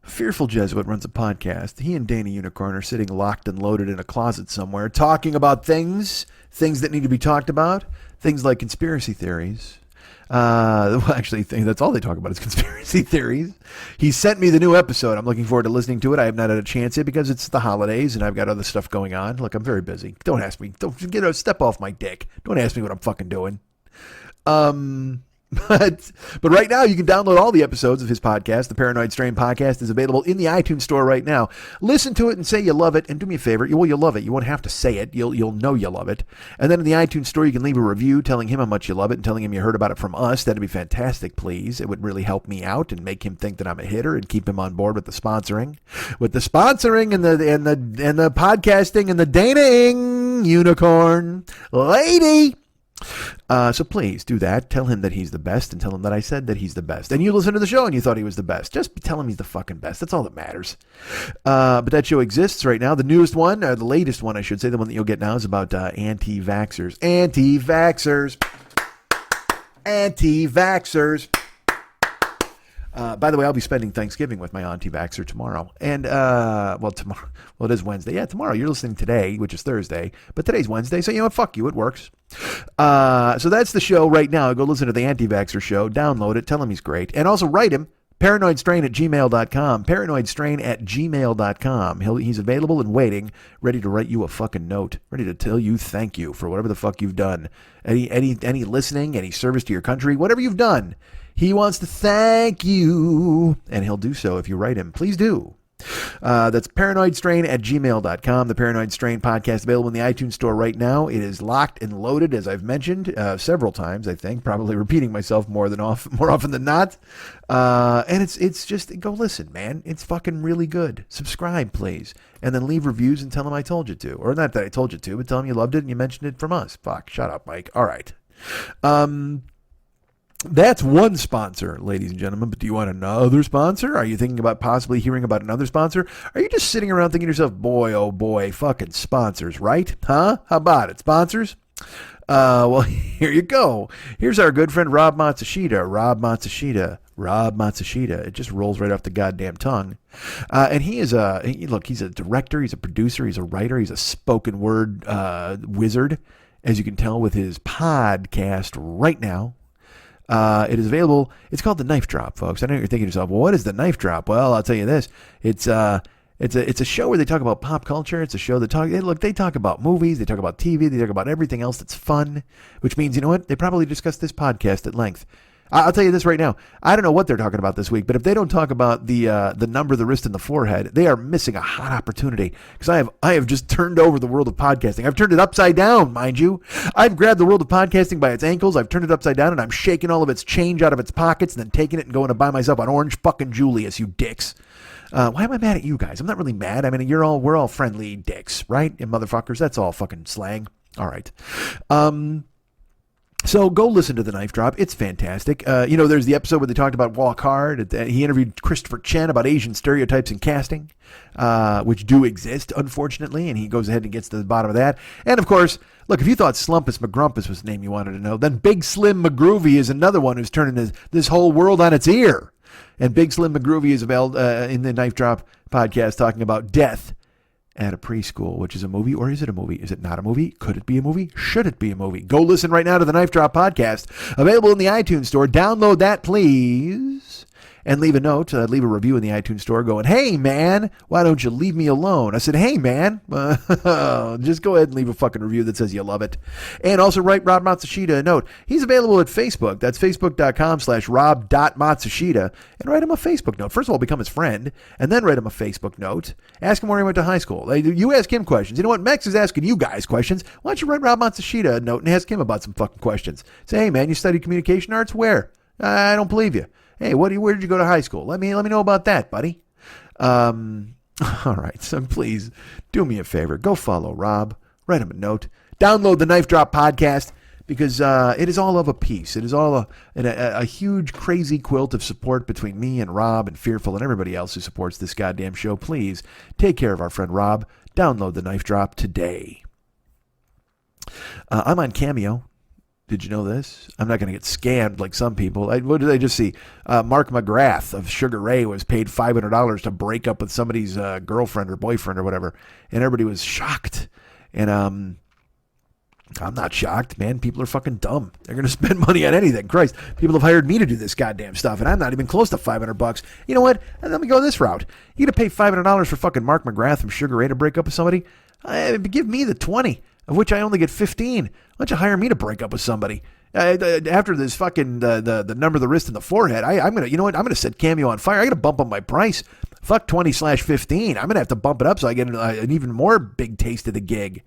Fearful Jesuit runs a podcast. He and Dana Unicorn are sitting locked and loaded in a closet somewhere, talking about things that need to be talked about, things like conspiracy theories. Actually, that's all they talk about is conspiracy theories. He sent me the new episode. I'm looking forward to listening to it. I have not had a chance yet because it's the holidays and I've got other stuff going on. Look, I'm very busy. Don't ask me. Don't step off my dick. Don't ask me what I'm fucking doing. But right now, you can download all the episodes of his podcast. The Paranoid Strain podcast is available in the iTunes store right now. Listen to it and say you love it. And do me a favor. Well, you'll love it. You won't have to say it. You'll know you love it. And then in the iTunes store, you can leave a review telling him how much you love it and telling him you heard about it from us. That'd be fantastic, please. It would really help me out and make him think that I'm a hitter and keep him on board with the sponsoring. With the sponsoring and the podcasting and the Dana-ing Unicorn lady. So please do that. Tell him that he's the best and tell him that I said that he's the best. And you listened to the show and you thought he was the best. Just tell him he's the fucking best. That's all that matters. But that show exists right now. The newest one, or the latest one, I should say, the one that you'll get now is about anti-vaxxers. Anti-vaxxers. Anti-vaxxers. By the way, I'll be spending Thanksgiving with my anti-vaxxer tomorrow. And, tomorrow. Well, it is Wednesday. Yeah, tomorrow. You're listening today, which is Thursday. But today's Wednesday, so you know what? Fuck you. It works. So that's the show right now. Go listen to the Anti-Vaxxer show. Download it. Tell him he's great. And also write him. ParanoidStrain@gmail.com. ParanoidStrain@gmail.com. He's available and waiting, ready to write you a fucking note, ready to tell you thank you for whatever the fuck you've done. Any listening, any service to your country, whatever you've done. He wants to thank you, and he'll do so if you write him. Please do. That's ParanoidStrain@gmail.com. The Paranoid Strain podcast available in the iTunes store right now. It is locked and loaded, as I've mentioned several times, I think, probably repeating myself more often than not. And it's just, go listen, man. It's fucking really good. Subscribe, please. And then leave reviews and tell them I told you to. Or not that I told you to, but tell them you loved it and you mentioned it from us. Fuck, shut up, Mike. All right. That's one sponsor, ladies and gentlemen, but do you want another sponsor? Are you thinking about possibly hearing about another sponsor? Are you just sitting around thinking to yourself, boy, oh boy, fucking sponsors, right? Huh? How about it? Sponsors? Well, here you go. Here's our good friend Rob Matsushita. Rob Matsushita. It just rolls right off the goddamn tongue. And he's a director, he's a producer, he's a writer, he's a spoken word wizard, as you can tell with his podcast right now. It is available. It's called The Knife Drop, folks. I know you're thinking to yourself, well, what is The Knife Drop? Well, I'll tell you this. It's a show where they talk about pop culture. It's a show that they talk about movies, they talk about TV, they talk about everything else that's fun, which means, you know what? They probably discuss this podcast at length. I'll tell you this right now. I don't know what they're talking about this week, but if they don't talk about the number, the wrist, and the forehead, they are missing a hot opportunity. Because I have just turned over the world of podcasting. I've turned it upside down, mind you. I've grabbed the world of podcasting by its ankles. I've turned it upside down, and I'm shaking all of its change out of its pockets, and then taking it and going to buy myself an orange fucking Julius, you dicks. Why am I mad at you guys? I'm not really mad. I mean, we're all friendly dicks, right? And motherfuckers, that's all fucking slang. All right. So go listen to The Knife Drop. It's fantastic. There's the episode where they talked about Walk Hard. He interviewed Christopher Chen about Asian stereotypes in casting, which do exist, unfortunately, and he goes ahead and gets to the bottom of that. And, of course, look, if you thought Slumpus McGrumpus was the name you wanted to know, then Big Slim McGroovy is another one who's turning this whole world on its ear. And Big Slim McGroovy is available in the Knife Drop podcast talking about death at a preschool, which is a movie, or is it a movie? Is it not a movie? Could it be a movie? Should it be a movie? Go listen right now to the Knife Drop podcast, available in the iTunes store. Download that, please. and leave a note, leave a review in the iTunes store going, hey, man, why don't you leave me alone? I said, hey, man, just go ahead and leave a fucking review that says you love it. And also write Rob Matsushita a note. He's available at Facebook. That's facebook.com/rob.matsushita. And write him a Facebook note. First of all, become his friend, and then write him a Facebook note. Ask him where he went to high school. You ask him questions. You know what? Mex is asking you guys questions. Why don't you write Rob Matsushita a note and ask him about some fucking questions? Say, hey, man, you studied communication arts? Where? I don't believe you. Hey, where did you go to high school? Let me know about that, buddy. All right, so please do me a favor. Go follow Rob. Write him a note. Download the Knife Drop podcast because it is all of a piece. It is all a huge, crazy quilt of support between me and Rob and Fearful and everybody else who supports this goddamn show. Please take care of our friend Rob. Download the Knife Drop today. I'm on Cameo. Did you know this? I'm not going to get scammed like some people. What did I just see? Mark McGrath of Sugar Ray was paid $500 to break up with somebody's girlfriend or boyfriend or whatever. And everybody was shocked. And I'm not shocked, man. People are fucking dumb. They're going to spend money on anything. Christ, people have hired me to do this goddamn stuff, and I'm not even close to $500. You know what? Let me go this route. You going to pay $500 for fucking Mark McGrath from Sugar Ray to break up with somebody? Give me the 20. Of which I only get 15. Why don't you hire me to break up with somebody? After this fucking the number of the wrist and the forehead, I'm gonna set Cameo on fire. I gotta bump up my price. Fuck 20/15. I'm gonna have to bump it up so I get an even more big taste of the gig.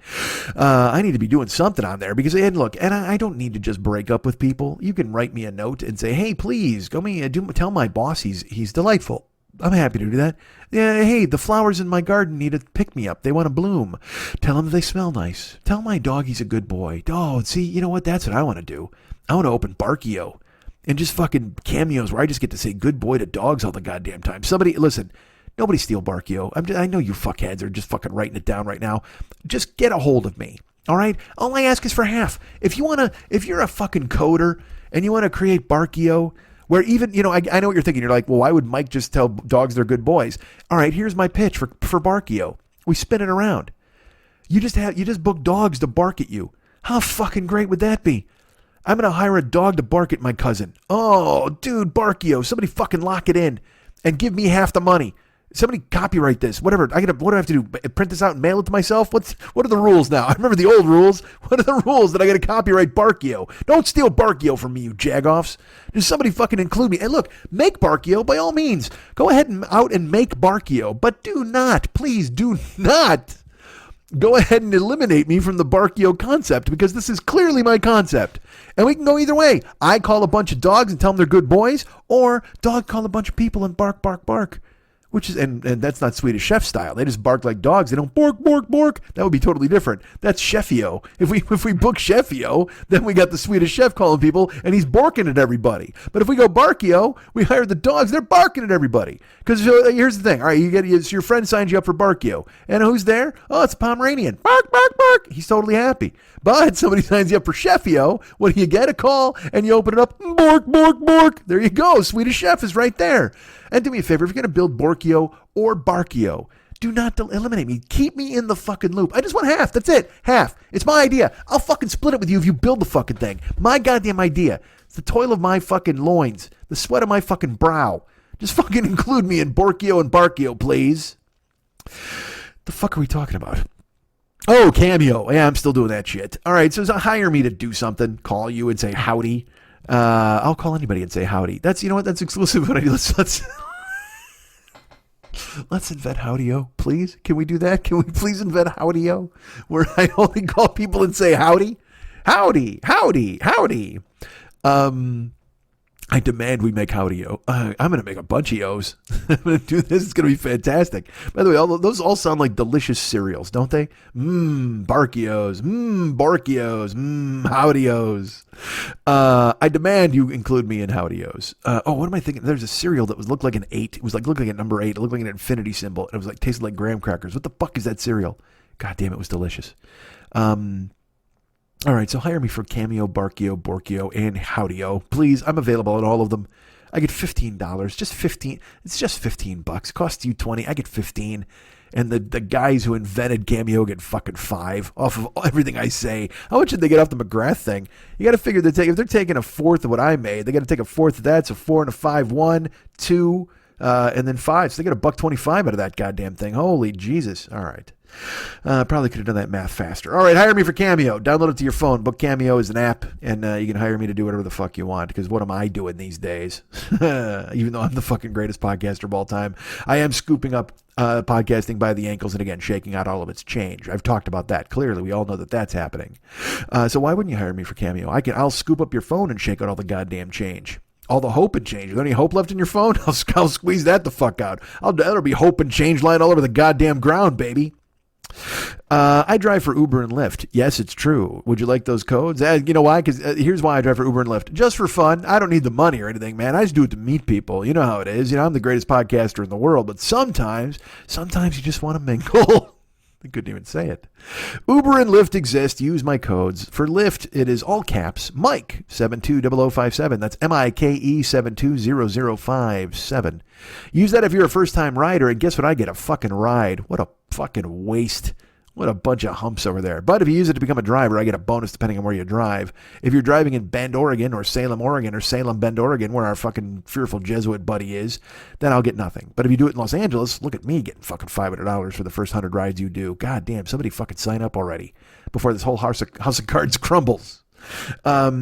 I need to be doing something on there because I don't need to just break up with people. You can write me a note and say, hey, please tell my boss he's delightful. I'm happy to do that. Yeah, hey, the flowers in my garden need a pick-me-up. They want to bloom. Tell them they smell nice. Tell my dog he's a good boy. Oh, see, you know what? That's what I want to do. I want to open Barkio and just fucking cameos where I just get to say good boy to dogs all the goddamn time. Listen, nobody steal Barkio. I know you fuckheads are just fucking writing it down right now. Just get a hold of me, all right? All I ask is for half. If you're a fucking coder and you want to create Barkio, where even, I know what you're thinking. You're like, well, why would Mike just tell dogs they're good boys? All right, here's my pitch for Barkio. We spin it around. You just book dogs to bark at you. How fucking great would that be? I'm going to hire a dog to bark at my cousin. Oh, dude, Barkio. Somebody fucking lock it in and give me half the money. Somebody copyright this, whatever. What do I have to do? Print this out and mail it to myself? What are the rules now? I remember the old rules. What are the rules that I got to copyright Barkio? Don't steal Barkio from me, you jagoffs. Just somebody fucking include me. And look, make Barkio by all means. Go ahead and make Barkio, but please do not go ahead and eliminate me from the Barkio concept because this is clearly my concept. And we can go either way. I call a bunch of dogs and tell them they're good boys, or dog call a bunch of people and bark, bark, bark. Which is, and that's not Swedish Chef style. They just bark like dogs. They don't bork, bork, bork. That would be totally different. That's Chefio. If we book Chefio, then we got the Swedish Chef calling people, and he's barking at everybody. But if we go Barkio, we hire the dogs. They're barking at everybody. Because here's the thing. All right, your friend signs you up for Barkio, and who's there? Oh, it's a Pomeranian. Bark, bark, bark. He's totally happy. But somebody signs you up for Chefio. When you get a call and you open it up, bork, bork, bork. There you go. Swedish Chef is right there. And do me a favor, if you're going to build Borkio or Barkio, do not eliminate me. Keep me in the fucking loop. I just want half. That's it. Half. It's my idea. I'll fucking split it with you if you build the fucking thing. My goddamn idea. It's the toil of my fucking loins. The sweat of my fucking brow. Just fucking include me in Borkio and Barkio, please. The fuck are we talking about? Oh, Cameo. Yeah, I'm still doing that shit. All right, so hire me to do something. Call you and say howdy. I'll call anybody and say howdy. That's exclusive. What I do. Let's invent Howdy-O, please. Can we do that? Can we please invent Howdy-O, where I only call people and say howdy, howdy, howdy, howdy. I demand we make Howdy-O. I'm going to make a bunch of O's. I'm going to do this. It's going to be fantastic. By the way, those all sound like delicious cereals, don't they? Barkios. Borkios. Howdy-O's. I demand you include me in Howdy-O's. What am I thinking? There's a cereal that looked like an 8. It was looked like a number 8. It looked like an infinity symbol. And it was tasted like graham crackers. What the fuck is that cereal? God damn, it was delicious. All right, so hire me for Cameo, Barkio, Borkio, and Howdy-O. Please, I'm available at all of them. I get $15. Just 15. It's just $15. Costs you 20. I get 15. and the guys who invented Cameo get fucking 5 off of everything I say. How much did they get off the McGrath thing? You got to figure if they're taking a fourth of what I made, they got to take a fourth of that. So 4 and a 5, 1, 2, and then 5. So they get $1.25 out of that goddamn thing. Holy Jesus! All right. Probably could have done that math faster. All right, hire me for Cameo. Download it to your phone. Book Cameo is an app, and you can hire me to do whatever the fuck you want, because what am I doing these days? Even though I'm the fucking greatest podcaster of all time, I am scooping up podcasting by the ankles and, again, shaking out all of its change. I've talked about that. Clearly, we all know that that's happening. So why wouldn't you hire me for Cameo? I'll scoop up your phone and shake out all the goddamn change. All the hope and change. Is there any hope left in your phone? I'll squeeze that the fuck out. That'll be hope and change lying all over the goddamn ground, baby. I drive for Uber and Lyft. Yes, it's true. Would you like those codes? You know why? Because here's why I drive for Uber and Lyft. Just for fun. I don't need the money or anything, man. I just do it to meet people. You know how it is. I'm the greatest podcaster in the world, but sometimes you just want to mingle. I couldn't even say it. Uber and Lyft exist. Use my codes. For Lyft, it is all caps. Mike 720057. That's MIKE 720057. Use that if you're a first-time rider, and guess what? I get a fucking ride. What a fucking waste. What a bunch of humps over there. But if you use it to become a driver, I get a bonus depending on where you drive. If you're driving in Bend, Oregon, or Salem, Oregon, or Salem, Bend, Oregon, where our fucking fearful Jesuit buddy is, then I'll get nothing. But if you do it in Los Angeles, look at me getting fucking $500 for the first 100 rides you do. God damn, somebody fucking sign up already before this whole house of cards crumbles. But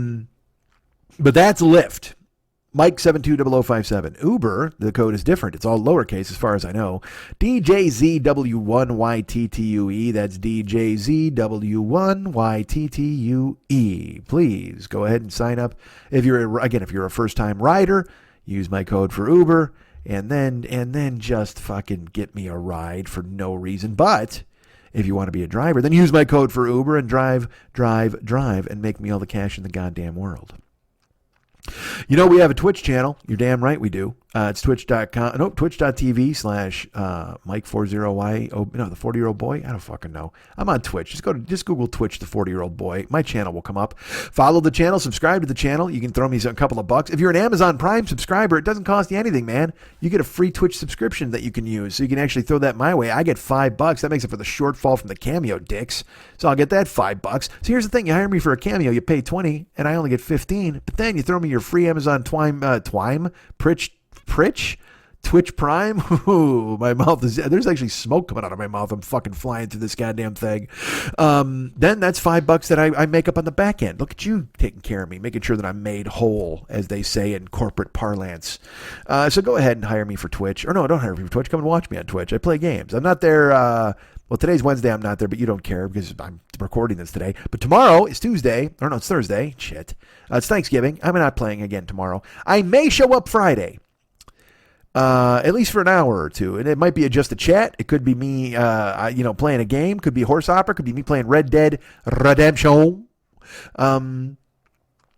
that's Lyft. Mike 720057. Uber, the code is different. It's all lowercase as far as I know. DJZW1YTTUE. That's DJZW1YTTUE. Please go ahead and sign up. If you're a first-time rider, use my code for Uber, and then just fucking get me a ride for no reason. But if you want to be a driver, then use my code for Uber and drive, and make me all the cash in the goddamn world. We have a Twitch channel. You're damn right we do. It's twitch.com/Mike40Y. The 40-year-old boy. I don't fucking know. I'm on Twitch. Just Google Twitch, the 40-year-old boy. My channel will come up. Follow the channel. Subscribe to the channel. You can throw me a couple of bucks. If you're an Amazon Prime subscriber, it doesn't cost you anything, man. You get a free Twitch subscription that you can use, so you can actually throw that my way. I get $5. That makes it for the shortfall from the Cameo dicks. So I'll get that $5. So here's the thing: you hire me for a Cameo, you pay $20, and I only get $15. But then you throw me your free Amazon Twitch Prime. Ooh, my mouth is, there's actually smoke coming out of my mouth. I'm fucking flying through this goddamn thing. Then that's $5 that I make up on the back end. Look at you taking care of me, making sure that I'm made whole, as they say in corporate parlance. So go ahead and hire me for Twitch. Or no, don't hire me for Twitch. Come and watch me on Twitch. I play games. I'm not there. Well, today's Wednesday. I'm not there, but you don't care because I'm recording this today. But tomorrow is Tuesday. Or no, it's Thursday. Shit. It's Thanksgiving. I'm not playing again tomorrow. I may show up Friday. At least for an hour or two. And it might be just a chat. It could be me, playing a game. Could be horse opera. Could be me playing Red Dead Redemption. And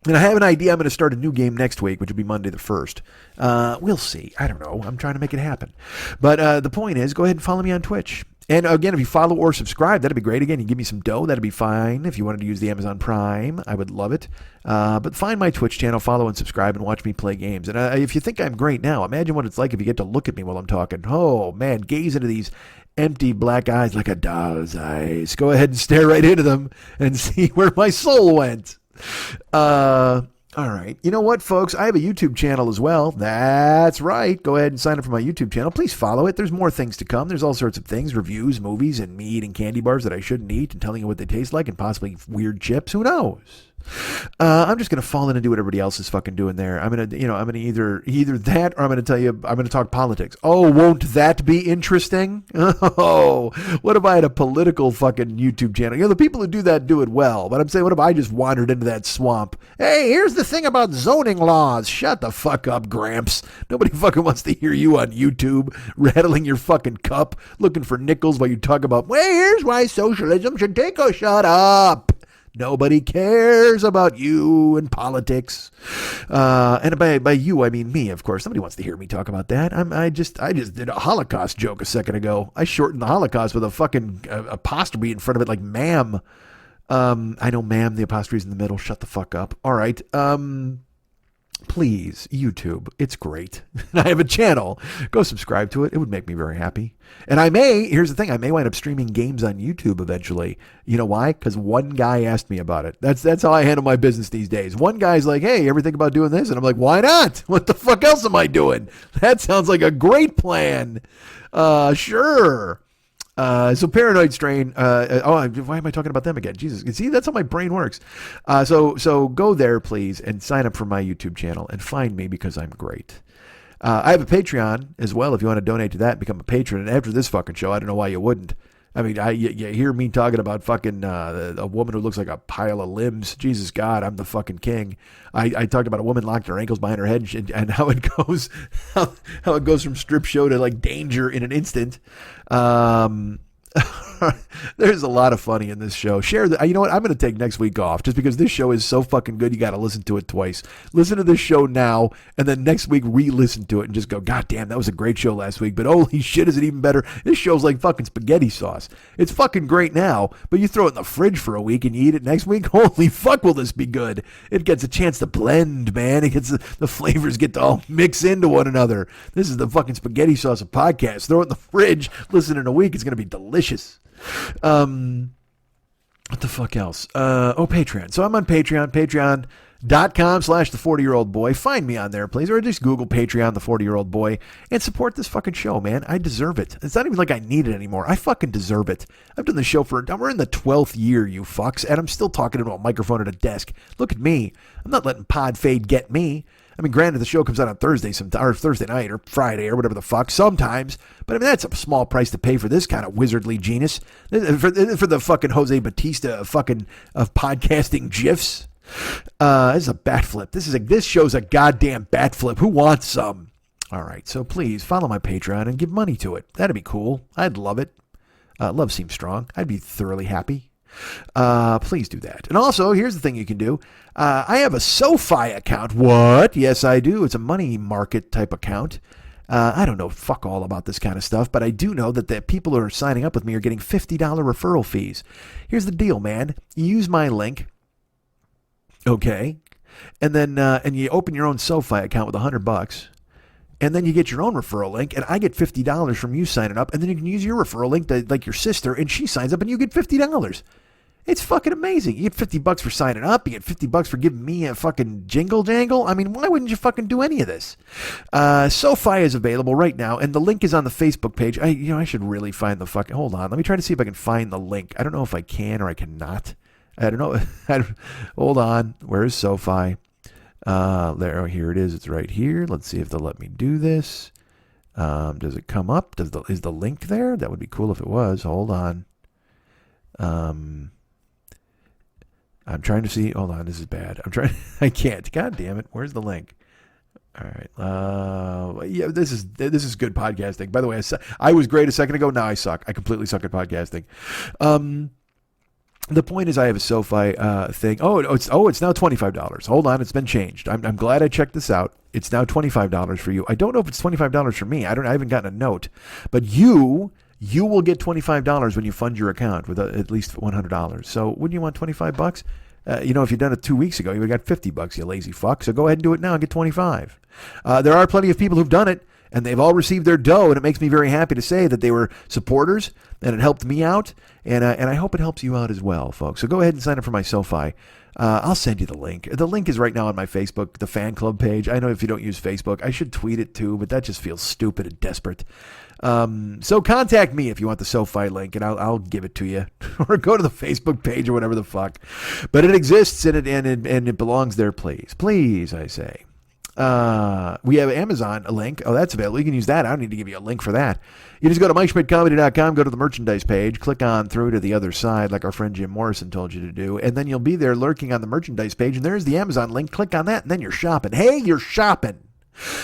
I have an idea. I'm going to start a new game next week, which will be Monday the 1st. We'll see. I don't know. I'm trying to make it happen. But the point is, go ahead and follow me on Twitch. And again, if you follow or subscribe, that'd be great. Again, you give me some dough, that'd be fine. If you wanted to use the Amazon Prime, I would love it. But find my Twitch channel, follow and subscribe, and watch me play games. And if you think I'm great now, imagine what it's like if you get to look at me while I'm talking. Oh, man, gaze into these empty black eyes like a doll's eyes. Go ahead and stare right into them and see where my soul went. All right. You know what, folks? I have a YouTube channel as well. That's right. Go ahead and sign up for my YouTube channel. Please follow it. There's more things to come. There's all sorts of things, reviews, movies, and me eating candy bars that I shouldn't eat and telling you what they taste like and possibly weird chips. Who knows? I'm just going to fall in and do what everybody else is fucking doing there. I'm going to either that or I'm going to tell you, I'm going to talk politics. Oh, won't that be interesting? Oh, what if I had a political fucking YouTube channel? The people who do that do it well, but I'm saying, what if I just wandered into that swamp? Hey, here's the thing about zoning laws. Shut the fuck up, Gramps. Nobody fucking wants to hear you on YouTube rattling your fucking cup, looking for nickels while you talk about, well, here's why socialism should take a shut up. Nobody cares about you and politics. And by you, I mean me, of course. Nobody wants to hear me talk about that. I just did a Holocaust joke a second ago. I shortened the Holocaust with a fucking apostrophe in front of it like ma'am. I know ma'am, the apostrophe's in the middle. Shut the fuck up. All right. please, YouTube, it's great. I have a channel. Go subscribe to it. It would make me very happy. And here's the thing, I may wind up streaming games on YouTube eventually. You know why? Because one guy asked me about it. That's how I handle my business these days. One guy's like, hey, ever think about doing this? And I'm like, why not? What the fuck else am I doing? That sounds like a great plan. Sure. So Paranoid Strain, why am I talking about them again? Jesus, see, that's how my brain works. So go there, please, and sign up for my YouTube channel and find me because I'm great. I have a Patreon as well if you want to donate to that and become a patron. And after this fucking show, I don't know why you wouldn't. I mean, you hear me talking about fucking a woman who looks like a pile of limbs. Jesus God, I'm the fucking king. I talked about a woman locked her ankles behind her head and how it goes, how it goes from strip show to like danger in an instant. There's a lot of funny in this show. You know what? I'm going to take next week off just because this show is so fucking good. You got to listen to it twice. Listen to this show now, and then next week re-listen to it and just go, God damn, that was a great show last week. But holy shit, is it even better? This show's like fucking spaghetti sauce. It's fucking great now, but you throw it in the fridge for a week and you eat it next week. Holy fuck, will this be good? It gets a chance to blend, man. It gets the flavors get to all mix into one another. This is the fucking spaghetti sauce of podcasts. Throw it in the fridge. Listen in a week. It's going to be delicious. What the fuck else? Patreon. So I'm on Patreon, patreon.com/the40year-old boy. Find me on there, please. Or just Google Patreon, the 40-year-old boy, and support this fucking show, man. I deserve it. It's not even like I need it anymore. I fucking deserve it. I've done this show we're in the 12th year, you fucks, and I'm still talking into a microphone at a desk. Look at me. I'm not letting Pod Fade get me. I mean, granted, the show comes out on Thursday or Thursday night or Friday or whatever the fuck sometimes. But I mean, that's a small price to pay for this kind of wizardly genius. For the fucking Jose Batista of podcasting GIFs. This is a bat flip. This show's a goddamn bat flip. Who wants some? All right, so please follow my Patreon and give money to it. That'd be cool. I'd love it. Love seems strong. I'd be thoroughly happy. Please do that. And also, here's the thing you can do. I have a SoFi account. What? Yes, I do. It's a money market type account. I don't know fuck all about this kind of stuff, but I do know that the people who are signing up with me are getting $50 referral fees. Here's the deal, man. You use my link. Okay. And then, and you open your own SoFi account with $100. And then you get your own referral link, and I get $50 from you signing up, and then you can use your referral link to, like, your sister, and she signs up, and you get $50. It's fucking amazing. You get $50 for signing up. You get $50 for giving me a fucking jingle jangle. I mean, why wouldn't you fucking do any of this? SoFi is available right now, and the link is on the Facebook page. I should really find the fucking... Hold on. Let me try to see if I can find the link. I don't know if I can or I cannot. I don't know. Hold on. Where is SoFi? Here it is. It's right here. Let's see if they'll let me do this. Does it come up? Is the link there? That would be cool if it was. Hold on. I'm trying to see. Hold on. This is bad. I can't. God damn it. Where's the link? All right. Yeah, this is good podcasting. By the way, I was great a second ago. Now I suck. I completely suck at podcasting. The point is I have a SoFi thing. It's now $25. Hold on, it's been changed. I'm glad I checked this out. It's now $25 for you. I don't know if it's $25 for me. I haven't gotten a note. But you will get $25 when you fund your account with at least $100. So wouldn't you want $25? If you'd done it 2 weeks ago, you would have got $50, you lazy fuck. So go ahead and do it now and get $25. There are plenty of people who've done it, and they've all received their dough, and it makes me very happy to say that they were supporters, and it helped me out, and I hope it helps you out as well, folks. So go ahead and sign up for my SoFi. I'll send you the link. The link is right now on my Facebook, the fan club page. I know if you don't use Facebook, I should tweet it too, but that just feels stupid and desperate. So contact me if you want the SoFi link, and I'll give it to you, or go to the Facebook page or whatever the fuck. But it exists, and it belongs there. Please, I say. We have Amazon, a link. Oh, that's available. You can use that. I don't need to give you a link for that. You just go to MikeSchmidtComedy.com, go to the merchandise page, click on through to the other side like our friend Jim Morrison told you to do, and then you'll be there lurking on the merchandise page, and there's the Amazon link. Click on that, and then you're shopping. Hey, you're shopping.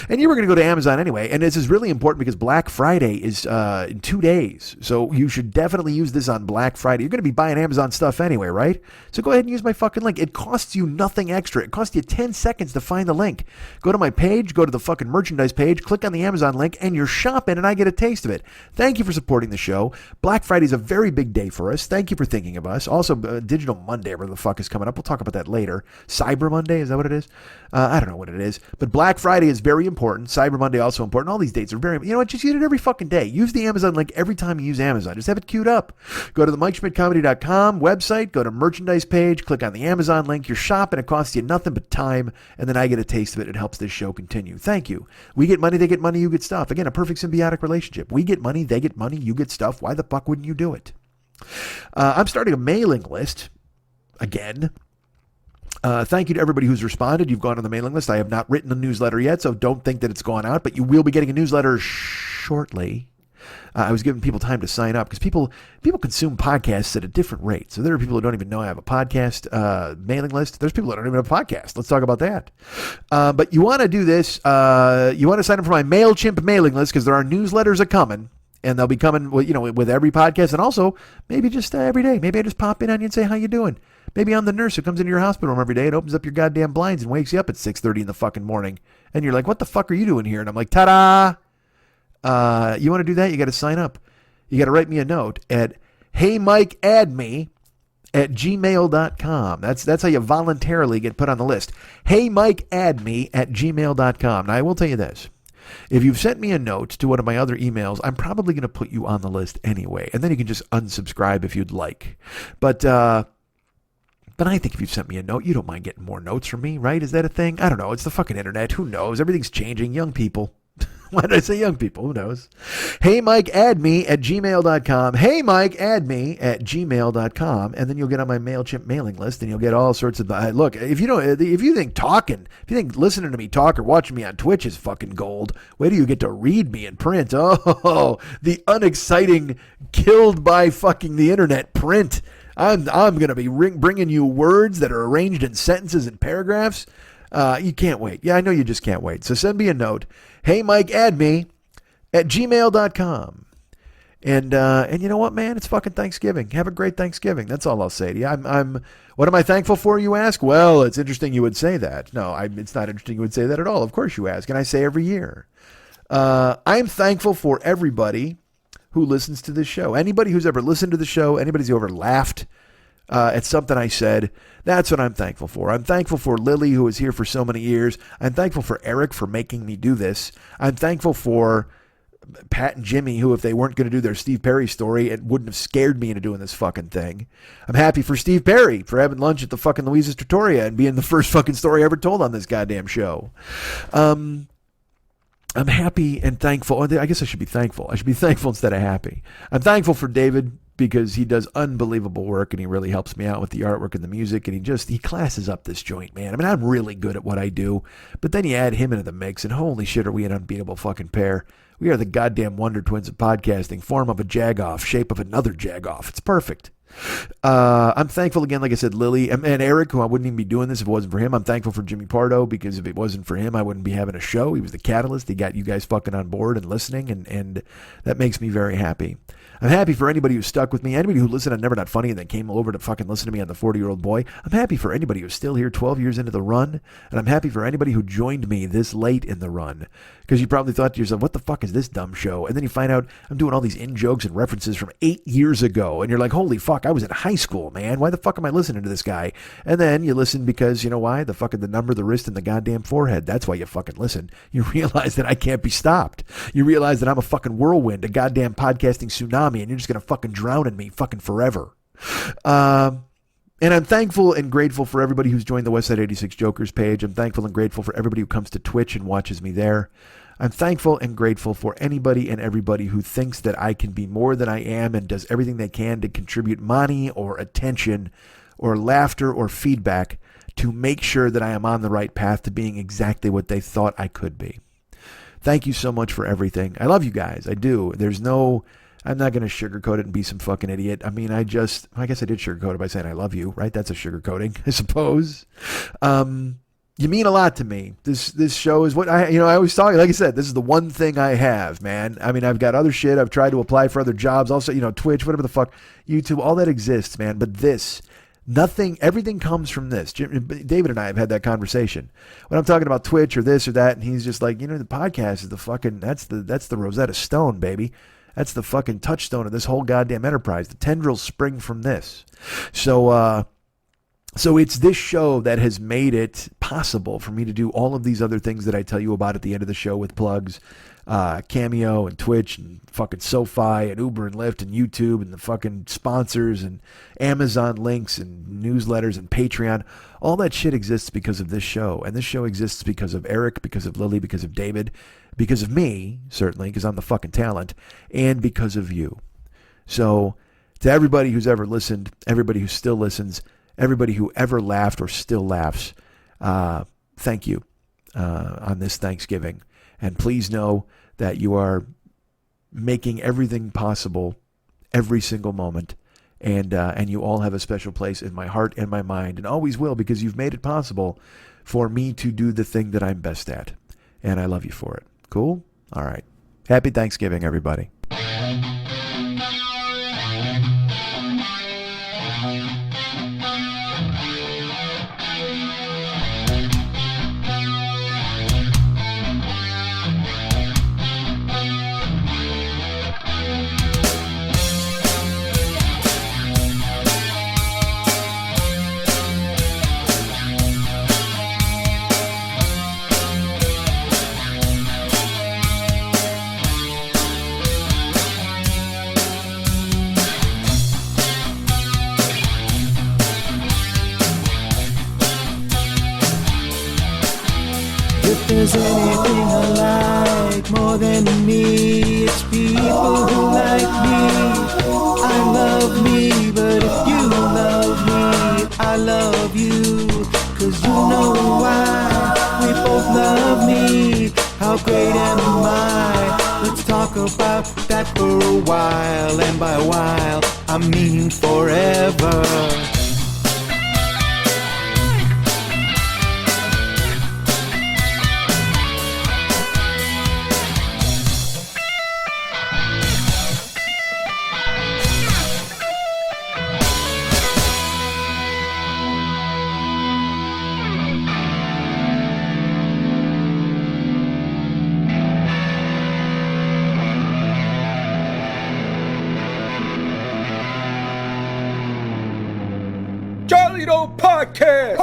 And you were going to go to Amazon anyway. And this is really important because Black Friday is in 2 days. So you should definitely use this on Black Friday. You're going to be buying Amazon stuff anyway, right? So go ahead and use my fucking link. It costs you nothing extra. It costs you 10 seconds to find the link. Go to my page, go to the fucking merchandise page, click on the Amazon link, and you're shopping, and I get a taste of it. Thank you for supporting the show. Black Friday is a very big day for us. Thank you for thinking of us. Also, Digital Monday, where the fuck is coming up. We'll talk about that later. Cyber Monday, is that what it is? I don't know what it is. But Black Friday is very important. Cyber Monday also important. All these dates are very, you know what, just use it every fucking day. Use the Amazon link every time you use Amazon. Just have it queued up. Go to the MikeSchmidtComedy.com website, go to merchandise page, click on the Amazon link. You're shopping. It costs you nothing but time, and then I get a taste of it. It helps this show continue. Thank you. We get money, they get money, you get stuff. Again, a perfect symbiotic relationship. We get money, they get money, you get stuff. Why the fuck wouldn't you do it? I'm starting a mailing list again. Thank you to everybody who's responded. You've gone on the mailing list. I have not written a newsletter yet, so don't think that it's gone out, but you will be getting a newsletter shortly. I was giving people time to sign up because people consume podcasts at a different rate. So there are people who don't even know I have a podcast mailing list. There's people that don't even have a podcast. Let's talk about that. But you want to do this. You want to sign up for my MailChimp mailing list because there are newsletters coming. And they'll be coming, with every podcast, and also maybe just every day. Maybe I just pop in on you and say, "How you doing?" Maybe I'm the nurse who comes into your hospital room every day and opens up your goddamn blinds and wakes you up at 6:30 in the fucking morning. And you're like, "What the fuck are you doing here?" And I'm like, "Ta-da!" You want to do that? You got to sign up. You got to write me a note at heymikeaddme@gmail.com. That's how you voluntarily get put on the list. heymikeaddme@gmail.com. Now I will tell you this. If you've sent me a note to one of my other emails, I'm probably going to put you on the list anyway. And then you can just unsubscribe if you'd like. But I think if you've sent me a note, you don't mind getting more notes from me, right? Is that a thing? I don't know. It's the fucking internet. Who knows? Everything's changing. Young people. Why did I say young people? Who knows? heymikeaddme@gmail.com. heymikeaddme@gmail.com. And then you'll get on my MailChimp mailing list and you'll get all sorts of... Look, if you think listening to me talk or watching me on Twitch is fucking gold, wait till you get to read me in print. Oh, the unexciting, killed by fucking the internet print. I'm going to be bringing you words that are arranged in sentences and paragraphs. You can't wait. Yeah, I know you just can't wait. So send me a note. heymikeaddme@gmail.com. And you know what, man? It's fucking Thanksgiving. Have a great Thanksgiving. That's all I'll say to you. What am I thankful for, you ask? Well, it's interesting you would say that. No, it's not interesting you would say that at all. Of course you ask. And I say every year. I'm thankful for everybody who listens to this show. Anybody who's ever listened to the show, anybody who's ever laughed at something I said, that's what I'm thankful for. I'm thankful for Lily, who was here for so many years. I'm thankful for Eric for making me do this. I'm thankful for Pat and Jimmy, who, if they weren't going to do their Steve Perry story, it wouldn't have scared me into doing this fucking thing. I'm happy for Steve Perry for having lunch at the fucking Louisa's Trattoria and being the first fucking story ever told on this goddamn show. I'm happy and thankful. I guess I should be thankful. I should be thankful instead of happy. I'm thankful for David because he does unbelievable work and he really helps me out with the artwork and the music, and he classes up this joint, man. I mean, I'm really good at what I do, but then you add him into the mix and holy shit, are we an unbeatable fucking pair. We are the goddamn Wonder Twins of podcasting, form of a jagoff, shape of another jagoff. It's perfect. I'm thankful again, like I said, Lily and Eric, who I wouldn't even be doing this if it wasn't for him. I'm thankful for Jimmy Pardo because if it wasn't for him, I wouldn't be having a show. He was the catalyst. He got you guys fucking on board and listening, and that makes me very happy. I'm happy for anybody who stuck with me, anybody who listened on Never Not Funny and then came over to fucking listen to me on The 40-Year-Old Boy. I'm happy for anybody who's still here 12 years into the run, and I'm happy for anybody who joined me this late in the run, because you probably thought to yourself, what the fuck is this dumb show? And then you find out I'm doing all these in-jokes and references from 8 years ago, and you're like, holy fuck, I was in high school, man. Why the fuck am I listening to this guy? And then you listen because, you know why? The number, the wrist, and the goddamn forehead. That's why you fucking listen. You realize that I can't be stopped. You realize that I'm a fucking whirlwind, a goddamn podcasting tsunami, and you're just going to fucking drown in me fucking forever. And I'm thankful and grateful for everybody who's joined the Westside 86 Jokers page. I'm thankful and grateful for everybody who comes to Twitch and watches me there. I'm thankful and grateful for anybody and everybody who thinks that I can be more than I am and does everything they can to contribute money or attention or laughter or feedback to make sure that I am on the right path to being exactly what they thought I could be. Thank you so much for everything. I love you guys. I do. I'm not going to sugarcoat it and be some fucking idiot. I mean, I guess I did sugarcoat it by saying I love you, right? That's a sugarcoating, I suppose. You mean a lot to me. This show is what I always talk. Like I said, this is the one thing I have, man. I mean, I've got other shit. I've tried to apply for other jobs. Also, Twitch, whatever the fuck, YouTube, all that exists, man. But this, nothing, everything comes from this. David and I have had that conversation. When I'm talking about Twitch or this or that, and he's just like, the podcast is the fucking, that's the Rosetta Stone, baby. That's the fucking touchstone of this whole goddamn enterprise. The tendrils spring from this. So it's this show that has made it possible for me to do all of these other things that I tell you about at the end of the show with plugs, Cameo and Twitch and fucking SoFi and Uber and Lyft and YouTube and the fucking sponsors and Amazon links and newsletters and Patreon. All that shit exists because of this show. And this show exists because of Eric, because of Lily, because of David, because of me, certainly, because I'm the fucking talent, and because of you. So to everybody who's ever listened, everybody who still listens, everybody who ever laughed or still laughs, thank you on this Thanksgiving. And please know that you are making everything possible every single moment. And you all have a special place in my heart and my mind, and always will, because you've made it possible for me to do the thing that I'm best at. And I love you for it. Cool? All right. Happy Thanksgiving, everybody. If there's anything I like more than me, it's people who like me. I love me, but if you love me, I love you. 'Cause you know why, we both love me. How great am I? Let's talk about that for a while. And by a while, I mean forever. Charlie Doe Podcast.